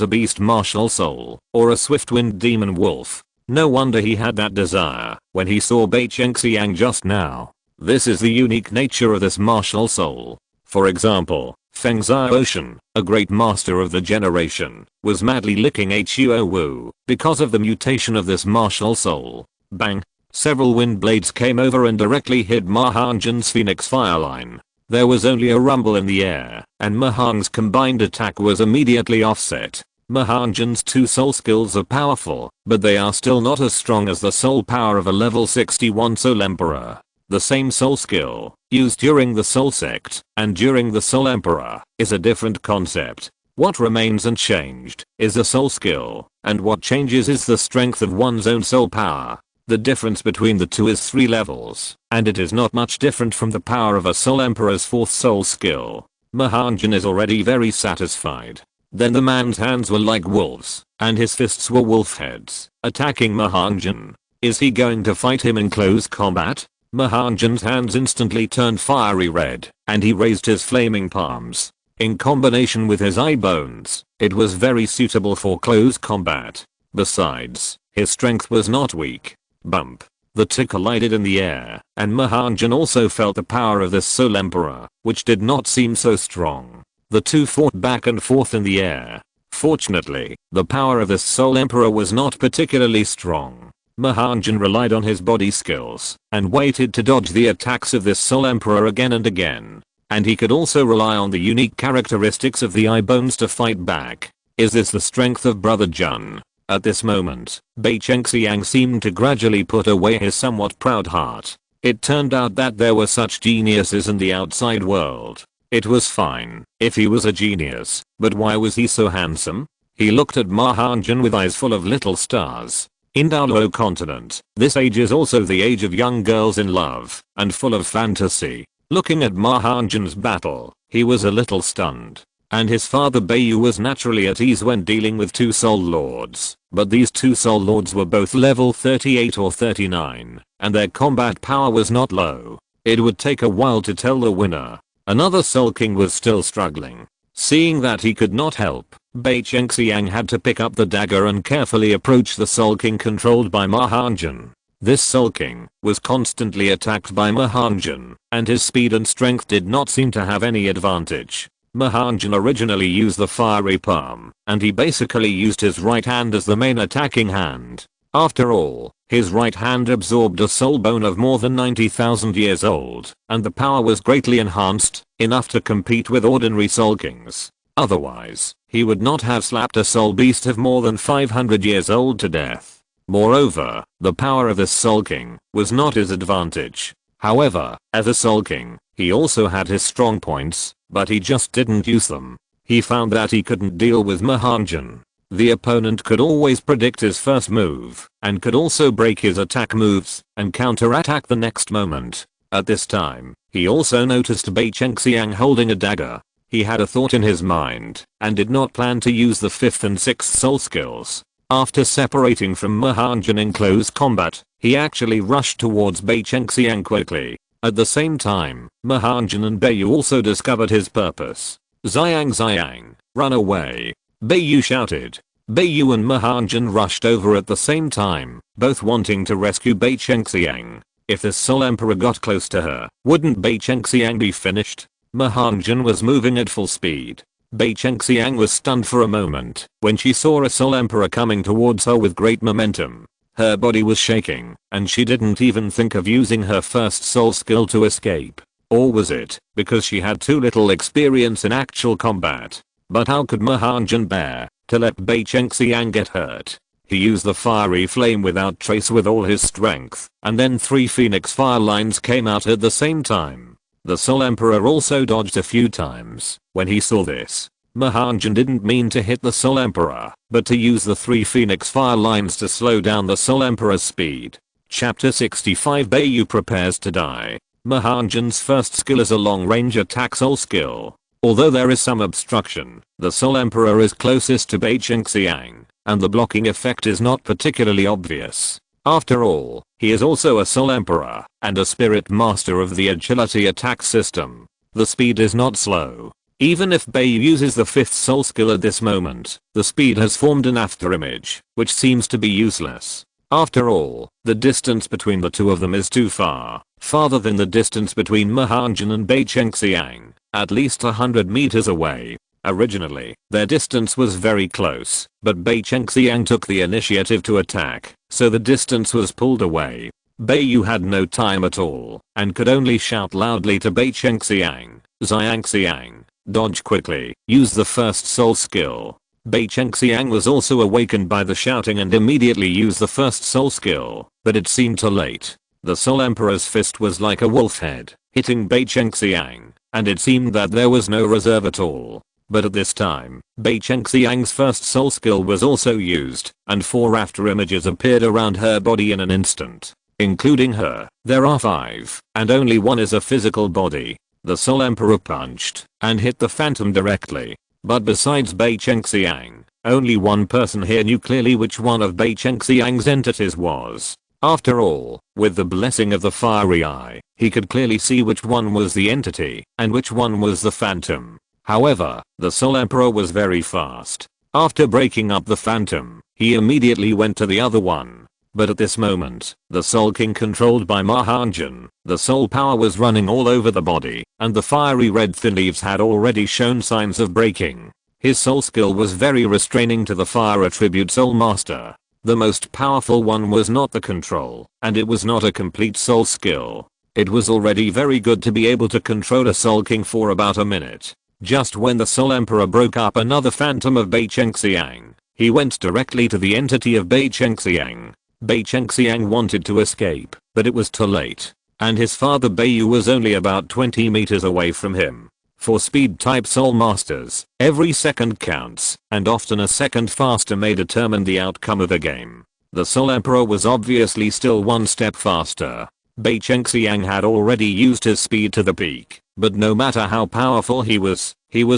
a beast martial soul, or a swift-winged demon wolf. No wonder he had that desire when he saw Bei Chengxiang just now. This is the unique nature of this martial soul. For example, Feng Xiaoshan, a great master of the generation, was madly licking Huo Wu because of the mutation of this martial soul. Bang! Several wind blades came over and directly hit Ma Hongjun's phoenix fire line. There was only a rumble in the air, and Ma Hong's combined attack was immediately offset. Ma Hongjun's two soul skills are powerful, but they are still not as strong as the soul power of a level 61 Soul Emperor. The same soul skill, used during the Soul Sect and during the Soul Emperor, is a different concept. What remains unchanged is the soul skill, and what changes is the strength of one's own soul power. The difference between the two is 3 levels, and it is not much different from the power of a Soul Emperor's 4th soul skill. Ma Hongjun is already very satisfied. Then the man's hands were like wolves, and his fists were wolf heads, attacking Ma Hongjun. Is he going to fight him in close combat? Ma Hongjun's hands instantly turned fiery red, and he raised his flaming palms. In combination with his eye bones, it was very suitable for close combat. Besides, his strength was not weak. Bump. The two collided in the air, and Ma Hongjun also felt the power of this Soul Emperor, which did not seem so strong. The two fought back and forth in the air. Fortunately, the power of this Soul Emperor was not particularly strong. Ma Hongjun relied on his body skills and waited to dodge the attacks of this Soul Emperor again and again. And he could also rely on the unique characteristics of the eye bones to fight back. Is this the strength of Brother Jun? At this moment, Bei Chengxiang seemed to gradually put away his somewhat proud heart. It turned out that there were such geniuses in the outside world. It was fine if he was a genius, but why was he so handsome? He looked at Ma Hongjun with eyes full of little stars. In Douluo continent, this age is also the age of young girls in love and full of fantasy. Looking at Ma Hongjun's battle, he was a little stunned. And his father Beiyu was naturally at ease when dealing with two soul lords, but these two soul lords were both level 38 or 39, and their combat power was not low. It would take a while to tell the winner. Another Soul King was still struggling. Seeing that he could not help, Bei Chengxiang had to pick up the dagger and carefully approach the Soul King controlled by Ma Hongjun. This Soul King was constantly attacked by Ma Hongjun, and his speed and strength did not seem to have any advantage. Ma Hongjun originally used the fiery palm, and he basically used his right hand as the main attacking hand. After all, his right hand absorbed a soul bone of more than 90,000 years old, and the power was greatly enhanced, enough to compete with ordinary Soul Kings. Otherwise, he would not have slapped a soul beast of more than 500 years old to death. Moreover, the power of this Soul King was not his advantage. However, as a Soul King, he also had his strong points, but he just didn't use them. He found that he couldn't deal with Ma Hongjun. The opponent could always predict his first move, and could also break his attack moves, and counter-attack the next moment. At this time, he also noticed Bei Chengxiang holding a dagger. He had a thought in his mind, and did not plan to use the 5th and 6th soul skills. After separating from Ma Hongjun in close combat, he actually rushed towards Bei Chengxiang quickly. At the same time, Ma Hongjun and Beiyu also discovered his purpose. Xiang Xiang, run away. Beiyu shouted. Beiyu and Ma Hongjun rushed over at the same time, both wanting to rescue Bei Chengxiang. If this Soul Emperor got close to her, wouldn't Bei Chengxiang be finished? Ma Hongjun was moving at full speed. Bei Chengxiang was stunned for a moment when she saw a Soul Emperor coming towards her with great momentum. Her body was shaking, and she didn't even think of using her first soul skill to escape. Or was it because she had too little experience in actual combat? But how could Ma Hongjun bear to let Bai Chengxiang get hurt? He used the fiery flame without trace with all his strength, and then 3 phoenix fire lines came out at the same time. The Soul Emperor also dodged a few times. When he saw this, Ma Hongjun didn't mean to hit the Soul Emperor, but to use the 3 phoenix fire lines to slow down the Soul Emperor's speed. Chapter 65 Beiyu prepares to die. Ma Hongjun's first skill is a long-range attack soul skill. Although there is some obstruction, the Soul Emperor is closest to Bai Chengxiang, and the blocking effect is not particularly obvious. After all, he is also a Soul Emperor, and a Spirit Master of the Agility attack system. The speed is not slow. Even if Bai uses the 5th soul skill at this moment, the speed has formed an afterimage, which seems to be useless. After all, the distance between the two of them is too far, farther than the distance between Ma Hongjun and Bai Chengxiang, at least 100 meters away. Originally, their distance was very close, but Bai Chengxiang took the initiative to attack, so the distance was pulled away. Beiyu had no time at all, and could only shout loudly to Bai Chengxiang, "Xiang, dodge quickly, use the first soul skill." Bai Chengxiang was also awakened by the shouting and immediately used the first soul skill, but it seemed too late. The Soul Emperor's fist was like a wolf head, hitting Bai Chengxiang, and it seemed that there was no reserve at all. But at this time, Bai Chengxiang's first soul skill was also used, and 4 afterimages appeared around her body in an instant. Including her, there are 5, and only one is a physical body. The Soul Emperor punched and hit the phantom directly. But besides Bai Chengxiang, only one person here knew clearly which one of Bai Chengxiang's entities was. After all, with the blessing of the fiery eye, he could clearly see which one was the entity and which one was the phantom. However, the Soul Emperor was very fast. After breaking up the phantom, he immediately went to the other one. But at this moment, the Soul King controlled by Ma Hongjun, the soul power was running all over the body, and the fiery red thin leaves had already shown signs of breaking. His soul skill was very restraining to the fire attribute Soul Master. The most powerful one was not the control, and it was not a complete soul skill. It was already very good to be able to control a Soul King for about a minute. Just when the Soul Emperor broke up another phantom of Bai Chengxiang, he went directly to the entity of Bai Chengxiang. Bai Chengxiang wanted to escape, but it was too late, and his father Beiyu was only about 20 meters away from him. For speed type soul masters, every second counts, and often a second faster may determine the outcome of a game. The Soul Emperor was obviously still one step faster. Bai Chengxiang had already used his speed to the peak, but no matter how powerful he was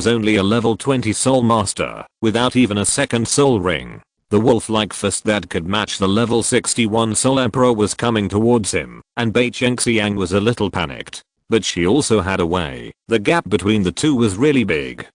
only a level 20 soul master, without even a second soul ring. The wolf-like fist that could match the level 61 Soul Emperor was coming towards him, and Bai Chengxiang was a little panicked. But she also had a way. The gap between the two was really big.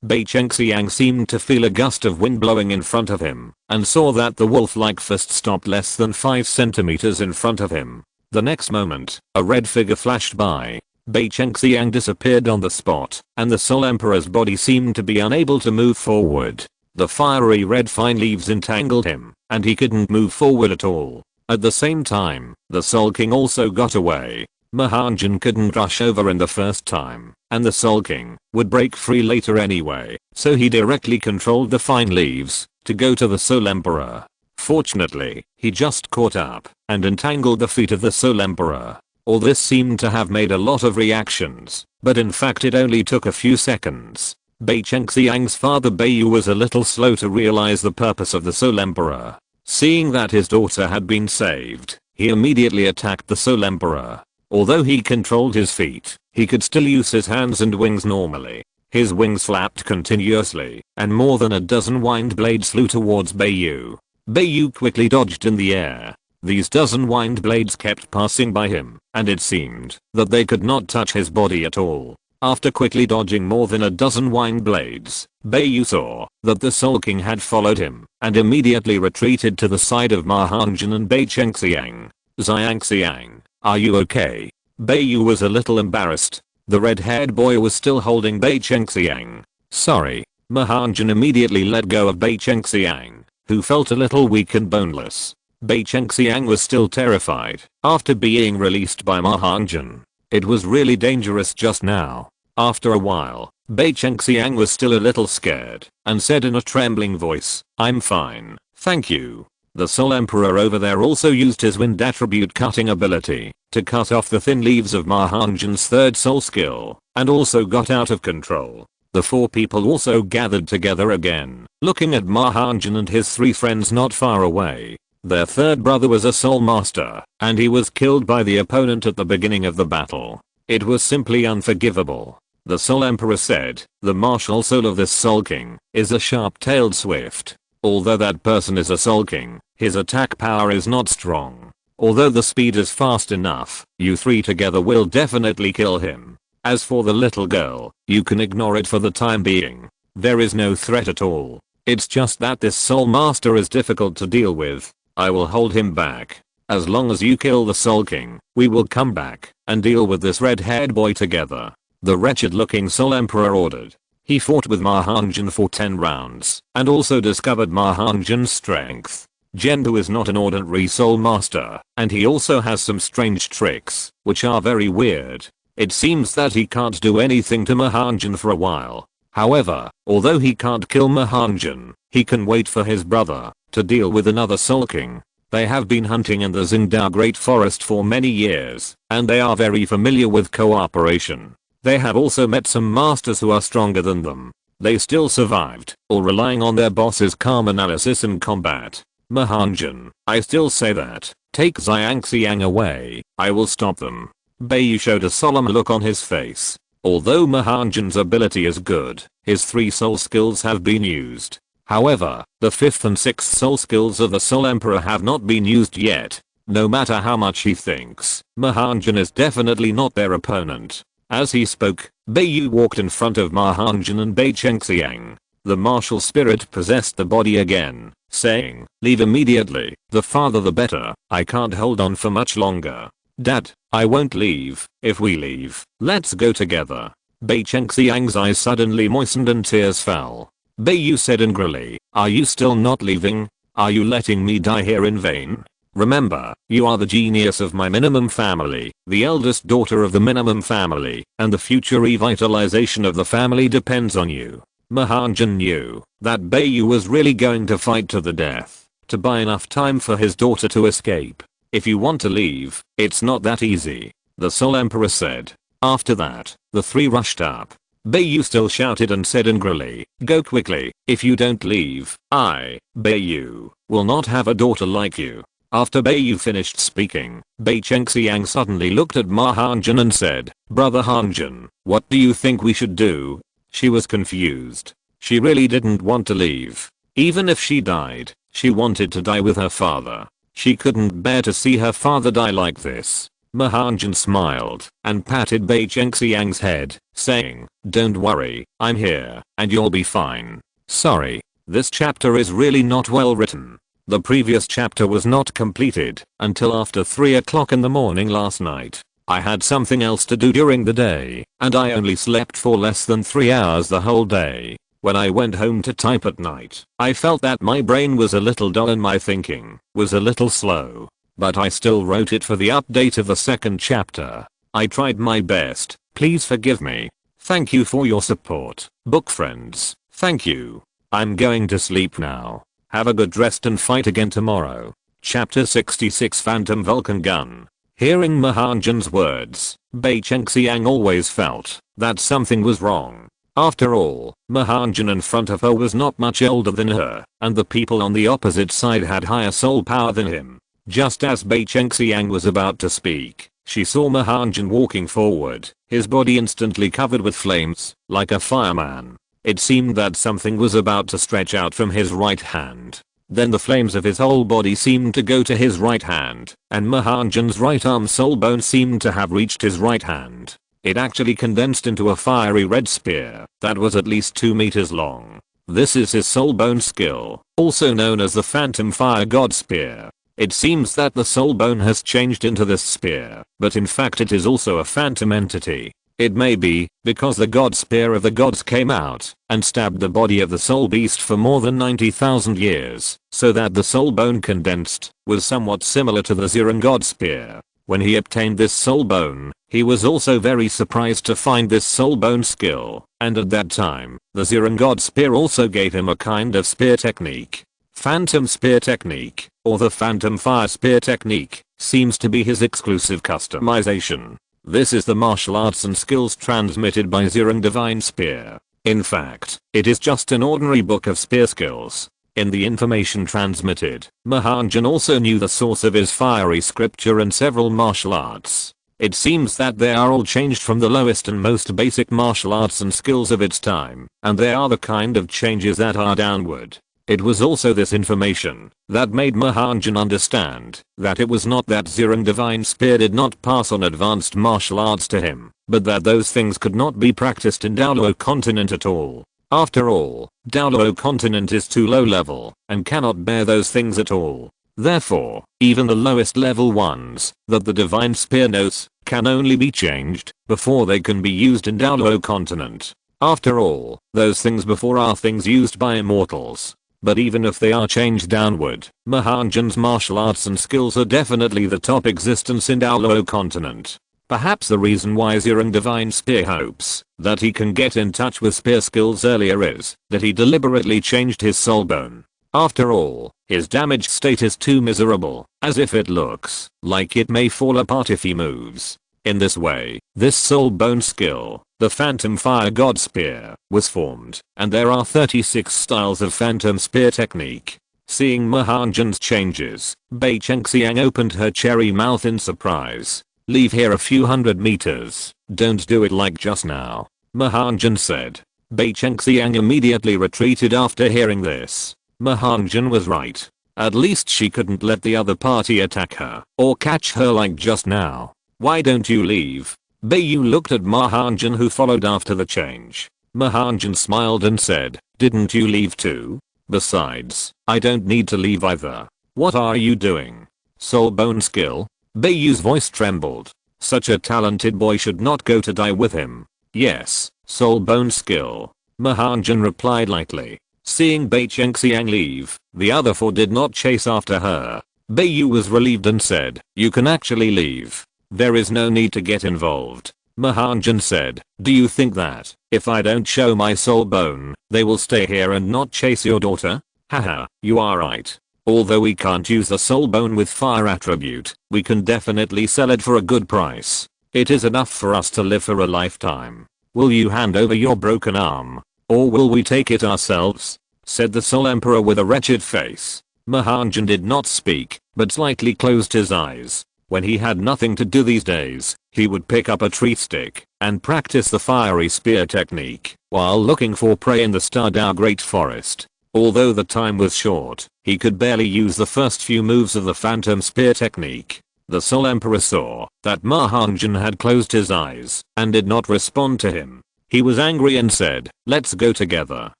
Bai Chengxiang seemed to feel a gust of wind blowing in front of him, and saw that the wolf-like fist stopped less than 5 centimeters in front of him. The next moment, a red figure flashed by. Bai Chengxiang disappeared on the spot, and the Soul Emperor's body seemed to be unable to move forward. The fiery red fine leaves entangled him, and he couldn't move forward at all. At the same time, the Soul King also got away. Ma Hongjun couldn't rush over in the first time, and the Soul King would break free later anyway, so he directly controlled the fine leaves to go to the Soul Emperor. Fortunately, he just caught up and entangled the feet of the Soul Emperor. All this seemed to have made a lot of reactions, but in fact it only took a few seconds. Bai Chengxiang's father Beiyu was a little slow to realize the purpose of the Soul Emperor. Seeing that his daughter had been saved, he immediately attacked the Soul Emperor. Although he controlled his feet, he could still use his hands and wings normally. His wings flapped continuously, and more than a dozen wind blades flew towards Beiyu. Beiyu quickly dodged in the air. These dozen wind blades kept passing by him, and it seemed that they could not touch his body at all. After quickly dodging more than a dozen wind blades, Beiyu saw that the Soul King had followed him, and immediately retreated to the side of Ma Hongjun and Bai Chengxiang. "Xiang, are you okay?" Beiyu was a little embarrassed. The red-haired boy was still holding Bai Chengxiang. "Sorry." Ma Hongjun immediately let go of Bai Chengxiang, who felt a little weak and boneless. Bei Chengxiang was still terrified after being released by Ma Hongjun. It was really dangerous just now. After a while, Bei Chengxiang was still a little scared and said in a trembling voice, "I'm fine, thank you." The Soul Emperor over there also used his wind attribute cutting ability to cut off the thin leaves of Ma Hongjun's third soul skill and also got out of control. The four people also gathered together again, looking at Ma Hongjun and his three friends not far away. Their third brother was a soul master, and he was killed by the opponent at the beginning of the battle. It was simply unforgivable. The Soul Emperor said, "The martial soul of this Soul King is a sharp-tailed swift. Although that person is a Soul King, his attack power is not strong. Although the speed is fast enough, you three together will definitely kill him. As for the little girl, you can ignore it for the time being. There is no threat at all. It's just that this Soul Master is difficult to deal with. I will hold him back. As long as you kill the Soul King, we will come back and deal with this red-haired boy together." The wretched-looking Soul Emperor ordered. He fought with Ma Hongjun for 10 rounds and also discovered Ma Hongjun's strength. Genbu is not an ordinary Soul Master, and he also has some strange tricks, which are very weird. It seems that he can't do anything to Ma Hongjun for a while. However, although he can't kill Ma Hongjun, he can wait for his brother to deal with another Soul King. They have been hunting in the Xingdao Great Forest for many years, and they are very familiar with cooperation. They have also met some masters who are stronger than them. They still survived, all relying on their boss's calm analysis and combat. Ma Hongjun, I still say that. Take Xiangxiang away, I will stop them. Beiyu showed a solemn look on his face. Although Ma Hongjun's ability is good, his 3 soul skills have been used. However, the 5th and 6th soul skills of the Soul Emperor have not been used yet. No matter how much he thinks, Ma Hongjun is definitely not their opponent. As he spoke, Beiyu walked in front of Ma Hongjun and Bei Chengxiang. The martial spirit possessed the body again, saying, "Leave immediately, the farther the better, I can't hold on for much longer." "Dad, I won't leave. If we leave, let's go together." Bei Chengxiang's eyes suddenly moistened and tears fell. Beiyu said angrily, "Are you still not leaving? Are you letting me die here in vain? Remember, you are the genius of my minimum family, the eldest daughter of the minimum family, and the future revitalization of the family depends on you." Ma Hongjun knew that Beiyu was really going to fight to the death to buy enough time for his daughter to escape. "If you want to leave, it's not that easy," the Soul Emperor said. After that, the 3 rushed up. Beiyu still shouted and said angrily, "Go quickly, if you don't leave, I, Beiyu, will not have a daughter like you." After Beiyu finished speaking, Bei Chengxiang suddenly looked at Ma Hongjun and said, "Brother Hongjun, what do you think we should do?" She was confused. She really didn't want to leave. Even if she died, she wanted to die with her father. She couldn't bear to see her father die like this. Ma Hongjun smiled and patted Bei Chengxiang's head, saying, "Don't worry, I'm here, and you'll be fine." Sorry, this chapter is really not well written. The previous chapter was not completed until after 3 o'clock in the morning last night. I had something else to do during the day, and I only slept for less than 3 hours the whole day. When I went home to type at night, I felt that my brain was a little dull and my thinking was a little slow. But I still wrote it for the update of the 2nd chapter. I tried my best, please forgive me. Thank you for your support, book friends, thank you. I'm going to sleep now. Have a good rest and fight again tomorrow. Chapter 66 Phantom Vulcan Gun. Hearing Ma Hongjun's words, Bei Chengxiang always felt that something was wrong. After all, Ma Hongjun in front of her was not much older than her, and the people on the opposite side had higher soul power than him. Just as Bei Chengxiang was about to speak, she saw Ma Hongjun walking forward, his body instantly covered with flames, like a fireman. It seemed that something was about to stretch out from his right hand. Then the flames of his whole body seemed to go to his right hand, and Ma Hongjun's right arm soul bone seemed to have reached his right hand. It actually condensed into a fiery red spear that was at least 2 meters long. This is his soul bone skill, also known as the Phantom Fire God Spear. It seems that the soul bone has changed into this spear, but in fact it is also a phantom entity. It may be because the god spear of the gods came out and stabbed the body of the soul beast for more than 90,000 years, so that the soul bone condensed was somewhat similar to the Ziran god spear. When he obtained this soul bone, he was also very surprised to find this soul bone skill, and at that time, the Ziran god spear also gave him a kind of spear technique. Phantom spear technique, or the phantom fire spear technique, seems to be his exclusive customization. This is the martial arts and skills transmitted by Ziran divine spear. In fact, it is just an ordinary book of spear skills. In the information transmitted, Ma Hongjun also knew the source of his fiery scripture and several martial arts. It seems that they are all changed from the lowest and most basic martial arts and skills of its time, and they are the kind of changes that are downward. It was also this information that made Ma Hongjun understand that it was not that Ziran divine spear did not pass on advanced martial arts to him, but that those things could not be practiced in Douluo continent at all. After all, Douluo continent is too low level and cannot bear those things at all. Therefore, even the lowest level ones that the divine spear knows can only be changed before they can be used in Douluo continent. After all, those things before are things used by immortals. But even if they are changed downward, Ma Hongjun's martial arts and skills are definitely the top existence in Douluo continent. Perhaps the reason why Ziran divine spear hopes that he can get in touch with spear skills earlier is that he deliberately changed his soul bone. After all, his damage state is too miserable, as if it looks like it may fall apart if he moves. In this way, this soul bone skill, the Phantom Fire God Spear, was formed, and there are 36 styles of Phantom Spear technique. Seeing Ma Hongjun's changes, Bei Chengxiang opened her cherry mouth in surprise. Leave here a few hundred meters, don't do it like just now, Ma Hongjun said. Bei Chengxiang immediately retreated after hearing this. Ma Hongjun was right. At least she couldn't let the other party attack her or catch her like just now. Why don't you leave? Beiyu looked at Ma Hongjun, who followed after the change. Ma Hongjun smiled and said, didn't you leave too? Besides, I don't need to leave either. What are you doing? Soul bone skill? Beiyu's voice trembled. Such a talented boy should not go to die with him. Yes, soul bone skill. Ma Hongjun replied lightly. Seeing Bei Chengxiang leave, the other four did not chase after her. Beiyu was relieved and said, you can actually leave. There is no need to get involved. Ma Hongjun said, do you think that, if I don't show my soul bone, they will stay here and not chase your daughter? Haha, you are right. Although we can't use the soul bone with fire attribute, we can definitely sell it for a good price. It is enough for us to live for a lifetime. Will you hand over your broken arm? Or will we take it ourselves? Said the Soul Emperor with a wretched face. Ma Hongjun did not speak, but slightly closed his eyes. When he had nothing to do these days, he would pick up a tree stick and practice the fiery spear technique while looking for prey in the Stardao Great Forest. Although the time was short, he could barely use the first few moves of the Phantom Spear technique. The Soul Emperor saw that Ma Hongjun had closed his eyes and did not respond to him. He was angry and said, let's go together.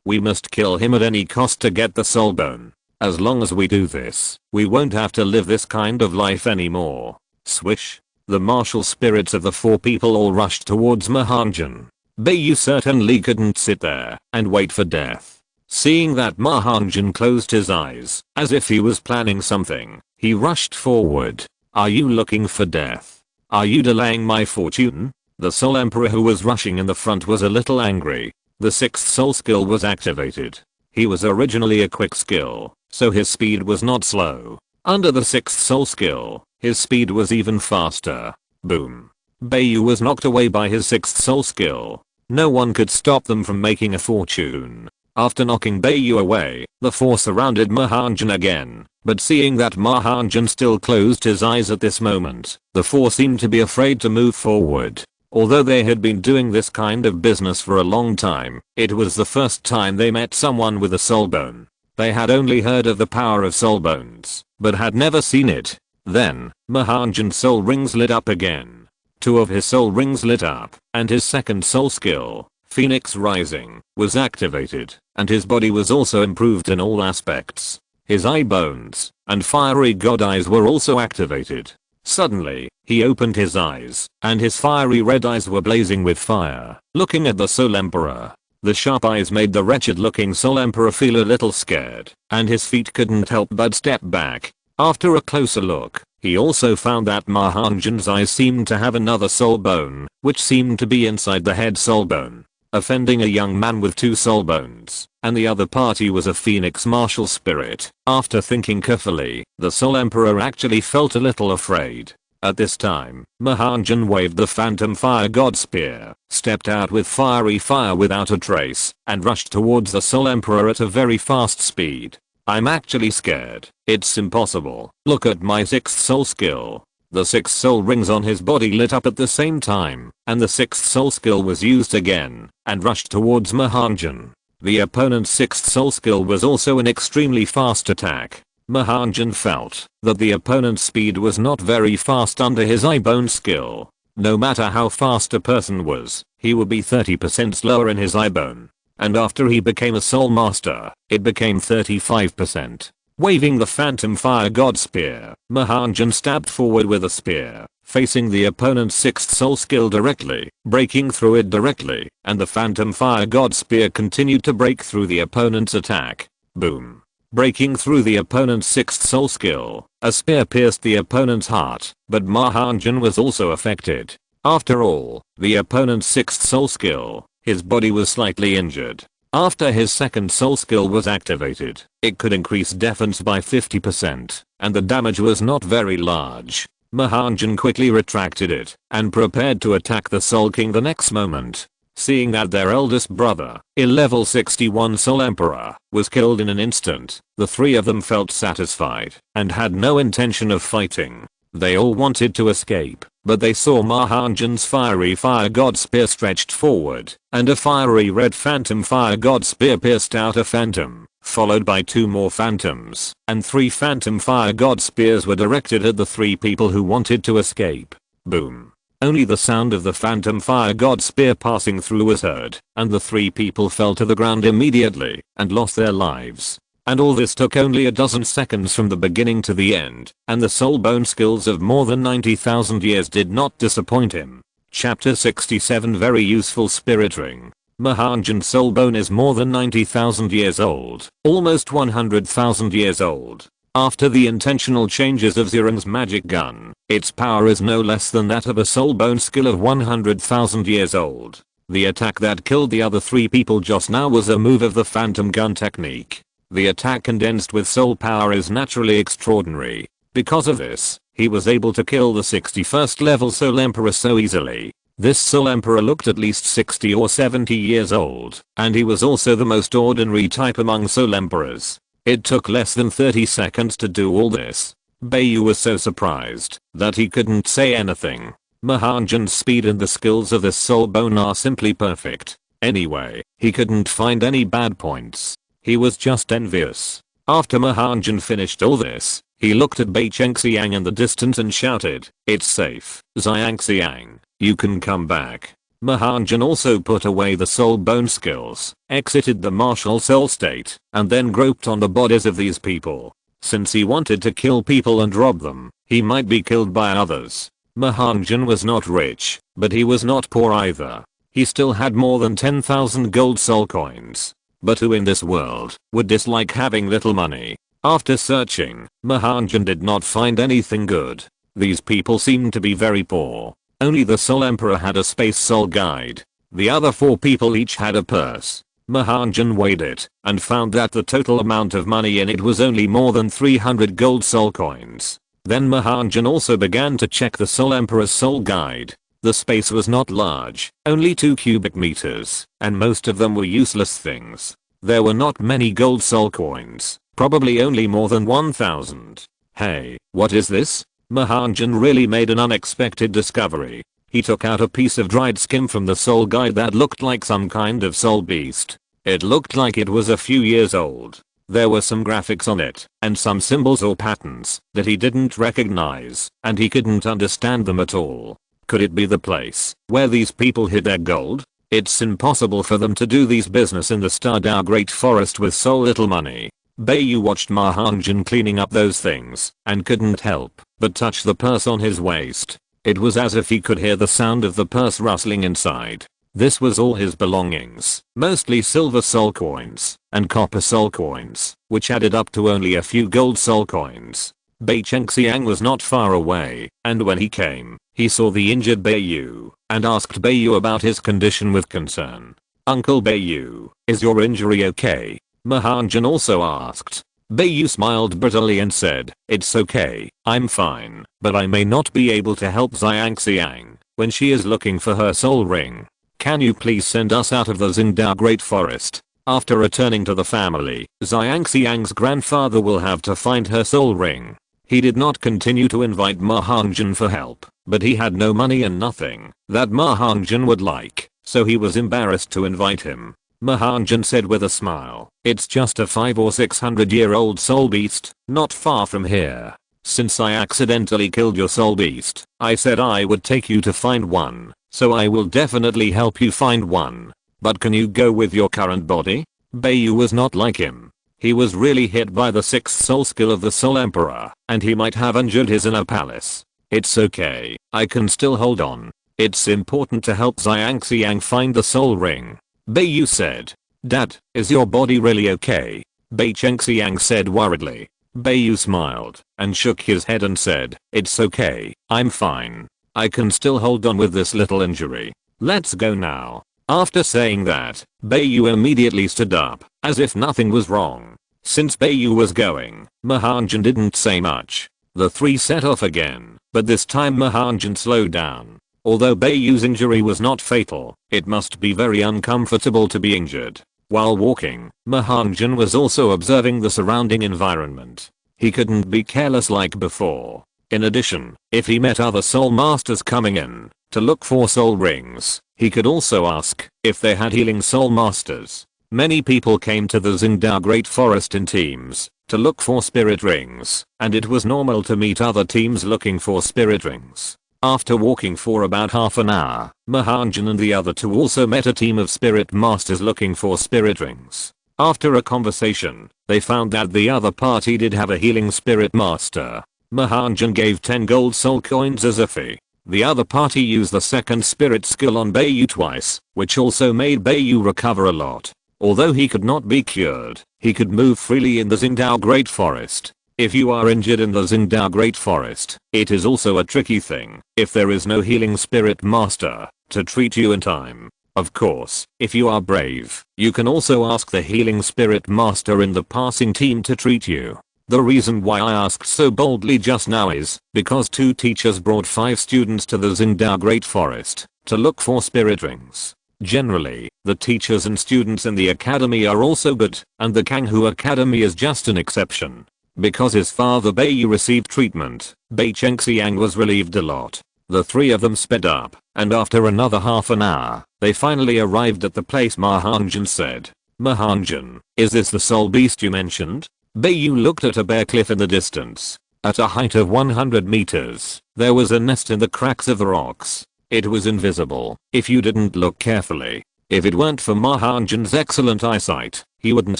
We must kill him at any cost to get the soul bone. As long as we do this, we won't have to live this kind of life anymore. Swish. The martial spirits of the four people all rushed towards Ma Hongjun. Beiyu certainly couldn't sit there and wait for death. Seeing that Ma Hongjun closed his eyes, as if he was planning something, he rushed forward. Are you looking for death? Are you delaying my fortune? The Soul Emperor, who was rushing in the front, was a little angry. The 6th soul skill was activated. He was originally a quick skill, so his speed was not slow. Under the 6th soul skill, his speed was even faster. Boom. Beiyu was knocked away by his 6th soul skill. No one could stop them from making a fortune. After knocking Beiyu away, the four surrounded Ma Hongjun again, but seeing that Ma Hongjun still closed his eyes at this moment, the four seemed to be afraid to move forward. Although they had been doing this kind of business for a long time, it was the first time they met someone with a soul bone. They had only heard of the power of soul bones, but had never seen it. Then, Ma Hongjun's soul rings lit up again. 2 of his soul rings lit up, and his 2nd soul skill, Phoenix Rising, was activated, and his body was also improved in all aspects. His eye bones and fiery god eyes were also activated. Suddenly, he opened his eyes, and his fiery red eyes were blazing with fire, looking at the Soul Emperor. The sharp eyes made the wretched looking Soul Emperor feel a little scared, and his feet couldn't help but step back. After a closer look, he also found that Ma Hongjun's eyes seemed to have another soul bone, which seemed to be inside the head soul bone, offending a young man with 2 soul bones, and the other party was a phoenix martial spirit. After thinking carefully, the Soul Emperor actually felt a little afraid. At this time, Ma Hongjun waved the Phantom Fire God Spear, stepped out with fiery fire without a trace, and rushed towards the Soul Emperor at a very fast speed. I'm actually scared. It's impossible. Look at my 6th soul skill. The 6 soul rings on his body lit up at the same time, and the 6th soul skill was used again, and rushed towards Ma Hongjun. The opponent's 6th soul skill was also an extremely fast attack. Ma Hongjun felt that the opponent's speed was not very fast under his eyebone skill. No matter how fast a person was, he would be 30% slower in his eyebone. And after he became a soul master, it became 35%. Waving the Phantom Fire God Spear, Ma Hongjun stabbed forward with a spear, facing the opponent's 6th soul skill directly, breaking through it directly, and the Phantom Fire God Spear continued to break through the opponent's attack. Boom. Breaking through the opponent's 6th soul skill, a spear pierced the opponent's heart, but Ma Hongjun was also affected. After all, the opponent's 6th soul skill, his body was slightly injured. After his 2nd soul skill was activated, it could increase defense by 50%, and the damage was not very large. Ma Hongjun quickly retracted it, and prepared to attack the Soul King the next moment. Seeing that their eldest brother, a level 61 Soul Emperor, was killed in an instant, the 3 of them felt satisfied, and had no intention of fighting. They all wanted to escape, but they saw Ma Hongjun's fiery fire god spear stretched forward, and a fiery red phantom fire god spear pierced out a phantom, followed by 2 more phantoms, and 3 phantom fire god spears were directed at the 3 people who wanted to escape. Boom. Only the sound of the phantom fire god spear passing through was heard, and the 3 people fell to the ground immediately, and lost their lives. And all this took only a dozen seconds from the beginning to the end, and the soul bone skills of more than 90,000 years did not disappoint him. Chapter 67 Very Useful Spirit Ring. Ma Hongjun's soul bone is more than 90,000 years old, almost 100,000 years old. After the intentional changes of Zirong's magic gun, its power is no less than that of a soul bone skill of 100,000 years old. The attack that killed the other 3 people just now was a move of the phantom gun technique. The attack condensed with soul power is naturally extraordinary. Because of this, he was able to kill the 61st level Soul Emperor so easily. This Soul Emperor looked at least 60 or 70 years old, and he was also the most ordinary type among Soul Emperors. It took less than 30 seconds to do all this. Bayu was so surprised that he couldn't say anything. Ma Hongjun's speed and the skills of this soul bone are simply perfect. Anyway, he couldn't find any bad points. He was just envious. After Ma Hongjun finished all this, he looked at Bai Chengxiang in the distance and shouted, "It's safe, Xiangxiang, you can come back." Ma Hongjun also put away the soul bone skills, exited the martial soul state, and then groped on the bodies of these people. Since he wanted to kill people and rob them, he might be killed by others. Ma Hongjun was not rich, but he was not poor either. He still had more than 10,000 gold soul coins. But who in this world would dislike having little money? After searching, Ma Hongjun did not find anything good. These people seemed to be very poor. Only the Soul Emperor had a space soul guide. The other 4 people each had a purse. Ma Hongjun weighed it, and found that the total amount of money in it was only more than 300 gold soul coins. Then Ma Hongjun also began to check the Soul Emperor's soul guide. The space was not large, only 2 cubic meters, and most of them were useless things. There were not many gold soul coins, probably only more than 1,000. Hey, what is this? Ma Hongjun really made an unexpected discovery. He took out a piece of dried skin from the soul guide that looked like some kind of soul beast. It looked like it was a few years old. There were some graphics on it, and some symbols or patterns that he didn't recognize, and he couldn't understand them at all. Could it be the place where these people hid their gold? It's impossible for them to do these business in the Stardao Great Forest with so little money. Bayu watched Ma Hongjun cleaning up those things, and couldn't help but touched the purse on his waist. It was as if he could hear the sound of the purse rustling inside. This was all his belongings, mostly silver soul coins and copper soul coins, which added up to only a few gold soul coins. Bei Chengxiang was not far away, and when he came, he saw the injured Beiyu and asked Beiyu about his condition with concern. "Uncle Beiyu, is your injury okay?" Ma Hongjun also asked. Beiyu smiled bitterly and said, "It's okay, I'm fine, but I may not be able to help Xiangxiang when she is looking for her soul ring. Can you please send us out of the Xingdao Great Forest? After returning to the family, Xiangxiang's grandfather will have to find her soul ring." He did not continue to invite Ma Hongjun for help, but he had no money and nothing that Ma Hongjun would like, so he was embarrassed to invite him. Ma Hongjun said with a smile, "It's just a 500 or 600-year-old soul beast, not far from here. Since I accidentally killed your soul beast, I said I would take you to find one, so I will definitely help you find one. But can you go with your current body?" Beiyu was not like him. He was really hit by the 6th soul skill of the Soul Emperor, and he might have injured his inner palace. "It's okay, I can still hold on. It's important to help Xiangxiang find the soul ring," Beiyu said. "Dad, is your body really okay?" Bei Chengxiang said worriedly. Beiyu smiled and shook his head and said, "It's okay, I'm fine. I can still hold on with this little injury. Let's go now." After saying that, Beiyu immediately stood up, as if nothing was wrong. Since Beiyu was going, Ma Hongjun didn't say much. The three set off again, but this time Ma Hongjun slowed down. Although Beiyu's injury was not fatal, it must be very uncomfortable to be injured. While walking, Ma Hongjun was also observing the surrounding environment. He couldn't be careless like before. In addition, if he met other soul masters coming in to look for soul rings, he could also ask if they had healing soul masters. Many people came to the Xingdao Great Forest in teams to look for spirit rings, and it was normal to meet other teams looking for spirit rings. After walking for about half an hour, Ma Hongjun and the other two also met a team of spirit masters looking for spirit rings. After a conversation, they found that the other party did have a healing spirit master. Ma Hongjun gave 10 gold soul coins as a fee. The other party used the second spirit skill on Beiyu twice, which also made Beiyu recover a lot. Although he could not be cured, he could move freely in the Xingdao Great Forest. If you are injured in the Xingdao Great Forest, it is also a tricky thing if there is no healing spirit master to treat you in time. Of course, if you are brave, you can also ask the healing spirit master in the passing team to treat you. The reason why I asked so boldly just now is because 2 teachers brought 5 students to the Xingdao Great Forest to look for spirit rings. Generally, the teachers and students in the academy are also good, and the Kanghu Academy is just an exception. Because his father Beiyu received treatment, Bei Chengxiang was relieved a lot. The 3 of them sped up, and after another half an hour, they finally arrived at the place Ma Hongjun said. "Ma Hongjun, is this the soul beast you mentioned?" Beiyu looked at a bare cliff in the distance. At a height of 100 meters, there was a nest in the cracks of the rocks. It was invisible if you didn't look carefully. If it weren't for Ma Hongjun's excellent eyesight, he wouldn't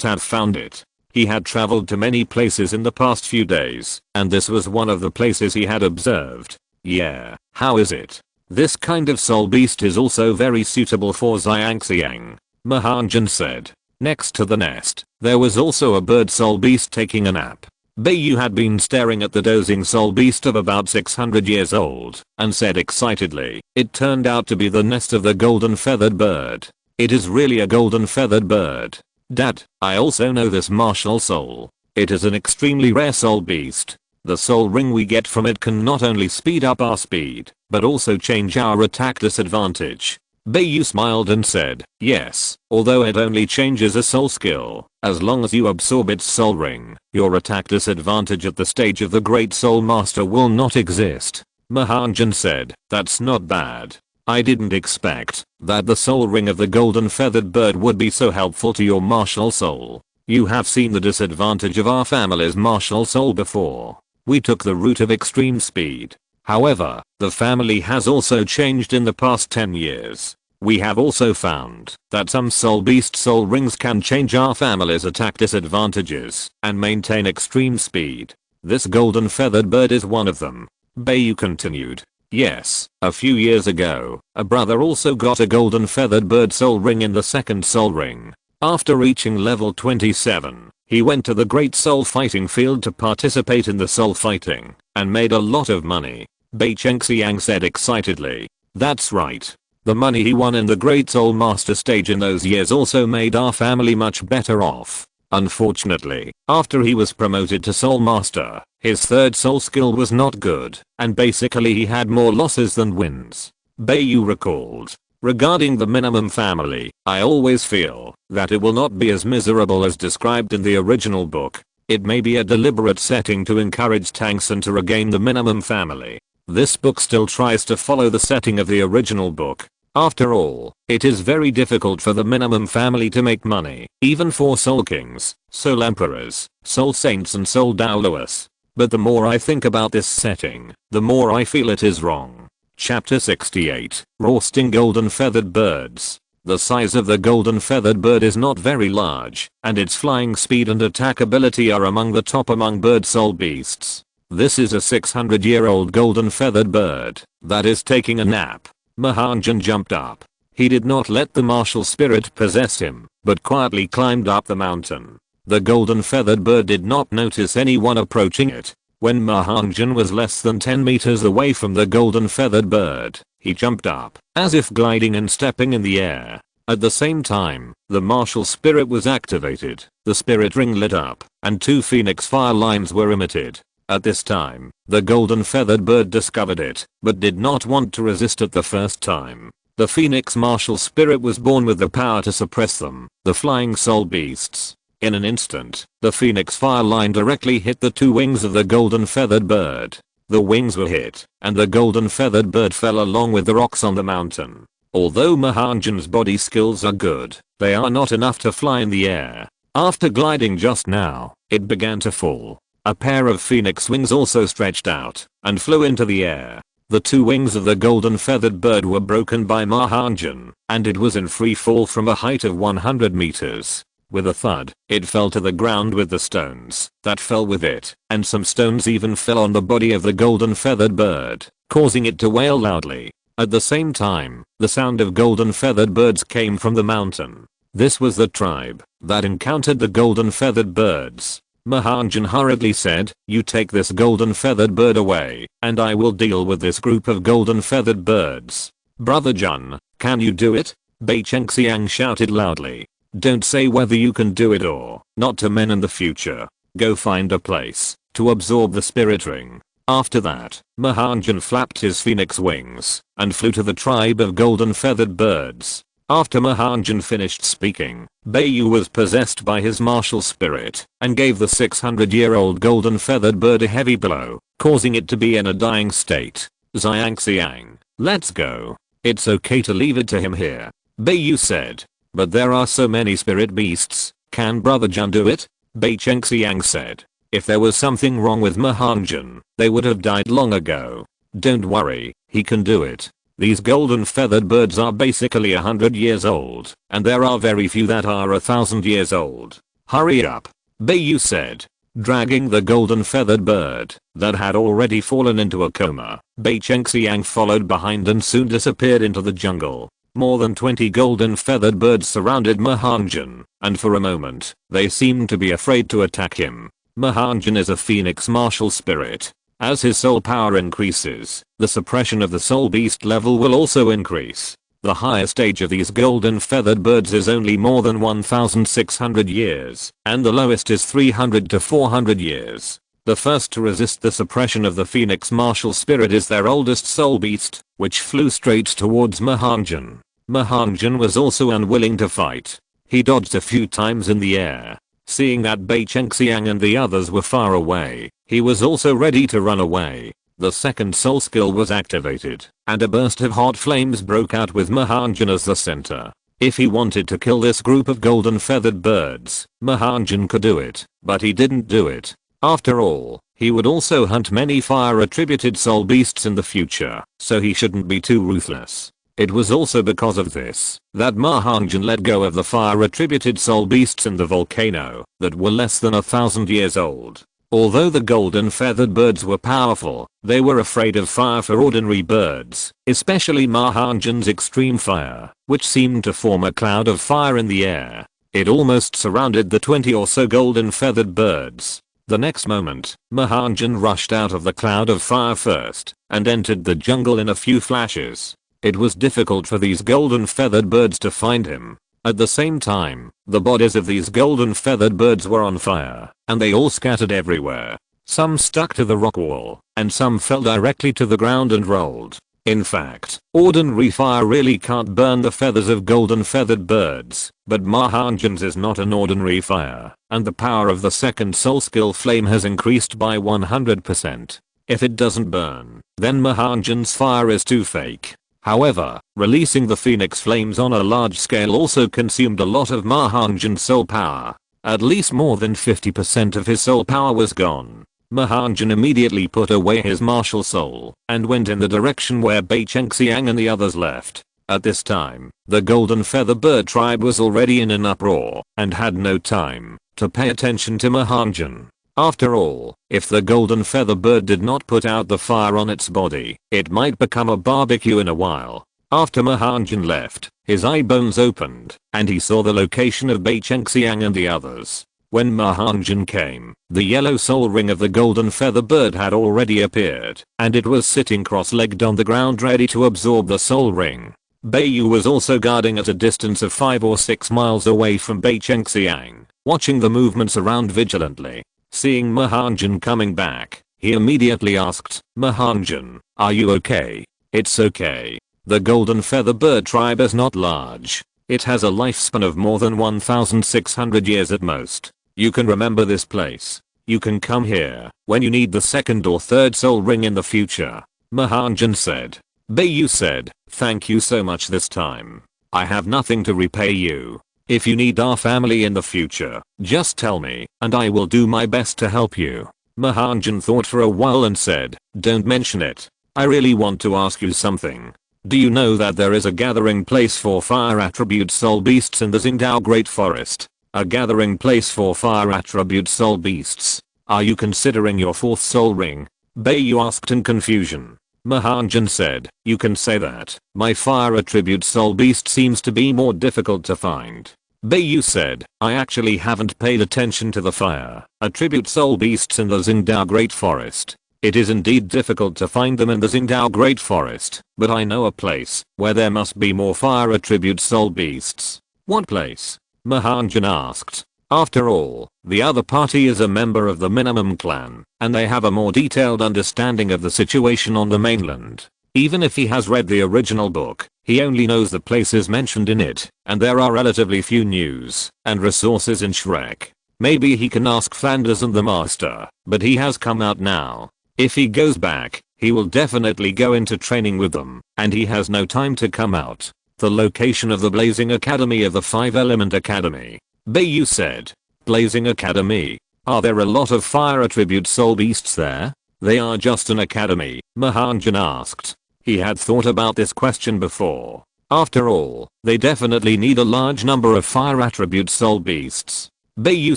have found it. He had traveled to many places in the past few days, and this was one of the places he had observed. "Yeah, how is it? This kind of soul beast is also very suitable for Xiangxiang," Ma Hongjun said. Next to the nest, there was also a bird soul beast taking a nap. Beiyu had been staring at the dozing soul beast of about 600 years old, and said excitedly, "It turned out to be the nest of the golden feathered bird. It is really a golden feathered bird. Dad, I also know this martial soul. It is an extremely rare soul beast. The soul ring we get from it can not only speed up our speed, but also change our attack disadvantage." Beiyu smiled and said, "Yes, although it only changes a soul skill, as long as you absorb its soul ring, your attack disadvantage at the stage of the Great Soul Master will not exist." Ma Hongjun said, "That's not bad. I didn't expect that the soul ring of the golden feathered bird would be so helpful to your martial soul. You have seen the disadvantage of our family's martial soul before. We took the route of extreme speed. However, the family has also changed in the past 10 years. We have also found that some soul beast soul rings can change our family's attack disadvantages and maintain extreme speed. This golden feathered bird is one of them. Bayu continued. Yes, a few years ago, a brother also got a golden feathered bird soul ring in the second soul ring. After reaching level 27, he went to the great soul fighting field to participate in the soul fighting, and made a lot of money. Bei Chengxiang said excitedly. That's right. The money he won in the Great Soul Master stage in those years also made our family much better off. Unfortunately, after he was promoted to Soul Master, his third soul skill was not good, and basically he had more losses than wins. Bayu recalled. Regarding the minimum family, I always feel that it will not be as miserable as described in the original book. It may be a deliberate setting to encourage Tangsun to regain the minimum family. This book still tries to follow the setting of the original book. After all, it is very difficult for the minimum family to make money, even for Soul Kings, Soul Emperors, Soul Saints and Soul Douluos. But the more I think about this setting, the more I feel it is wrong. Chapter 68, Roasting Golden Feathered Birds. The size of the golden feathered bird is not very large, and its flying speed and attack ability are among the top among bird soul beasts. This is a 600-year-old golden feathered bird that is taking a nap. Ma Hongjun jumped up. He did not let the martial spirit possess him, but quietly climbed up the mountain. The golden feathered bird did not notice anyone approaching it. When Ma Hongjun was less than 10 meters away from the golden feathered bird, he jumped up, as if gliding and stepping in the air. At the same time, the martial spirit was activated, the spirit ring lit up, and 2 phoenix fire lines were emitted. At this time, the golden feathered bird discovered it, but did not want to resist at the first time. The phoenix martial spirit was born with the power to suppress them, the flying soul beasts. In an instant, the phoenix fire line directly hit the 2 wings of the golden feathered bird. The wings were hit, and the golden feathered bird fell along with the rocks on the mountain. Although Ma Hongjun's body skills are good, they are not enough to fly in the air. After gliding just now, it began to fall. A pair of phoenix wings also stretched out and flew into the air. The 2 wings of the golden feathered bird were broken by Ma Hongjun, and it was in free fall from a height of 100 meters. With a thud, it fell to the ground with the stones that fell with it, and some stones even fell on the body of the golden feathered bird, causing it to wail loudly. At the same time, the sound of golden feathered birds came from the mountain. This was the tribe that encountered the golden feathered birds. Ma Hongjun hurriedly said, "You take this golden feathered bird away, and I will deal with this group of golden feathered birds." "Brother Jun, can you do it?" Bei Chengxiang shouted loudly. "Don't say whether you can do it or not to men in the future. Go find a place to absorb the spirit ring." After that, Ma Hongjun flapped his phoenix wings and flew to the tribe of golden feathered birds. After Ma Hongjun finished speaking, Bayu was possessed by his martial spirit and gave the 600-year-old golden feathered bird a heavy blow, causing it to be in a dying state. "Xiangxiang, let's go. It's okay to leave it to him here," Bayu said. "But there are so many spirit beasts, can Brother Jun do it?" Bei Chengxiang said. "If there was something wrong with Ma Hongjun, they would have died long ago. Don't worry, he can do it. These golden feathered birds are basically 100 years old, and there are very few that are 1,000 years old. Hurry up," Bayu said. Dragging the golden feathered bird that had already fallen into a coma, Bei Chengxiang followed behind and soon disappeared into the jungle. More than 20 golden feathered birds surrounded Ma Hongjun, and for a moment, they seemed to be afraid to attack him. Ma Hongjun is a phoenix martial spirit. As his soul power increases, the suppression of the soul beast level will also increase. The highest age of these golden feathered birds is only more than 1,600 years, and the lowest is 300 to 400 years. The first to resist the suppression of the phoenix martial spirit is their oldest soul beast, which flew straight towards Ma Hongjun. Ma Hongjun was also unwilling to fight. He dodged a few times in the air. Seeing that Bei Chengxiang and the others were far away, he was also ready to run away. The second soul skill was activated, and a burst of hot flames broke out with Ma Hongjun as the center. If he wanted to kill this group of golden feathered birds, Ma Hongjun could do it, but he didn't do it. After all, he would also hunt many fire attributed soul beasts in the future, so he shouldn't be too ruthless. It was also because of this that Ma Hongjun let go of the fire attributed soul beasts in the volcano that were less than 1,000 years old. Although the golden feathered birds were powerful, they were afraid of fire for ordinary birds, especially Ma Hongjun's extreme fire, which seemed to form a cloud of fire in the air. It almost surrounded the 20 or so golden feathered birds. The next moment, Ma Hongjun rushed out of the cloud of fire first, and entered the jungle in a few flashes. It was difficult for these golden feathered birds to find him. At the same time, the bodies of these golden feathered birds were on fire, and they all scattered everywhere. Some stuck to the rock wall, and some fell directly to the ground and rolled. In fact, ordinary fire really can't burn the feathers of golden feathered birds, but Ma Hongjun's is not an ordinary fire, and the power of the second soul skill flame has increased by 100%. If it doesn't burn, then Ma Hongjun's fire is too fake. However, releasing the phoenix flames on a large scale also consumed a lot of Ma Hongjun's soul power. At least more than 50% of his soul power was gone. Ma Hongjun immediately put away his martial soul and went in the direction where Bei Chengxiang and the others left. At this time, the golden feather bird tribe was already in an uproar and had no time to pay attention to Ma Hongjun. After all, if the golden feather bird did not put out the fire on its body, it might become a barbecue in a while. After Ma Hongjun left, his eye bones opened, and he saw the location of Bei Chengxiang and the others. When Ma Hongjun came, the yellow soul ring of the golden feather bird had already appeared, and it was sitting cross-legged on the ground ready to absorb the soul ring. Beiyu was also guarding at a distance of 5 or 6 miles away from Bei Chengxiang, watching the movements around vigilantly. Seeing Ma Hongjun coming back, he immediately asked, "Ma Hongjun, are you okay?" "It's okay. The golden feather bird tribe is not large. It has a lifespan of more than 1,600 years at most. You can remember this place. You can come here when you need the second or third soul ring in the future," Ma Hongjun said. Beiyu said, "Thank you so much this time. I have nothing to repay you. If you need our family in the future, just tell me, and I will do my best to help you." Ma Hongjun thought for a while and said, "Don't mention it. I really want to ask you something. Do you know that there is a gathering place for fire attribute soul beasts in the Xingdao Great Forest? A gathering place for fire attribute soul beasts. Are you considering your 4th soul ring?" Beiyu asked in confusion. Ma Hongjun said, "You can say that. My fire attribute soul beast seems to be more difficult to find." Beiyu said, "I actually haven't paid attention to the fire attribute soul beasts in the Xingdao Great Forest. It is indeed difficult to find them in the Xingdao Great Forest, but I know a place where there must be more fire attribute soul beasts." "What place?" Ma Hongjun asked. After all, the other party is a member of the Minimum clan, and they have a more detailed understanding of the situation on the mainland. Even if he has read the original book, he only knows the places mentioned in it, and there are relatively few news and resources in Shrek. Maybe he can ask Flanders and the Master, but he has come out now. If he goes back, he will definitely go into training with them, and he has no time to come out. The location of the Blazing Academy of the 5-Element Academy. Beiyu said. "Blazing Academy? Are there a lot of fire attribute soul beasts there?" "They are just an academy," Ma Hongjun asked. He had thought about this question before. After all, they definitely need a large number of fire attribute soul beasts. Beiyu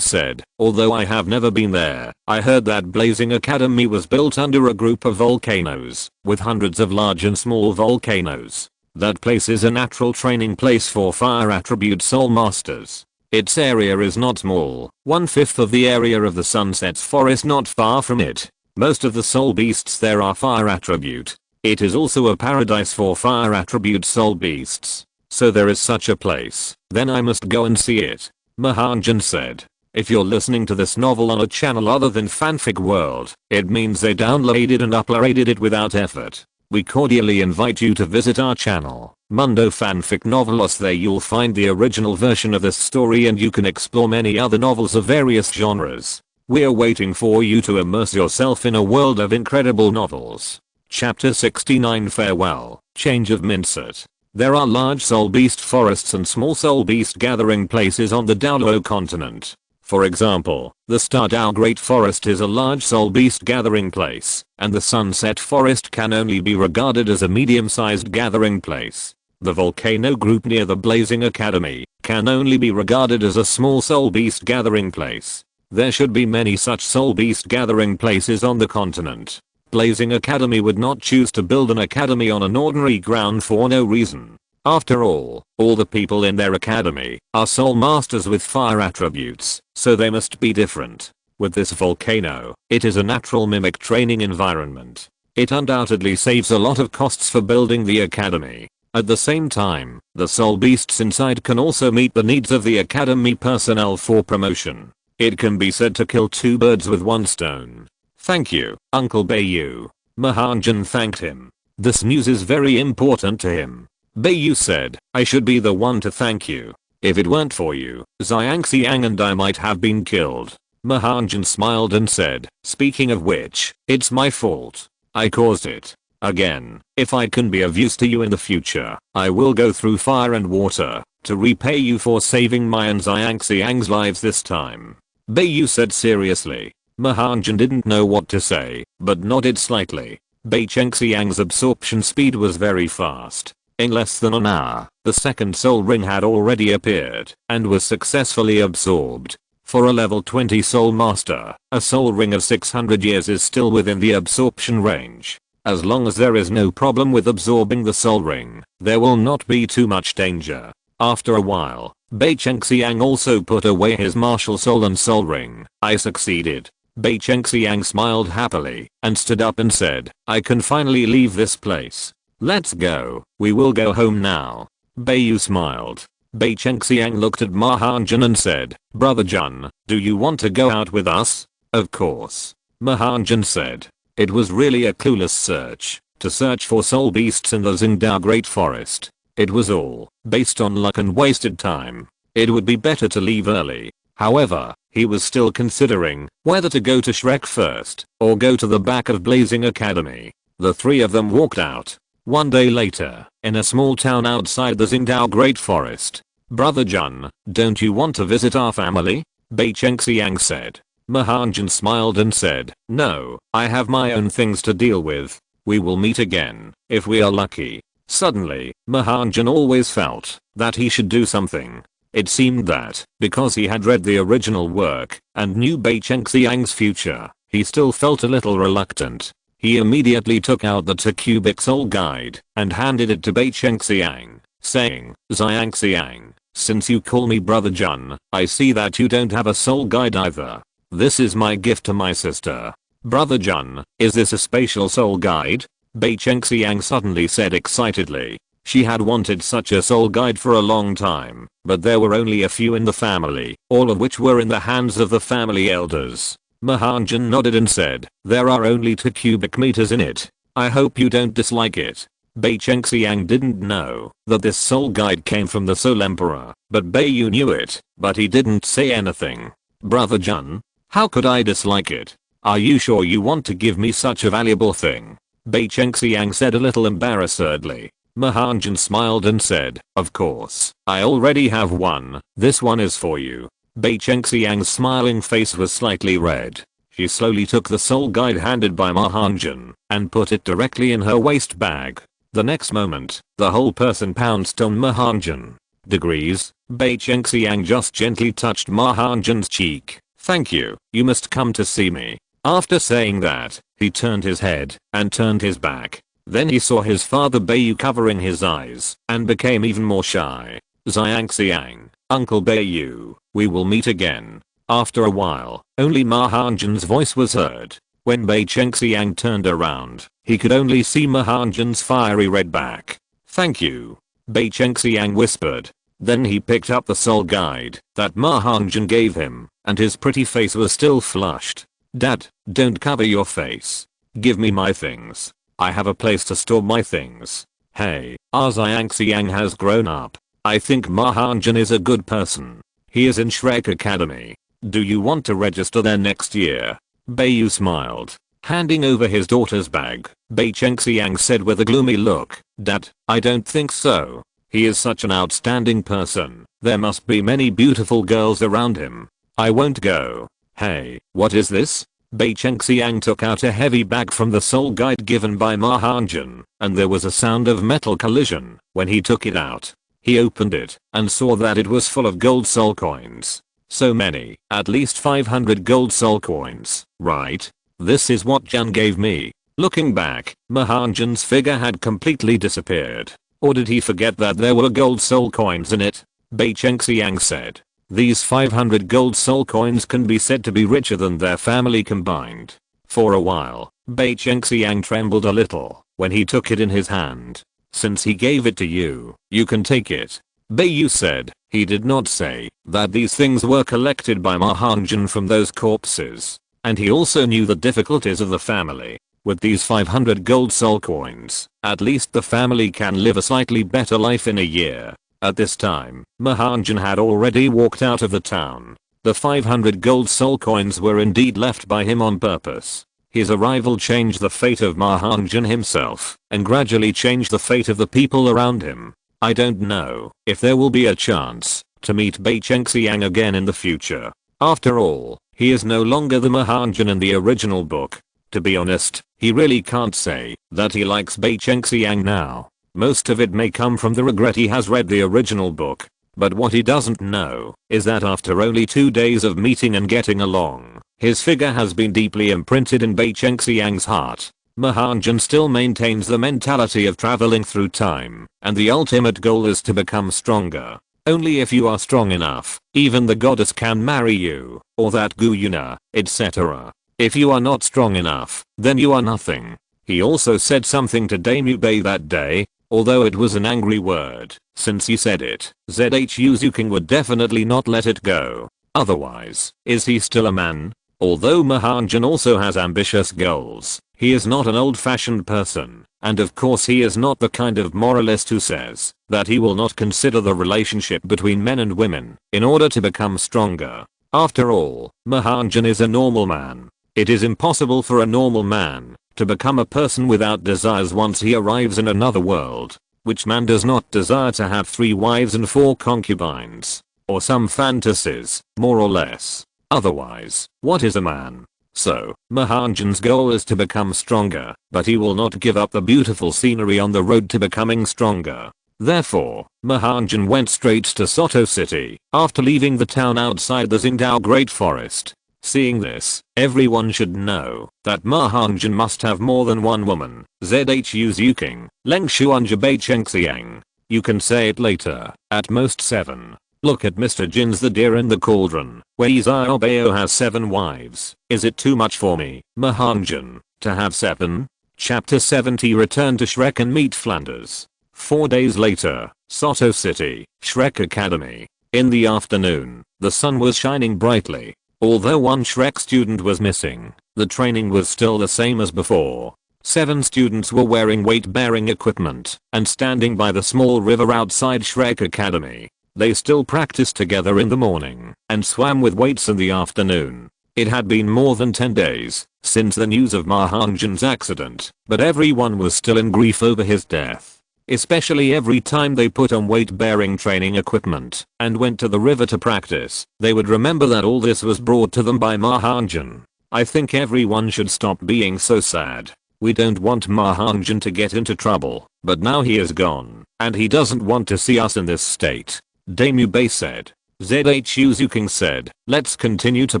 said, "Although I have never been there, I heard that Blazing Academy was built under a group of volcanoes, with hundreds of large and small volcanoes. That place is a natural training place for fire attribute soul masters. Its area is not small, 1/5 of the area of the Sunset's forest not far from it. Most of the soul beasts there are fire attribute. It is also a paradise for fire attribute soul beasts. So there is such a place. Then I must go and see it," Ma Hongjun said. If you're listening to this novel on a channel other than Fanfic World, it means they downloaded and uploaded it without effort. We cordially invite you to visit our channel, Mundo Fanfic Novelos. There you'll find the original version of this story, and you can explore many other novels of various genres. We're waiting for you to immerse yourself in a world of incredible novels. Chapter 69 Farewell, Change of Mindset. There are large soul beast forests and small soul beast gathering places on the Douluo continent. For example, the Stardao Great Forest is a large soul beast gathering place, and the Sunset Forest can only be regarded as a medium-sized gathering place. The volcano group near the Blazing Academy can only be regarded as a small soul beast gathering place. There should be many such soul beast gathering places on the continent. Blazing Academy would not choose to build an academy on an ordinary ground for no reason. After all the people in their academy are soul masters with fire attributes, so they must be different. With this volcano, it is a natural mimic training environment. It undoubtedly saves a lot of costs for building the academy. At the same time, the soul beasts inside can also meet the needs of the academy personnel for promotion. It can be said to kill two birds with one stone. Thank you, Uncle Bayu. Ma Hongjun thanked him. This news is very important to him. Bayu said, I should be the one to thank you. If it weren't for you, Xiangxiang and I might have been killed. Ma Hongjun smiled and said, speaking of which, it's my fault. I caused it. Again, if I can be of use to you in the future, I will go through fire and water to repay you for saving my and Xiangxiang's lives this time. Bayu said seriously. Ma Hongjun didn't know what to say, but nodded slightly. Bai Chengxiang's absorption speed was very fast. In less than an hour, the second soul ring had already appeared and was successfully absorbed. For a level 20 soul master, a soul ring of 600 years is still within the absorption range. As long as there is no problem with absorbing the soul ring, there will not be too much danger. After a while, Bai Chengxiang also put away his martial soul and soul ring. I succeeded. Bai Chengxiang smiled happily and stood up and said, I can finally leave this place. Let's go. We will go home now. Bayu smiled. Bai Chengxiang looked at Ma Hongjun and said, Brother Jun, do you want to go out with us? Of course. Ma Hongjun said. It was really a clueless search to search for soul beasts in the Xingdao Great Forest. It was all based on luck and wasted time. It would be better to leave early. However, he was still considering whether to go to Shrek first or go to the back of Blazing Academy. The three of them walked out. One day later, in a small town outside the Xingdao Great Forest. Brother Jun, don't you want to visit our family? Bai Chengxiang said. Ma Hongjun smiled and said, no, I have my own things to deal with. We will meet again, if we are lucky. Suddenly, Ma Hongjun always felt that he should do something. It seemed that, because he had read the original work and knew Bai Chengxiang's future, he still felt a little reluctant. He immediately took out the 2-cubic soul guide and handed it to Bai Chengxiang, saying, Xiangxiang, since you call me Brother Jun, I see that you don't have a soul guide either. This is my gift to my sister. Brother Jun, is this a spatial soul guide? Bai Chengxiang suddenly said excitedly. She had wanted such a soul guide for a long time, but there were only a few in the family, all of which were in the hands of the family elders. Ma Hongjun nodded and said, there are only 2 cubic meters in it. I hope you don't dislike it. Bai Chengxiang didn't know that this soul guide came from the Soul Emperor, but Bayu knew it, but he didn't say anything. Brother Jun, how could I dislike it? Are you sure you want to give me such a valuable thing? Bai Chengxiang said a little embarrassedly. Ma Hongjun smiled and said, of course, I already have one. This one is for you. Bai Chengxiang's smiling face was slightly red. She slowly took the soul guide handed by Ma Hongjun and put it directly in her waist bag. The next moment, the whole person pounced on Ma Hongjun. Degrees, Bai Chengxiang just gently touched Ma Hongjun's cheek. Thank you, you must come to see me. After saying that, he turned his head and turned his back. Then he saw his father Bayu covering his eyes and became even more shy. Xiangxiang, Uncle Bayu, we will meet again. After a while, only Ma Hongjun's voice was heard. When Bai Chengxiang turned around, he could only see Ma Hongjun's fiery red back. Thank you, Bai Chengxiang whispered. Then he picked up the soul guide that Ma Hongjun gave him, and his pretty face was still flushed. Dad, don't cover your face. Give me my things. I have a place to store my things. Hey, our Xiangxiang has grown up. I think Ma Hongjun is a good person. He is in Shrek Academy. Do you want to register there next year? Bayu smiled, handing over his daughter's bag. Bai Chengxiang said with a gloomy look, Dad, I don't think so. He is such an outstanding person. There must be many beautiful girls around him. I won't go. Hey, what is this? Bai Chengxiang took out a heavy bag from the soul guide given by Ma Hongjun, and there was a sound of metal collision when he took it out. He opened it and saw that it was full of gold soul coins. So many, at least 500 gold soul coins, right? This is what Jan gave me. Looking back, Ma Hongjun's figure had completely disappeared. Or did he forget that there were gold soul coins in it? Bai Chengxiang said. These 500 gold soul coins can be said to be richer than their family combined. For a while, Bai Chengxiang trembled a little when he took it in his hand. Since he gave it to you, you can take it. Bai Yu said. He did not say that these things were collected by Ma Hongjun from those corpses. And he also knew the difficulties of the family. With these 500 gold soul coins, at least the family can live a slightly better life in a year. At this time, Ma Hongjun had already walked out of the town. The 500 gold soul coins were indeed left by him on purpose. His arrival changed the fate of Ma Hongjun himself, and gradually changed the fate of the people around him. I don't know if there will be a chance to meet Bai Chengxiang again in the future. After all, he is no longer the Ma Hongjun in the original book. To be honest, he really can't say that he likes Bai Chengxiang now. Most of it may come from the regret he has read the original book. But what he doesn't know is that after only 2 days of meeting and getting along, his figure has been deeply imprinted in Bai Chengxiang's heart. Ma Hongjun still maintains the mentality of traveling through time, and the ultimate goal is to become stronger. Only if you are strong enough, even the goddess can marry you, or that Guyuna, etc. If you are not strong enough, then you are nothing. He also said something to Daimyo Bei that day, although it was an angry word. Since he said it, Zhu Zuking would definitely not let it go. Otherwise, is he still a man? Although Ma Hongjun also has ambitious goals, he is not an old-fashioned person, and of course he is not the kind of moralist who says that he will not consider the relationship between men and women in order to become stronger. After all, Ma Hongjun is a normal man. It is impossible for a normal man to become a person without desires once he arrives in another world. Which man does not desire to have 3 wives and 4 concubines? Or some fantasies, more or less. Otherwise, what is a man? So, Ma Hongjun's goal is to become stronger, but he will not give up the beautiful scenery on the road to becoming stronger. Therefore, Ma Hongjun went straight to Soto City, after leaving the town outside the Xingdao Great Forest. Seeing this, everyone should know that Ma Hongjun must have more than one woman. Zhu Zuking, Leng Shuanja Bai Chengxiang. You can say it later, at most 7. Look at Mr. Jin's The Deer in the Cauldron, where Izao has 7 wives. Is it too much for me, Ma Hongjun, to have 7? Chapter 70. Return to Shrek and meet Flanders. 4 days later, Soto City, Shrek Academy. In the afternoon, the sun was shining brightly. Although one Shrek student was missing, the training was still the same as before. 7 students were wearing weight-bearing equipment and standing by the small river outside Shrek Academy. They still practiced together in the morning and swam with weights in the afternoon. It had been more than 10 days since the news of Ma Hongjun's accident, but everyone was still in grief over his death. Especially every time they put on weight-bearing training equipment and went to the river to practice, they would remember that all this was brought to them by Ma Hongjun. I think everyone should stop being so sad. We don't want Ma Hongjun to get into trouble, but now he is gone, and he doesn't want to see us in this state. Daimyo Bei said. Zhu Zuking said, let's continue to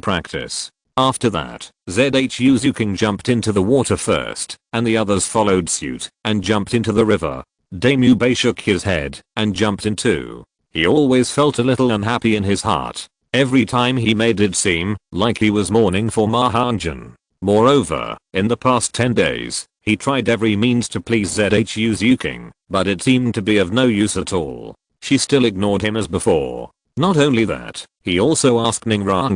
practice. After that, Zhu Zuking jumped into the water first, and the others followed suit and jumped into the river. Daimyo Bei shook his head and jumped in too. He always felt a little unhappy in his heart. Every time he made it seem like he was mourning for Ma Hongjun. Moreover, in the past 10 days, he tried every means to please Zhu Zuking, but it seemed to be of no use at all. She still ignored him as before. Not only that, he also asked Ning Rong,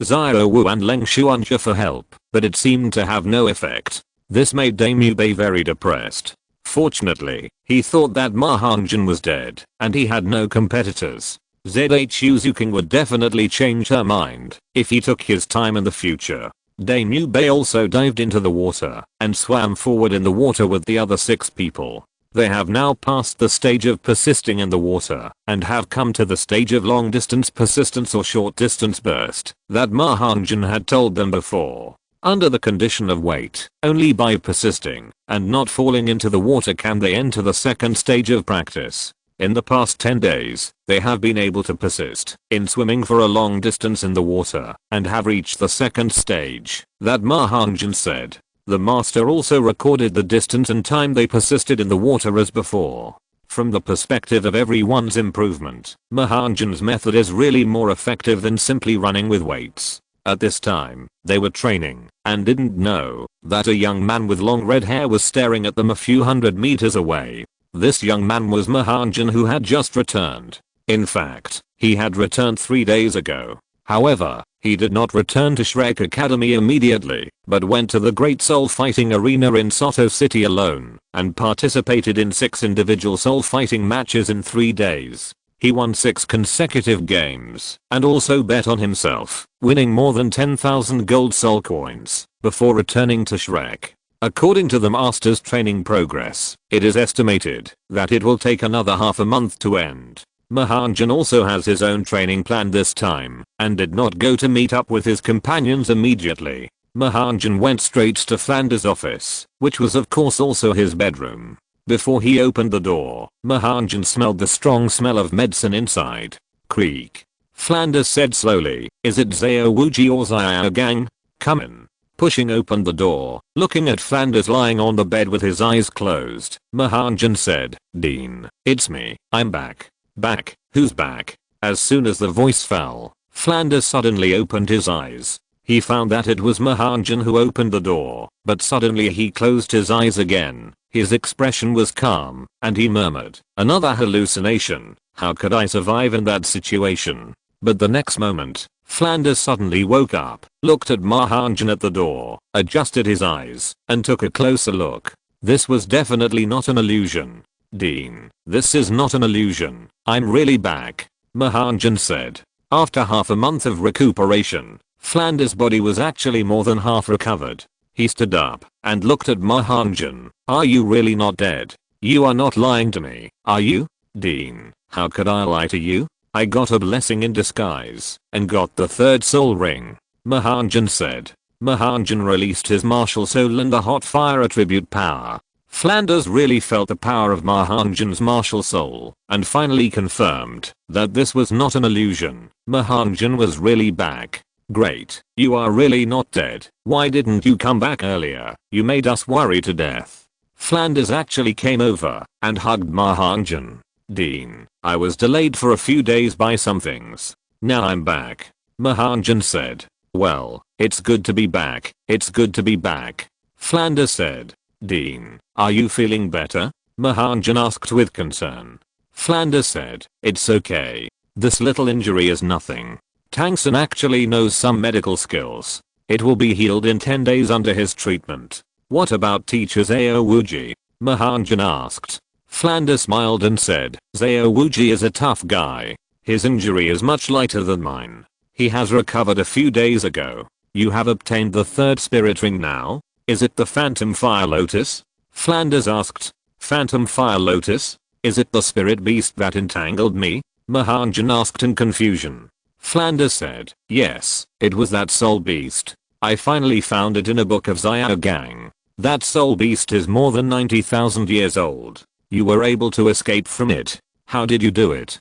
Xiao Wu and Leng Shuanja for help, but it seemed to have no effect. This made Daimyo Bei very depressed. Fortunately, he thought that Ma Hongjun was dead, and he had no competitors. Zhu Zuking would definitely change her mind if he took his time in the future. Daimyo Bei also dived into the water and swam forward in the water with the other 6 people. They have now passed the stage of persisting in the water and have come to the stage of long distance persistence or short distance burst that Ma Hongjun had told them before. Under the condition of weight, only by persisting and not falling into the water can they enter the second stage of practice. In the past 10 days, they have been able to persist in swimming for a long distance in the water and have reached the second stage, that Ma Hongjun said. The master also recorded the distance and time they persisted in the water as before. From the perspective of everyone's improvement, Ma Hongjun's method is really more effective than simply running with weights. At this time, they were training and didn't know that a young man with long red hair was staring at them a few hundred meters away. This young man was Ma Hongjun, who had just returned. In fact, he had returned 3 days ago. However, he did not return to Shrek Academy immediately, but went to the Great Soul Fighting Arena in Soto City alone, and participated in 6 individual soul fighting matches in 3 days. He won 6 consecutive games, and also bet on himself, winning more than 10,000 gold soul coins, before returning to Shrek. According to the master's training progress, it is estimated that it will take another half a month to end. Ma Hongjun also has his own training plan this time, and did not go to meet up with his companions immediately. Ma Hongjun went straight to Flanders' office, which was of course also his bedroom. Before he opened the door, Ma Hongjun smelled the strong smell of medicine inside. Creak. Flanders said slowly, "Is it Zhao Wuji or Zhao Gang? Come in." Pushing open the door, looking at Flanders lying on the bed with his eyes closed, Ma Hongjun said, "Dean, it's me, I'm back." "Back? Who's back?" As soon as the voice fell, Flanders suddenly opened his eyes. He found that it was Ma Hongjun who opened the door, but suddenly he closed his eyes again. His expression was calm, and he murmured, "Another hallucination. How could I survive in that situation?" But the next moment, Flanders suddenly woke up, looked at Ma Hongjun at the door, adjusted his eyes, and took a closer look. This was definitely not an illusion. "Dean, this is not an illusion. I'm really back," Ma Hongjun said. After half a month of recuperation, Flanders' body was actually more than half recovered. He stood up and looked at Ma Hongjun. "Are you really not dead? You are not lying to me, are you?" "Dean, how could I lie to you? I got a blessing in disguise and got the 3rd soul ring," Ma Hongjun said. Ma Hongjun released his martial soul and the hot fire attribute power. Flanders really felt the power of Ma Hongjun's martial soul, and finally confirmed that this was not an illusion. Ma Hongjun was really back. "Great, you are really not dead. Why didn't you come back earlier? You made us worry to death." Flanders actually came over and hugged Ma Hongjun. "Dean, I was delayed for a few days by some things. Now I'm back," Ma Hongjun said. "Well, it's good to be back. It's good to be back," Flanders said. "Dean, are you feeling better?" Ma Hongjun asked with concern. Flanders said, "It's okay. This little injury is nothing. Tangson actually knows some medical skills. It will be healed in 10 days under his treatment." "What about teacher Zhao Wuji?" Ma Hongjun asked. Flanders smiled and said, "Zhao Wuji is a tough guy. His injury is much lighter than mine. He has recovered a few days ago. You have obtained the 3rd spirit ring now? Is it the Phantom Fire Lotus?" Flanders asked. "Phantom Fire Lotus? Is it the spirit beast that entangled me?" Ma Hongjun asked in confusion. Flanders said, "Yes, it was that soul beast. I finally found it in a book of Zhao Gang. That soul beast is more than 90,000 years old. You were able to escape from it. How did you do it?"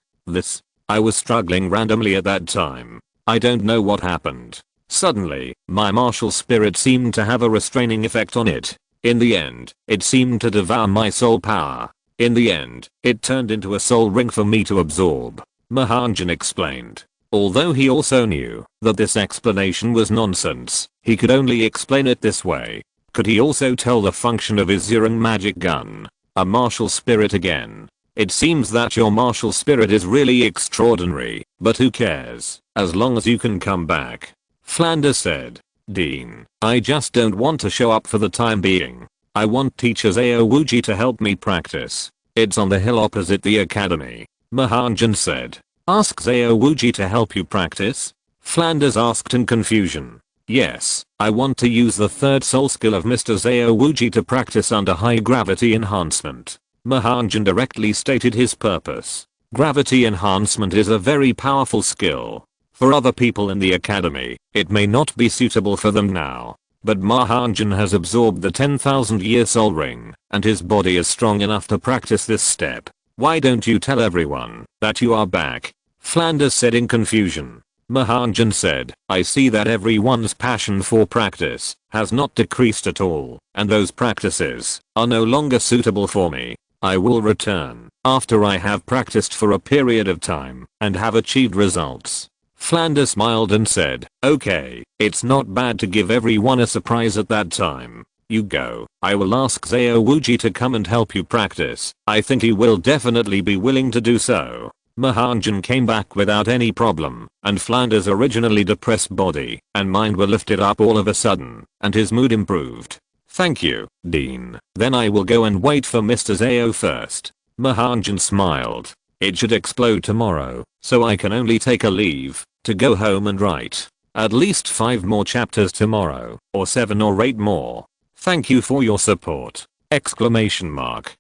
I was struggling randomly at that time. I don't know what happened. Suddenly, my martial spirit seemed to have a restraining effect on it. In the end, it seemed to devour my soul power. In the end, it turned into a soul ring for me to absorb," Ma Hongjun explained. Although he also knew that this explanation was nonsense, he could only explain it this way. Could he also tell the function of his Zhurong magic gun? A martial spirit again. "It seems that your martial spirit is really extraordinary, but who cares, as long as you can come back," Flanders said. "Dean, I just don't want to show up for the time being. I want teacher Zhao Wuji to help me practice. It's on the hill opposite the academy," Ma Hongjun said. "Ask Zhao Wuji to help you practice?" Flanders asked in confusion. "Yes, I want to use the 3rd soul skill of Mr. Zhao Wuji to practice under high gravity enhancement." Ma Hongjun directly stated his purpose. Gravity enhancement is a very powerful skill. For other people in the academy, it may not be suitable for them now. But Ma Hongjun has absorbed the 10,000-year soul ring, and his body is strong enough to practice this step. Why don't you tell everyone that you are back? Flanders said in confusion. Ma Hongjun said, I see that everyone's passion for practice has not decreased at all, and those practices are no longer suitable for me. I will return after I have practiced for a period of time and have achieved results. Flanders smiled and said, okay, it's not bad to give everyone a surprise at that time. You go. I will ask Xiao Wuji to come and help you practice. I think he will definitely be willing to do so. Ma Hongjun came back without any problem, and Flanders' originally depressed body and mind were lifted up all of a sudden, and his mood improved. Thank you, Dean. Then I will go and wait for Mr. Xiao first. Ma Hongjun smiled. It should explode tomorrow, so I can only take a leave to go home and write at least 5 more chapters tomorrow, or 7 or 8 more. Thank you for your support! Exclamation mark.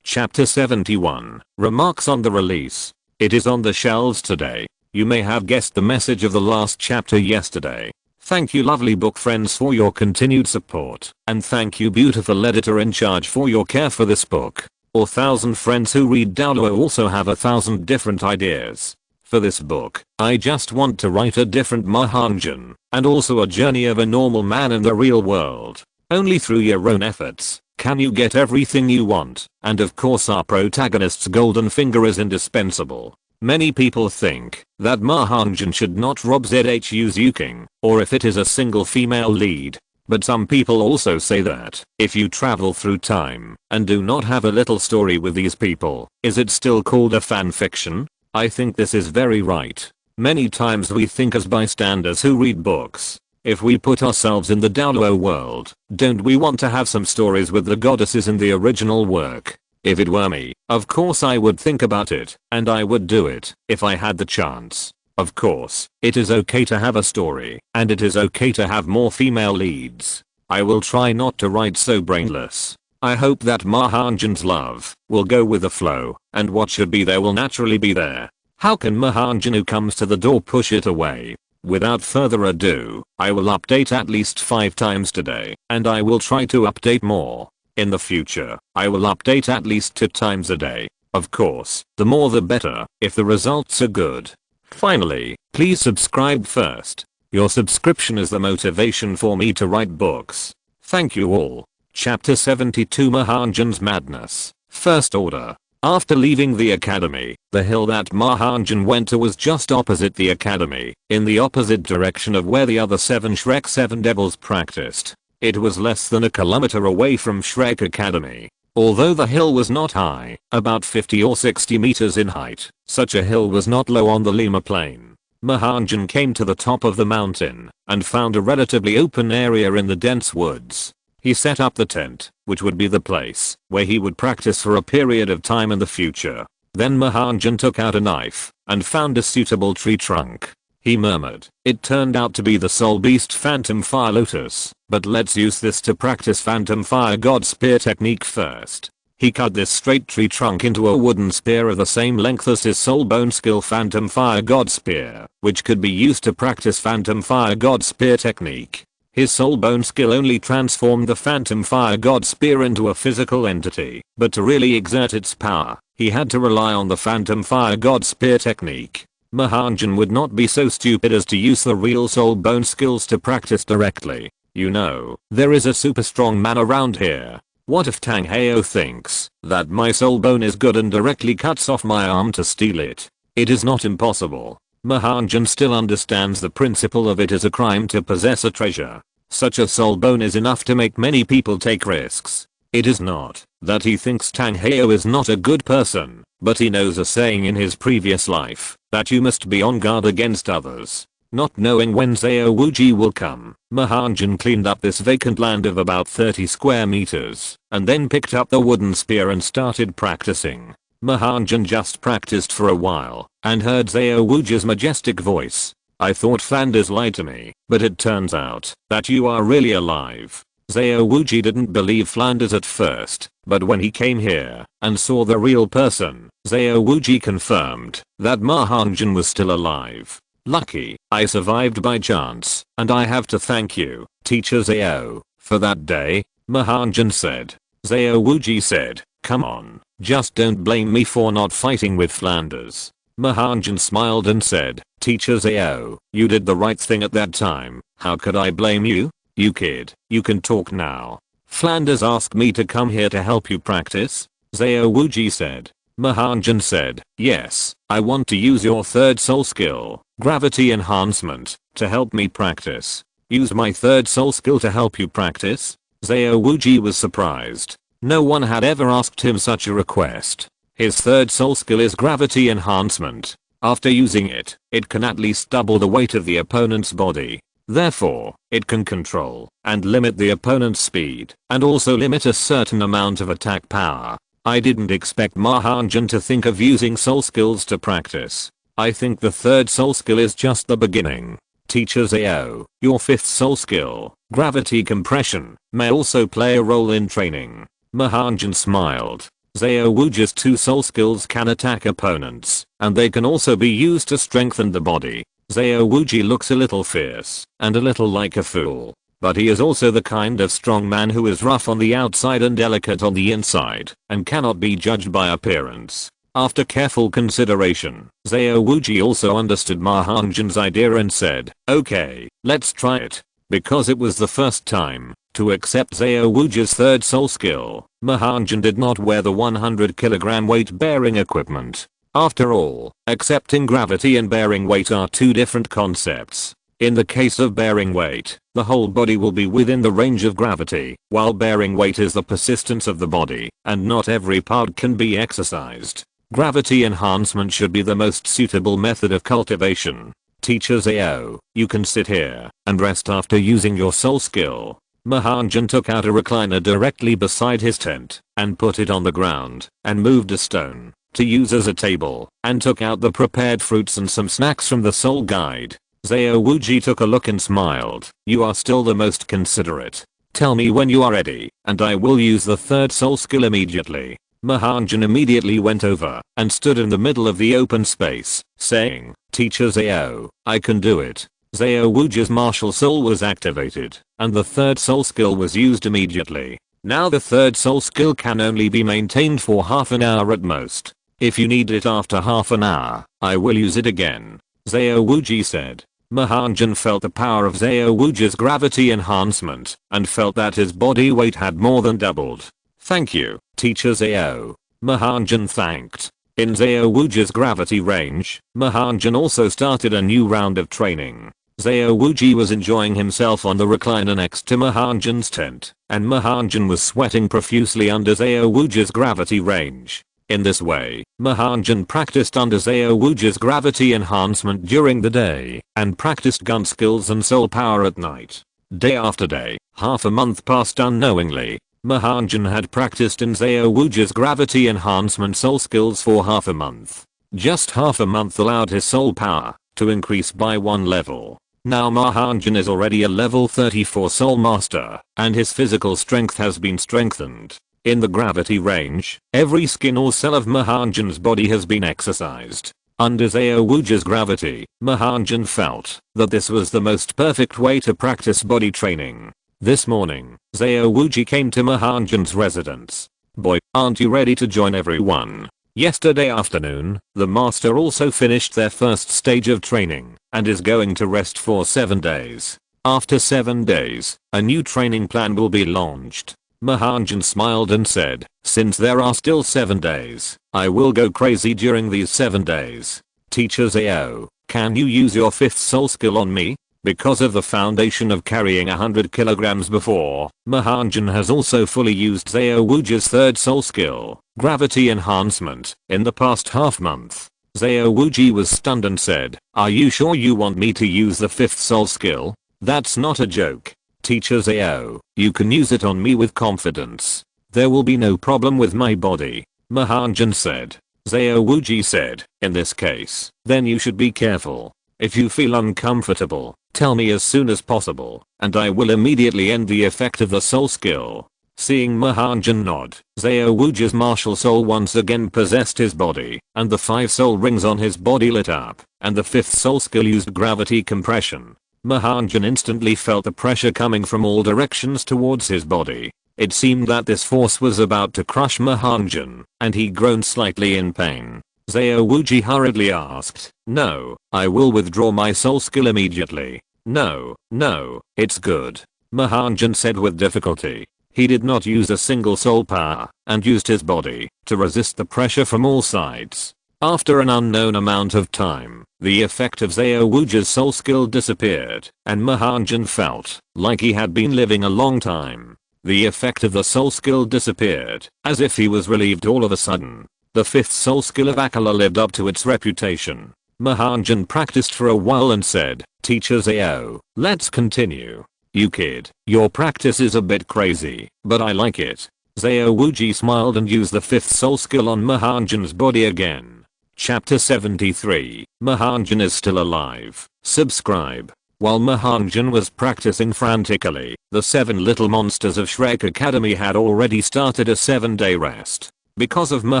Chapter 71. Remarks on the release. It is on the shelves today. You may have guessed the message of the last chapter yesterday. Thank you lovely book friends for your continued support, and thank you beautiful editor in charge for your care for this book. 1,000 friends who read Douluo also have 1,000 different ideas. For this book, I just want to write a different Ma Hongjun, and also a journey of a normal man in the real world. Only through your own efforts can you get everything you want, and of course our protagonist's golden finger is indispensable. Many people think that Ma Hongjun should not rob ZHU's Yuking, or if it is a single female lead. But some people also say that if you travel through time and do not have a little story with these people, is it still called a fanfiction? I think this is very right. Many times we think as bystanders who read books. If we put ourselves in the Douluo world, don't we want to have some stories with the goddesses in the original work? If it were me, of course I would think about it, and I would do it, if I had the chance. Of course, it is okay to have a story, and it is okay to have more female leads. I will try not to write so brainless. I hope that Ma Hongjun's love will go with the flow, and what should be there will naturally be there. How can Ma Hongjun who comes to the door push it away? Without further ado, I will update at least 5 times today, and I will try to update more. In the future, I will update at least 2 times a day. Of course, the more the better, if the results are good. Finally, please subscribe first. Your subscription is the motivation for me to write books. Thank you all. Chapter 72 Ma Hongjun's Madness. First Order. After leaving the academy, the hill that Ma Hongjun went to was just opposite the academy, in the opposite direction of where the other 7 Shrek 7 devils practiced. It was less than a kilometer away from Shrek Academy. Although the hill was not high, about 50 or 60 meters in height, such a hill was not low on the Lima plain. Ma Hongjun came to the top of the mountain and found a relatively open area in the dense woods. He set up the tent, which would be the place where he would practice for a period of time in the future. Then Ma Hongjun took out a knife and found a suitable tree trunk. He murmured, it turned out to be the Soul Beast Phantom Fire Lotus, but let's use this to practice Phantom Fire God Spear technique first. He cut this straight tree trunk into a wooden spear of the same length as his Soul Bone skill Phantom Fire God Spear, which could be used to practice Phantom Fire God Spear technique. His Soul Bone skill only transformed the Phantom Fire God Spear into a physical entity, but to really exert its power, he had to rely on the Phantom Fire God Spear technique. Ma Hongjun would not be so stupid as to use the real Soul Bone skills to practice directly. You know, there is a super strong man around here. What if Tang Heo thinks that my Soul Bone is good and directly cuts off my arm to steal it? It is not impossible. Ma Hongjun still understands the principle of it is a crime to possess a treasure. Such a soul bone is enough to make many people take risks. It is not that he thinks Tang Heo is not a good person, but he knows a saying in his previous life that you must be on guard against others. Not knowing when Xiao Wuji will come, Ma Hongjun cleaned up this vacant land of about 30 square meters, and then picked up the wooden spear and started practicing. Ma Hongjun just practiced for a while, and heard Xiao Wuji's majestic voice. I thought Flanders lied to me, but it turns out that you are really alive. Xiao Wuji didn't believe Flanders at first, but when he came here and saw the real person, Xiao Wuji confirmed that Ma Hongjun was still alive. Lucky, I survived by chance, and I have to thank you, Teacher Xiao, for that day, Ma Hongjun said. Xiao Wuji said, Come on, just don't blame me for not fighting with Flanders. Ma Hongjun smiled and said, Teacher Zhao, you did the right thing at that time. How could I blame you? You kid, you can talk now. Flanders asked me to come here to help you practice? Zhao Wuji said. Ma Hongjun said, yes, I want to use your third soul skill, gravity enhancement, to help me practice. Use my third soul skill to help you practice? Zhao Wuji was surprised. No one had ever asked him such a request. His third soul skill is gravity enhancement. After using it, it can at least double the weight of the opponent's body. Therefore, it can control and limit the opponent's speed and also limit a certain amount of attack power. I didn't expect Ma Hongjun to think of using soul skills to practice. I think the third soul skill is just the beginning. Teacher Zhao, your fifth soul skill, gravity compression, may also play a role in training. Ma Hongjun smiled. Zhao Wuji's two soul skills can attack opponents, and they can also be used to strengthen the body. Zhao Wuji looks a little fierce and a little like a fool, but he is also the kind of strong man who is rough on the outside and delicate on the inside, and cannot be judged by appearance. After careful consideration, Zhao Wuji also understood Ma Hongjun's idea and said, okay, let's try it. Because it was the first time to accept Zhao Wuji's third soul skill, Ma Hongjun did not wear the 100 kg weight bearing equipment. After all, accepting gravity and bearing weight are two different concepts. In the case of bearing weight, the whole body will be within the range of gravity, while bearing weight is the persistence of the body, and not every part can be exercised. Gravity enhancement should be the most suitable method of cultivation. Teacher Zhao, you can sit here and rest after using your soul skill. Ma Hongjun took out a recliner directly beside his tent and put it on the ground and moved a stone to use as a table and took out the prepared fruits and some snacks from the soul guide. Zhao Wuji took a look and smiled. You are still the most considerate. Tell me when you are ready and I will use the third soul skill immediately. Ma Hongjun immediately went over and stood in the middle of the open space, saying, Teacher Zhao, I can do it. Zhao Wuji's martial soul was activated, and the third soul skill was used immediately. Now the third soul skill can only be maintained for half an hour at most. If you need it after half an hour, I will use it again. Zhao Wuji said. Ma Hongjun felt the power of Zhao Wuji's gravity enhancement, and felt that his body weight had more than doubled. Thank you, Teacher Zhao. Ma Hongjun thanked. In Zhao Wuji's gravity range, Ma Hongjun also started a new round of training. Zhao Wuji was enjoying himself on the recliner next to Ma Hongjun's tent, and Ma Hongjun was sweating profusely under Zhao Wuji's gravity range. In this way, Ma Hongjun practiced under Zhao Wuji's gravity enhancement during the day, and practiced gun skills and soul power at night. Day after day, half a month passed unknowingly. Ma Hongjun had practiced in Zhao Wuji's gravity enhancement soul skills for half a month. Just half a month allowed his soul power to increase by 1 level. Now Ma Hongjun is already a level 34 soul master, and his physical strength has been strengthened. In the gravity range, every skin or cell of Ma Hongjun's body has been exercised. Under Zhao Wuji's gravity, Ma Hongjun felt that this was the most perfect way to practice body training. This morning, Zhao Wuji came to Ma Hongjun's residence. Boy, aren't you ready to join everyone? Yesterday afternoon, the master also finished their first stage of training and is going to rest for 7 days. After 7 days, a new training plan will be launched. Ma Hongjun smiled and said, since there are still 7 days, I will go crazy during these 7 days. Teacher Zhao, can you use your 5th soul skill on me? Because of the foundation of carrying 100 kilograms before, Ma Hongjun has also fully used Zhao Wuji's 3rd soul skill, gravity enhancement, in the past half month. Zhao Wuji was stunned and said, are you sure you want me to use the 5th soul skill? That's not a joke. Teacher Zhao, you can use it on me with confidence. There will be no problem with my body. Ma Hongjun said. Zhao Wuji said, in this case, then you should be careful. If you feel uncomfortable, tell me as soon as possible, and I will immediately end the effect of the soul skill. Seeing Ma Hongjun nod, Zhao Wuji's martial soul once again possessed his body, and the 5 soul rings on his body lit up, and the 5th soul skill used gravity compression. Ma Hongjun instantly felt the pressure coming from all directions towards his body. It seemed that this force was about to crush Ma Hongjun, and he groaned slightly in pain. Xiao Wuji hurriedly asked, "No, I will withdraw my soul skill immediately." "No, no, it's good," Ma Hongjun said with difficulty. He did not use a single soul power, and used his body to resist the pressure from all sides. After an unknown amount of time, the effect of Xiao Wuji's soul skill disappeared, and Ma Hongjun felt like he had been living a long time. The effect of the soul skill disappeared, as if he was relieved all of a sudden. The fifth soul skill of Akala lived up to its reputation. Ma Hongjun practiced for a while and said, "Teacher Xiao, let's continue." "You kid, your practice is a bit crazy, but I like it." Xiao Wuji smiled and used the fifth soul skill on Ma Hongjun's body again. Chapter 73, Ma Hongjun is still alive. Subscribe. While Ma Hongjun was practicing frantically, the 7 little monsters of Shrek Academy had already started a 7-day rest. Because of Ma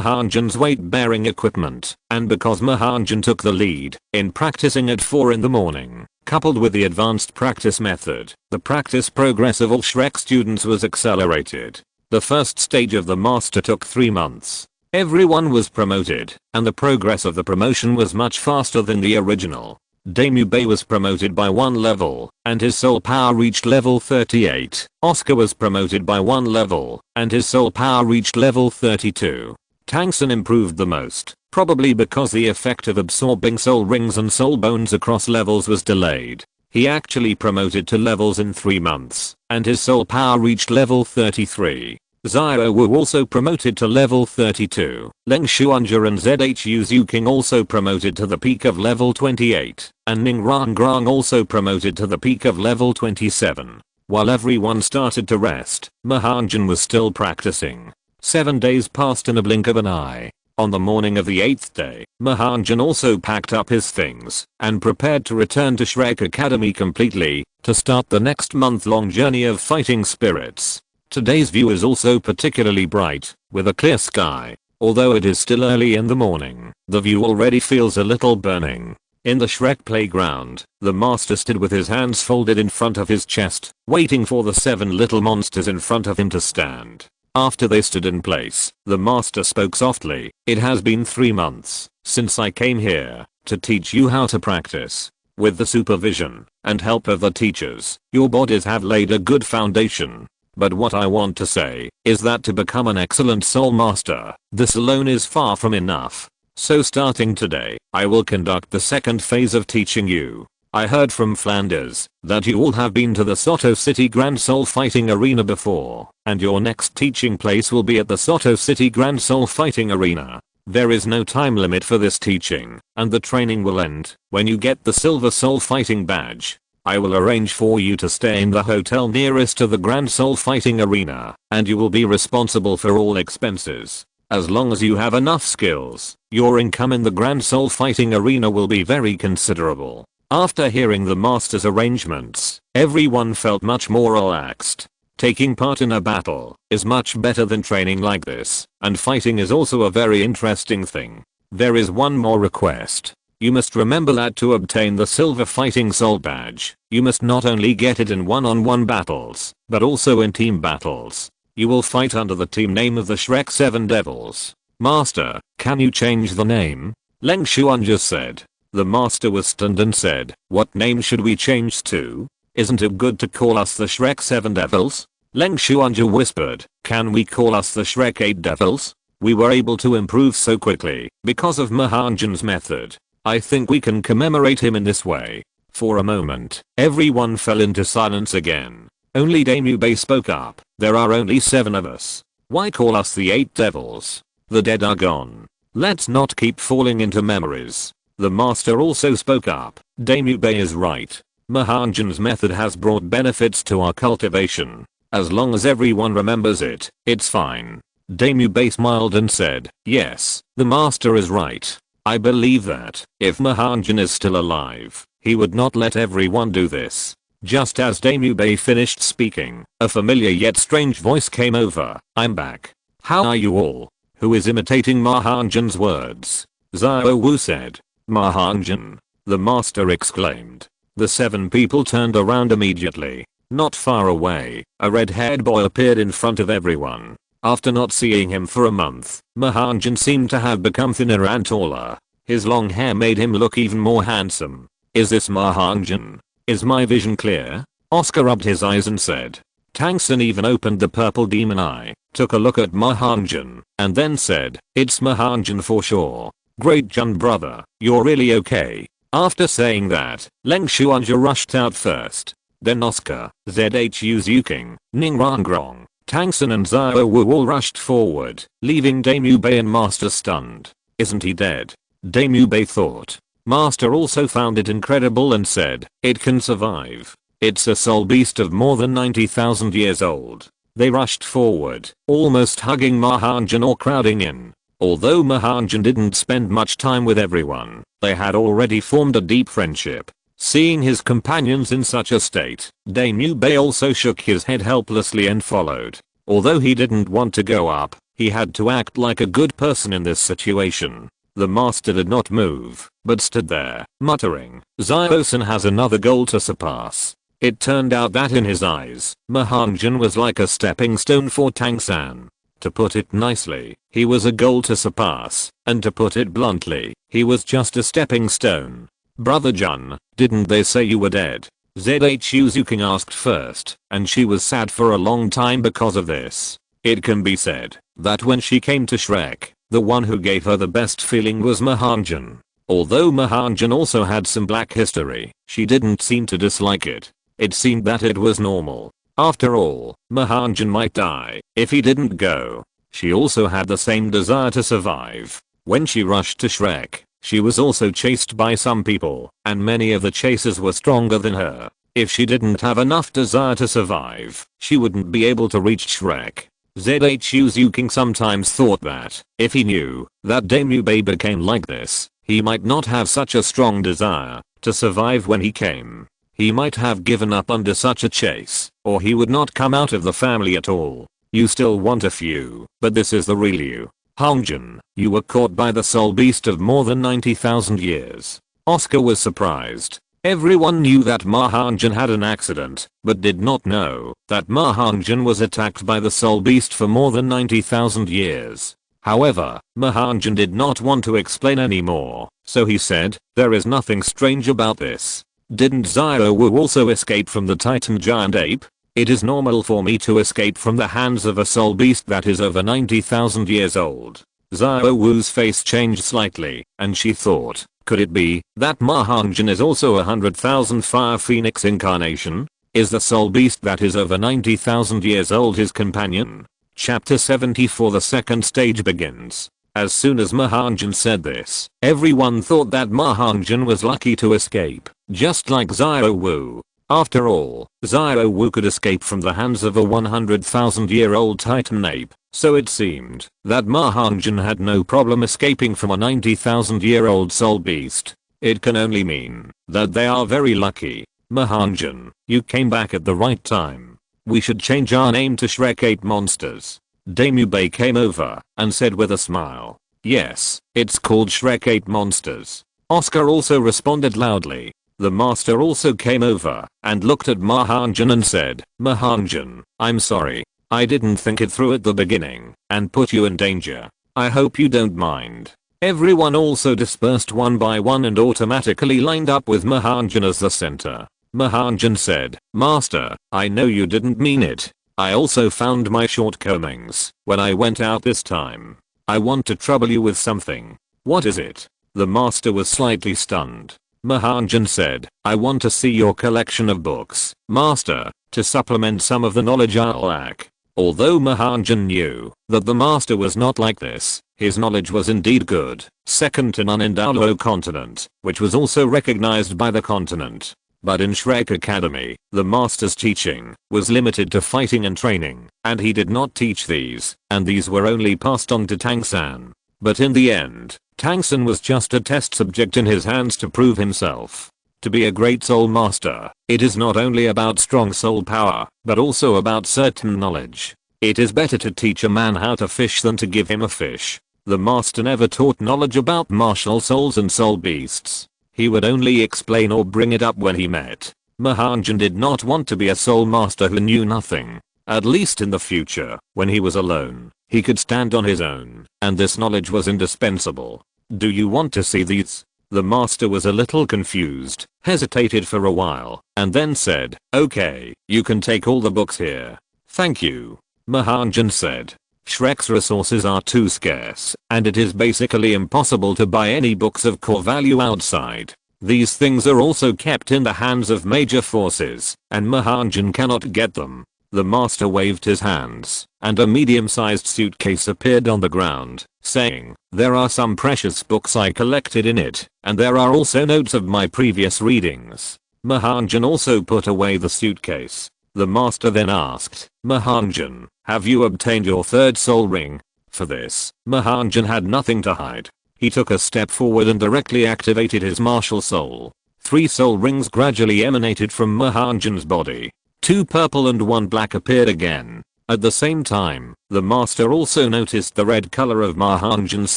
Hongjun's weight-bearing equipment, and because Ma Hongjun took the lead in practicing at 4 in the morning, coupled with the advanced practice method, the practice progress of all Shrek students was accelerated. The first stage of the master took 3 months. Everyone was promoted, and the progress of the promotion was much faster than the original. Damu Bei was promoted by 1 level, and his soul power reached level 38. Oscar was promoted by 1 level, and his soul power reached level 32. Tangson improved the most, probably because the effect of absorbing soul rings and soul bones across levels was delayed. He actually promoted to levels in 3 months, and his soul power reached level 33. Xiao Wu also promoted to level 32. Leng Xuanja and ZHU Zuking also promoted to the peak of level 28, and Ning Rangrang also promoted to the peak of level 27. While everyone started to rest, Ma Hongjun was still practicing. 7 days passed in a blink of an eye. On the morning of the 8th day, Ma Hongjun also packed up his things and prepared to return to Shrek Academy completely to start the next month-long journey of fighting spirits. Today's view is also particularly bright, with a clear sky. Although it is still early in the morning, the view already feels a little burning. In the Shrek playground, the master stood with his hands folded in front of his chest, waiting for the 7 little monsters in front of him to stand. After they stood in place, the master spoke softly. "It has been 3 months since I came here to teach you how to practice. With the supervision and help of the teachers, your bodies have laid a good foundation. But what I want to say is that to become an excellent soul master, this alone is far from enough. So starting today, I will conduct the second phase of teaching you. I heard from Flanders that you all have been to the Soto City Grand Soul Fighting Arena before, and your next teaching place will be at the Soto City Grand Soul Fighting Arena. There is no time limit for this teaching, and the training will end when you get the Silver Soul Fighting Badge. I will arrange for you to stay in the hotel nearest to the Grand Soul Fighting Arena, and you will be responsible for all expenses. As long as you have enough skills, your income in the Grand Soul Fighting Arena will be very considerable." After hearing the master's arrangements, everyone felt much more relaxed. Taking part in a battle is much better than training like this, and fighting is also a very interesting thing. There is one more request. You must remember that to obtain the Silver Fighting Soul Badge, you must not only get it in one-on-one battles, but also in team battles. You will fight under the team name of the Shrek 7 Devils. "Master, can you change the name?" Leng Xuanja said. The master was stunned and said, "What name should we change to? Isn't it good to call us the Shrek 7 Devils?" Leng Xuanja whispered, "Can we call us the Shrek 8 Devils? We were able to improve so quickly because of Ma Hongjun's method. I think we can commemorate him in this way." For a moment, everyone fell into silence again. Only Damu Bei spoke up. "There are only 7 of us. Why call us the 8 Devils? The dead are gone. Let's not keep falling into memories." The master also spoke up. "Damu Bei is right. Ma Hongjun's method has brought benefits to our cultivation. As long as everyone remembers it, it's fine." Damu Bei smiled and said, "Yes, the master is right. I believe that if Ma Hongjun is still alive, he would not let everyone do this." Just as Damu Bei finished speaking, a familiar yet strange voice came over. "I'm back. How are you all?" "Who is imitating Ma Hongjun's words?" Xiao Wu said. "Ma Hongjun!" the master exclaimed. The 7 people turned around immediately. Not far away, a red-haired boy appeared in front of everyone. After not seeing him for a month, Ma Hongjun seemed to have become thinner and taller. His long hair made him look even more handsome. Is this Ma Hongjun? Is my vision clear? Oscar rubbed his eyes and said. Tangsun even opened the purple demon eye, took a look at Ma Hongjun, and then said, it's Ma Hongjun for sure. Great Jun brother, you're really okay. After saying that, Leng Shuanja rushed out first. Then Oscar, Zhu Zuking, Ning Rong, Tangsun and Xiao Wu all rushed forward, leaving Damu Bei and Master stunned. Isn't he dead? Damu Bei thought. Master also found it incredible and said, it can survive. It's a soul beast of more than 90,000 years old. They rushed forward, almost hugging Ma Hongjun or crowding in. Although Ma Hongjun didn't spend much time with everyone, they had already formed a deep friendship. Seeing his companions in such a state, Damu Bei also shook his head helplessly and followed. Although he didn't want to go up, he had to act like a good person in this situation. The master did not move, but stood there, muttering, Xiao-san has another goal to surpass. It turned out that in his eyes, Ma Hongjun was like a stepping stone for Tangsan. To put it nicely, he was a goal to surpass, and to put it bluntly, he was just a stepping stone. Brother Jun, didn't they say you were dead? Zhu Zuking asked first, and she was sad for a long time because of this. It can be said that when she came to Shrek, the one who gave her the best feeling was Ma Hongjun. Although Ma Hongjun also had some black history, she didn't seem to dislike it. It seemed that it was normal. After all, Ma Hongjun might die if he didn't go. She also had the same desire to survive. When she rushed to Shrek, she was also chased by some people, and many of the chasers were stronger than her. If she didn't have enough desire to survive, she wouldn't be able to reach Shrek. Zhu Zuking sometimes thought that, if he knew that Damu Bei became like this, he might not have such a strong desire to survive when he came. He might have given up under such a chase, or he would not come out of the family at all. You still want a few, but this is the real you. Hongjun, you were caught by the soul beast of more than 90,000 years. Oscar was surprised. Everyone knew that Ma Hongjun had an accident, but did not know that Ma Hongjun was attacked by the soul beast for more than 90,000 years. However, Ma Hongjun did not want to explain anymore, so he said, there is nothing strange about this. Didn't Xiao Wu also escape from the Titan giant ape? It is normal for me to escape from the hands of a soul beast that is over 90,000 years old. Xiao Wu's face changed slightly, and she thought, could it be that Ma Hongjun is also 100,000 Fire Phoenix incarnation? Is the soul beast that is over 90,000 years old his companion? Chapter 74. The second stage begins. As soon as Ma Hongjun said this, everyone thought that Ma Hongjun was lucky to escape, just like Xiao Wu. After all, Xiao Wu could escape from the hands of a 100,000-year-old Titan ape, so it seemed that Ma Hongjun had no problem escaping from a 90,000-year-old soul beast. It can only mean that they are very lucky. Ma Hongjun, you came back at the right time. We should change our name to Shrek 8 Monsters. Damu Bei came over and said with a smile, yes, it's called Shrek 8 Monsters. Oscar also responded loudly. The master also came over and looked at Ma Hongjun and said, Ma Hongjun, I'm sorry. I didn't think it through at the beginning and put you in danger. I hope you don't mind. Everyone also dispersed one by one and automatically lined up with Ma Hongjun as the center. Ma Hongjun said, Master, I know you didn't mean it. I also found my shortcomings when I went out this time. I want to trouble you with something. What is it? The master was slightly stunned. Ma Hongjun said, I want to see your collection of books, Master, to supplement some of the knowledge I lack. Although Ma Hongjun knew that the master was not like this, his knowledge was indeed good, second to none in Douluo continent, which was also recognized by the continent. But in Shrek Academy, the master's teaching was limited to fighting and training, and he did not teach these, and these were only passed on to Tangsan. But in the end, Tangsan was just a test subject in his hands to prove himself. To be a great soul master, it is not only about strong soul power, but also about certain knowledge. It is better to teach a man how to fish than to give him a fish. The master never taught knowledge about martial souls and soul beasts. He would only explain or bring it up when he met Ma Hongjun did not want to be a soul master who knew nothing. At least in the future, when he was alone, he could stand on his own, and this knowledge was indispensable. Do you want to see these? The master was a little confused, hesitated for a while, and then said, okay, you can take all the books here. Thank you. Ma Hongjun said. Shrek's resources are too scarce, and it is basically impossible to buy any books of core value outside. These things are also kept in the hands of major forces, and Ma Hongjun cannot get them. The master waved his hands, and a medium-sized suitcase appeared on the ground, saying, there are some precious books I collected in it, and there are also notes of my previous readings. Ma Hongjun also put away the suitcase. The master then asked, Ma Hongjun, have you obtained your third soul ring? For this, Ma Hongjun had nothing to hide. He took a step forward and directly activated his martial soul. 3 soul rings gradually emanated from Ma Hongjun's body. 2 purple and 1 black appeared again. At the same time, the master also noticed the red color of Ma Hongjun's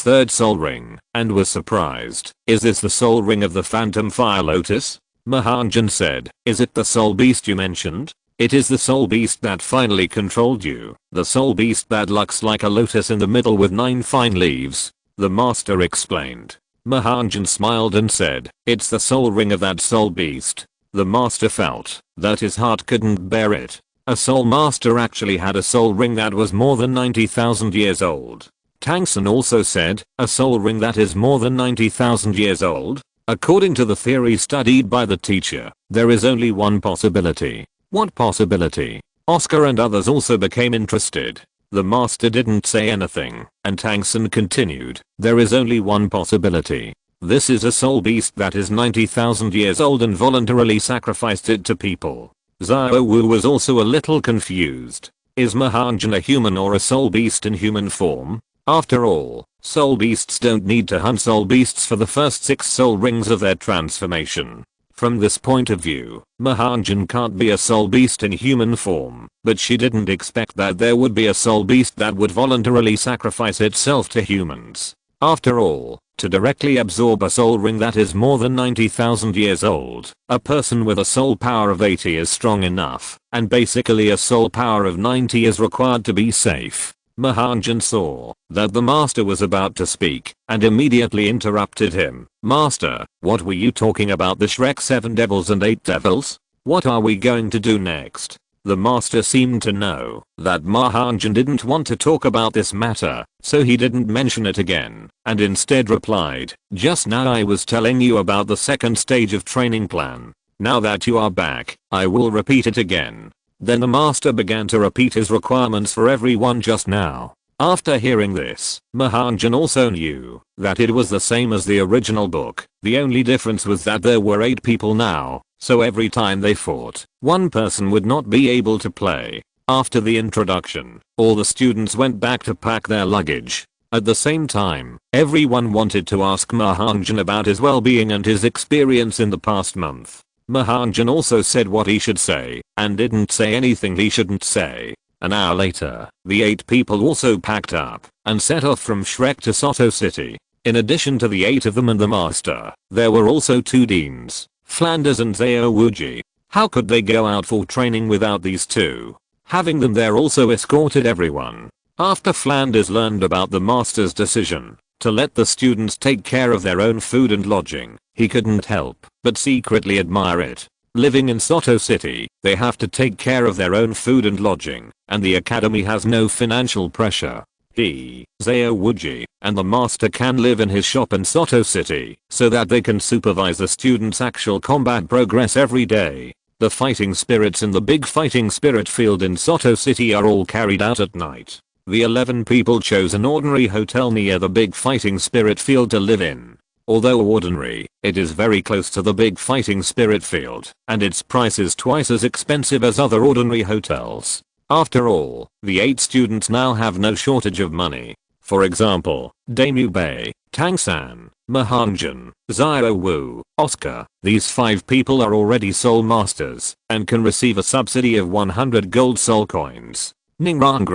third soul ring, and was surprised. Is this the soul ring of the Phantom Fire Lotus? Ma Hongjun said, is it the soul beast you mentioned? It is the soul beast that finally controlled you. The soul beast that looks like a lotus in the middle with 9 fine leaves. The master explained. Ma Hongjun smiled and said, it's the soul ring of that soul beast. The master felt that his heart couldn't bear it. A soul master actually had a soul ring that was more than 90,000 years old. Tangsun also said, a soul ring that is more than 90,000 years old? According to the theory studied by the teacher, there is only one possibility. What possibility? Oscar and others also became interested. The master didn't say anything, and Tangsun continued, there is only one possibility. This is a soul beast that is 90,000 years old and voluntarily sacrificed it to people. Xiao Wu was also a little confused. Is Ma Hongjun a human or a soul beast in human form? After all, soul beasts don't need to hunt soul beasts for the first 6 soul rings of their transformation. From this point of view, Ma Hongjun can't be a soul beast in human form, but she didn't expect that there would be a soul beast that would voluntarily sacrifice itself to humans. After all, to directly absorb a soul ring that is more than 90,000 years old, a person with a soul power of 80 is strong enough, and basically a soul power of 90 is required to be safe. Ma Hongjun saw that the master was about to speak, and immediately interrupted him. Master, what were you talking about, the Shrek 7 devils and 8 devils? What are we going to do next? The master seemed to know that Ma Hongjun didn't want to talk about this matter, so he didn't mention it again, and instead replied, just now I was telling you about the second stage of training plan. Now that you are back, I will repeat it again. Then the master began to repeat his requirements for everyone just now. After hearing this, Ma Hongjun also knew that it was the same as the original book. The only difference was that there were 8 people now, so every time they fought, one person would not be able to play. After the introduction, all the students went back to pack their luggage. At the same time, everyone wanted to ask Ma Hongjun about his well-being and his experience in the past month. Ma Hongjun also said what he should say, and didn't say anything he shouldn't say. An hour later, the 8 people also packed up and set off from Shrek to Soto City. In addition to the 8 of them and the master, there were also 2 deans, Flanders and Xiao Wuji. How could they go out for training without these 2? Having them there also escorted everyone. After Flanders learned about the master's decision to let the students take care of their own food and lodging, he couldn't help but secretly admire it. Living in Soto City, they have to take care of their own food and lodging, and the academy has no financial pressure. He, Xiao Wuji, and the master can live in his shop in Soto City, so that they can supervise the students' actual combat progress every day. The fighting spirits in the big fighting spirit field in Soto City are all carried out at night. The 11 people chose an ordinary hotel near the big fighting spirit field to live in. Although ordinary, it is very close to the big fighting spirit field, and its price is twice as expensive as other ordinary hotels. After all, the 8 students now have no shortage of money. For example, Damu Bei, Tangsan, Ma Hongjun, Xiao Wu, Oscar. These 5 people are already soul masters and can receive a subsidy of 100 gold soul coins. Ning Rong,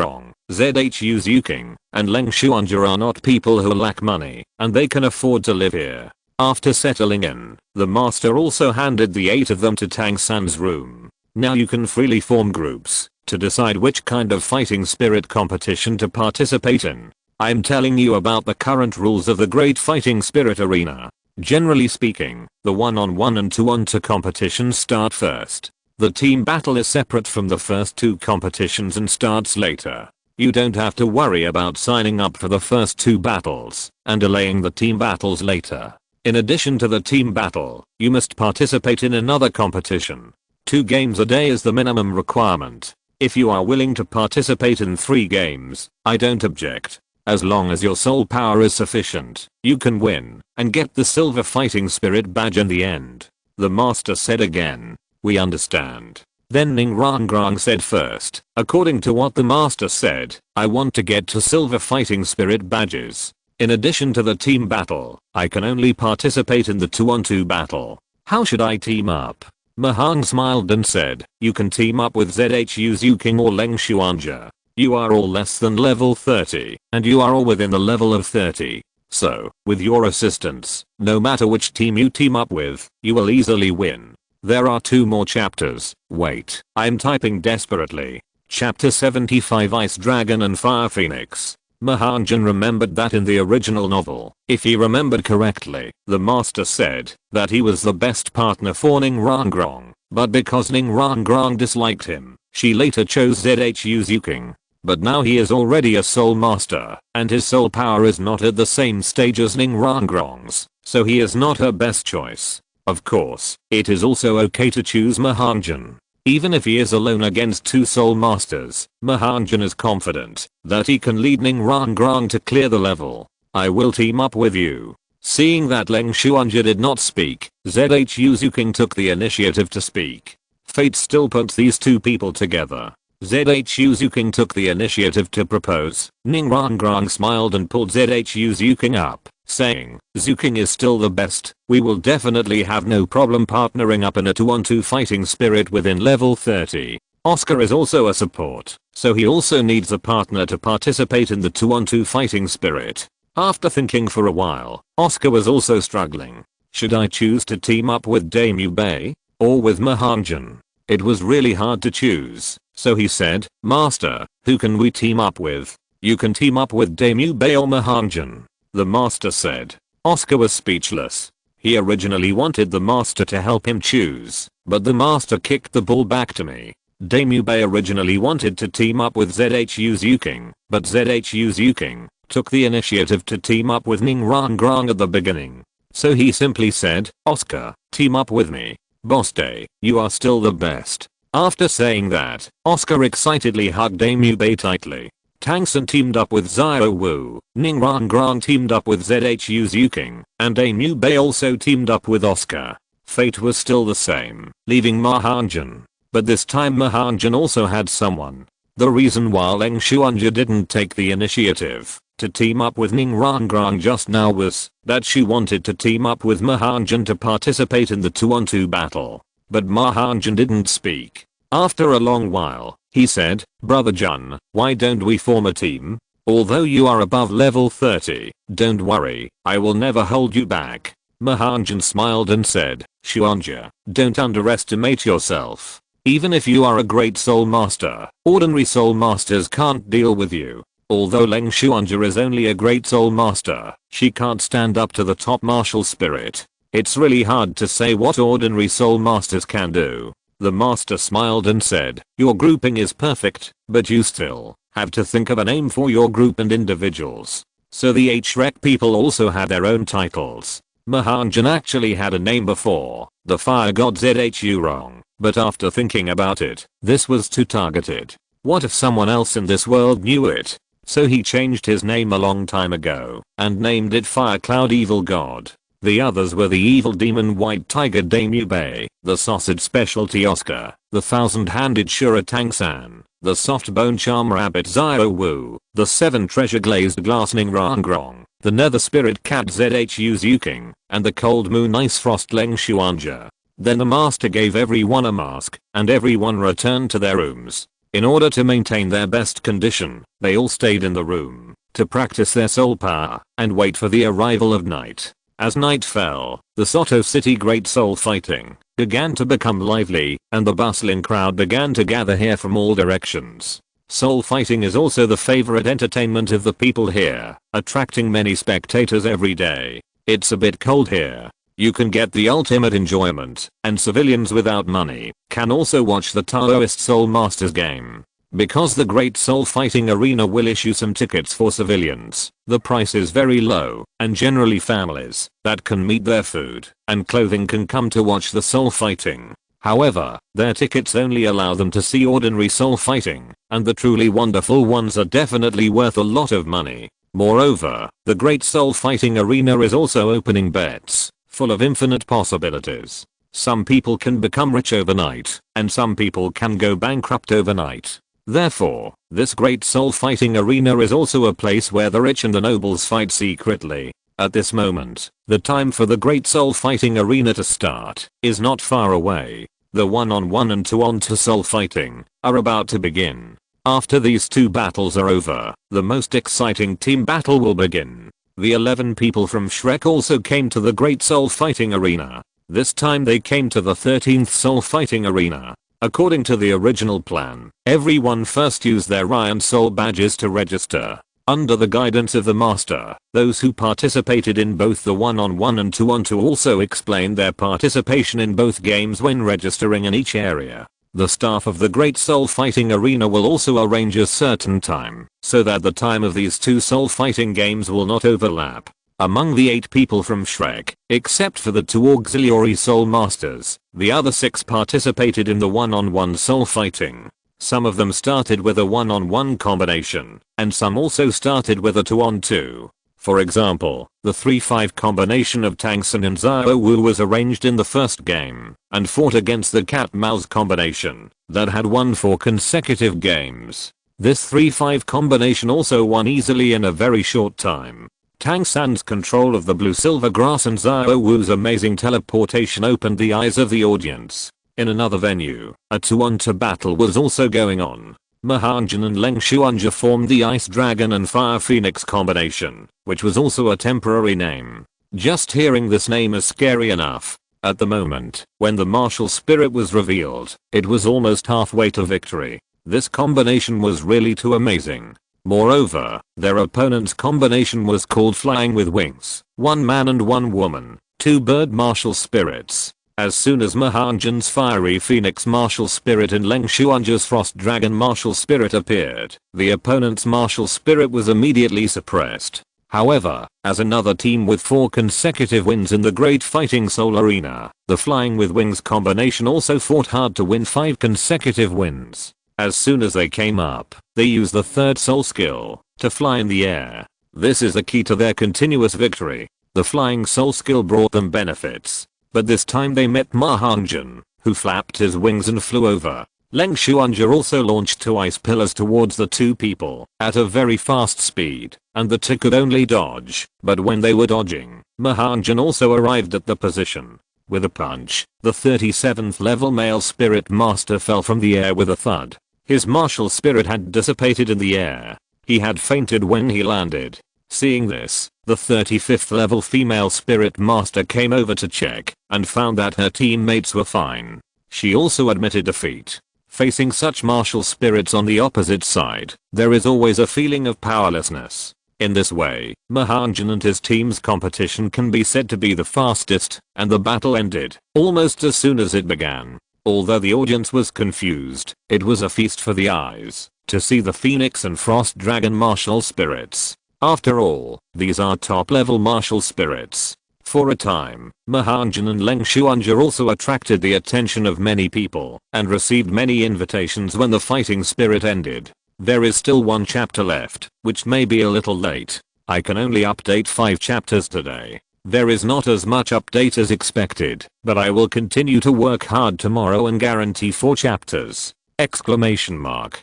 Zhu Zuking, and Leng Xuanjia are not people who lack money, and they can afford to live here. After settling in, the master also handed the 8 of them to Tang San's room. Now you can freely form groups to decide which kind of fighting spirit competition to participate in. I'm telling you about the current rules of the Great Fighting Spirit Arena. Generally speaking, the 1-on-1 and 2-on-2 competitions start first. The team battle is separate from the first 2 competitions and starts later. You don't have to worry about signing up for the first 2 battles and delaying the team battles later. In addition to the team battle, you must participate in another competition. 2 games a day is the minimum requirement. If you are willing to participate in 3 games, I don't object. As long as your soul power is sufficient, you can win and get the Silver Fighting Spirit badge in the end. The master said again. We understand. Then Ning Rong said first, according to what the master said, I want to get to Silver Fighting Spirit badges. In addition to the team battle, I can only participate in the 2-on-2 battle. How should I team up? Ma Hongjun smiled and said, you can team up with ZHU Zuking or Leng Xuanja. You are all less than level 30, and you are all within the level of 30. So, with your assistance, no matter which team you team up with, you will easily win. There are 2 more chapters. Wait, I'm typing desperately. Chapter 75 Ice Dragon and Fire Phoenix. Ma Hongjun remembered that in the original novel, if he remembered correctly, the master said that he was the best partner for Ning Rong, but because Ning Rong disliked him, she later chose ZHU Zuking. But now he is already a soul master, and his soul power is not at the same stage as Ning Rong's, so he is not her best choice. Of course, it is also okay to choose Ma Hongjun. Even if he is alone against 2 soul masters, Ma Hongjun is confident that he can lead Ning Rong to clear the level. I will team up with you. Seeing that Leng Xuanja did not speak, ZHU Zuking took the initiative to speak. Fate still puts these 2 people together. ZHU Zuking took the initiative to propose. Ning Rong smiled and pulled ZHU Zuking up, saying, Zuking is still the best. We will definitely have no problem partnering up in a 2-on-2 fighting spirit within level 30. Oscar is also a support, so he also needs a partner to participate in the 2-on-2 fighting spirit. After thinking for a while, Oscar was also struggling. Should I choose to team up with Damu Bei or with Ma Hongjun? It was really hard to choose, so he said, Master, who can we team up with? You can team up with Damu Bei or Ma Hongjun. The master said. Oscar was speechless. He originally wanted the master to help him choose, but the master kicked the ball back to me. Damu Bei originally wanted to team up with ZHU Zuking, but ZHU Zuking took the initiative to team up with Ning Rong at the beginning. So he simply said, Oscar, team up with me. Boss Day, you are still the best. After saying that, Oscar excitedly hugged Damu Bei tightly. Tang San teamed up with Xiao Wu, Ning Rong teamed up with ZHU Zuking, and Damu Bei also teamed up with Oscar. Fate was still the same, leaving Ma Hongjun. But this time Ma Hongjun also had someone. The reason why Leng Xuanja didn't take the initiative to team up with Ning Rong just now was that she wanted to team up with Ma Hongjun to participate in the 2-on-2 battle. But Ma Hongjun didn't speak. After a long while, he said, Brother Jun, why don't we form a team? Although you are above level 30, don't worry, I will never hold you back. Ma Hongjun smiled and said, Xuanja, don't underestimate yourself. Even if you are a great soul master, ordinary soul masters can't deal with you. Although Leng Xuanja is only a great soul master, she can't stand up to the top martial spirit. It's really hard to say what ordinary soul masters can do. The master smiled and said, your grouping is perfect, but you still have to think of a name for your group and individuals. So the Shrek people also had their own titles. Ma Hongjun actually had a name before, the fire god ZHU Rong, but after thinking about it, this was too targeted. What if someone else in this world knew it? So he changed his name a long time ago and named it Fire Cloud Evil God. The others were the Evil Demon White Tiger Damu Bei, the Sausage Specialty Oscar, the Thousand-Handed Shura Tang San, the Soft Bone Charm Rabbit Xiao Wu, the Seven Treasure Glazed Glass Ning Rong, the Nether Spirit Cat ZHU Zuking, and the Cold Moon Ice Frost Leng Xuanja. Then the master gave everyone a mask, and everyone returned to their rooms. In order to maintain their best condition, they all stayed in the room to practice their soul power and wait for the arrival of night. As night fell, the Soto City Great Soul Fighting began to become lively, and the bustling crowd began to gather here from all directions. Soul fighting is also the favorite entertainment of the people here, attracting many spectators every day. It's a bit cold here. You can get the ultimate enjoyment, and civilians without money can also watch the Taoist Soul Masters game. Because the Great Soul Fighting Arena will issue some tickets for civilians, the price is very low, and generally families that can meet their food and clothing can come to watch the soul fighting. However, their tickets only allow them to see ordinary soul fighting, and the truly wonderful ones are definitely worth a lot of money. Moreover, the Great Soul Fighting Arena is also opening bets, full of infinite possibilities. Some people can become rich overnight, and some people can go bankrupt overnight. Therefore, this Great Soul Fighting Arena is also a place where the rich and the nobles fight secretly. At this moment, the time for the Great Soul Fighting Arena to start is not far away. The 1-on-1 and 2-on-2 soul fighting are about to begin. After these two battles are over, the most exciting team battle will begin. The 11 people from Shrek also came to the Great Soul Fighting Arena. This time they came to the 13th Soul Fighting Arena. According to the original plan, everyone first used their Ryan Soul badges to register. Under the guidance of the master, those who participated in both the 1-on-1 and 2-on-2 also explained their participation in both games when registering in each area. The staff of the Great Soul Fighting Arena will also arrange a certain time, so that the time of these two soul fighting games will not overlap. Among the 8 people from Shrek, except for the 2 auxiliary soul masters, the other 6 participated in the 1-on-1 soul fighting. Some of them started with a 1-on-1 combination, and some also started with a 2-on-2. For example, the 3-5 combination of Tang San and Xiao Wu was arranged in the first game, and fought against the cat-mouse combination, that had won 4 consecutive games. This 3-5 combination also won easily in a very short time. Tang San's control of the blue-silver grass and Xiao Wu's amazing teleportation opened the eyes of the audience. In another venue, a 2-on-2 battle was also going on. Ma Hongjun and Leng Xuanja formed the Ice Dragon and Fire Phoenix combination, which was also a temporary name. Just hearing this name is scary enough. At the moment, when the martial spirit was revealed, it was almost halfway to victory. This combination was really too amazing. Moreover, their opponent's combination was called Flying with Wings, 1 man and 1 woman, 2 bird martial spirits. As soon as Ma Hongjun's Fiery Phoenix martial spirit and Leng Xuanja's Frost Dragon martial spirit appeared, the opponent's martial spirit was immediately suppressed. However, as another team with 4 consecutive wins in the Great Fighting Soul Arena, the Flying with Wings combination also fought hard to win 5 consecutive wins. As soon as they came up, they used the 3rd soul skill to fly in the air. This is the key to their continuous victory. The flying soul skill brought them benefits. But this time they met Ma Hongjun, who flapped his wings and flew over. Leng Xuanja also launched 2 ice pillars towards the 2 people at a very fast speed, and the 2 could only dodge. But when they were dodging, Ma Hongjun also arrived at the position. With a punch, the 37th level male spirit master fell from the air with a thud. His martial spirit had dissipated in the air. He had fainted when he landed. Seeing this, the 35th level female spirit master came over to check and found that her teammates were fine. She also admitted defeat. Facing such martial spirits on the opposite side, there is always a feeling of powerlessness. In this way, Ma Hongjun and his team's competition can be said to be the fastest, and the battle ended almost as soon as it began. Although the audience was confused, it was a feast for the eyes to see the Phoenix and Frost Dragon martial spirits. After all, these are top-level martial spirits. For a time, Ma Hongjun and Leng Xuanja also attracted the attention of many people and received many invitations when the fighting spirit ended. There is still 1 chapter left, which may be a little late. I can only update 5 chapters today. There is not as much update as expected, but I will continue to work hard tomorrow and guarantee 4 chapters! Exclamation mark.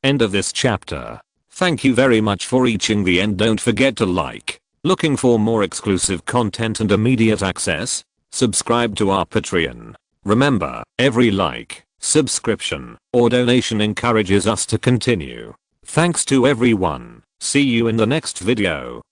End of this chapter. Thank you very much for reaching the end. Don't forget to like. Looking for more exclusive content and immediate access? Subscribe to our Patreon. Remember, every like, subscription, or donation encourages us to continue. Thanks to everyone. See you in the next video.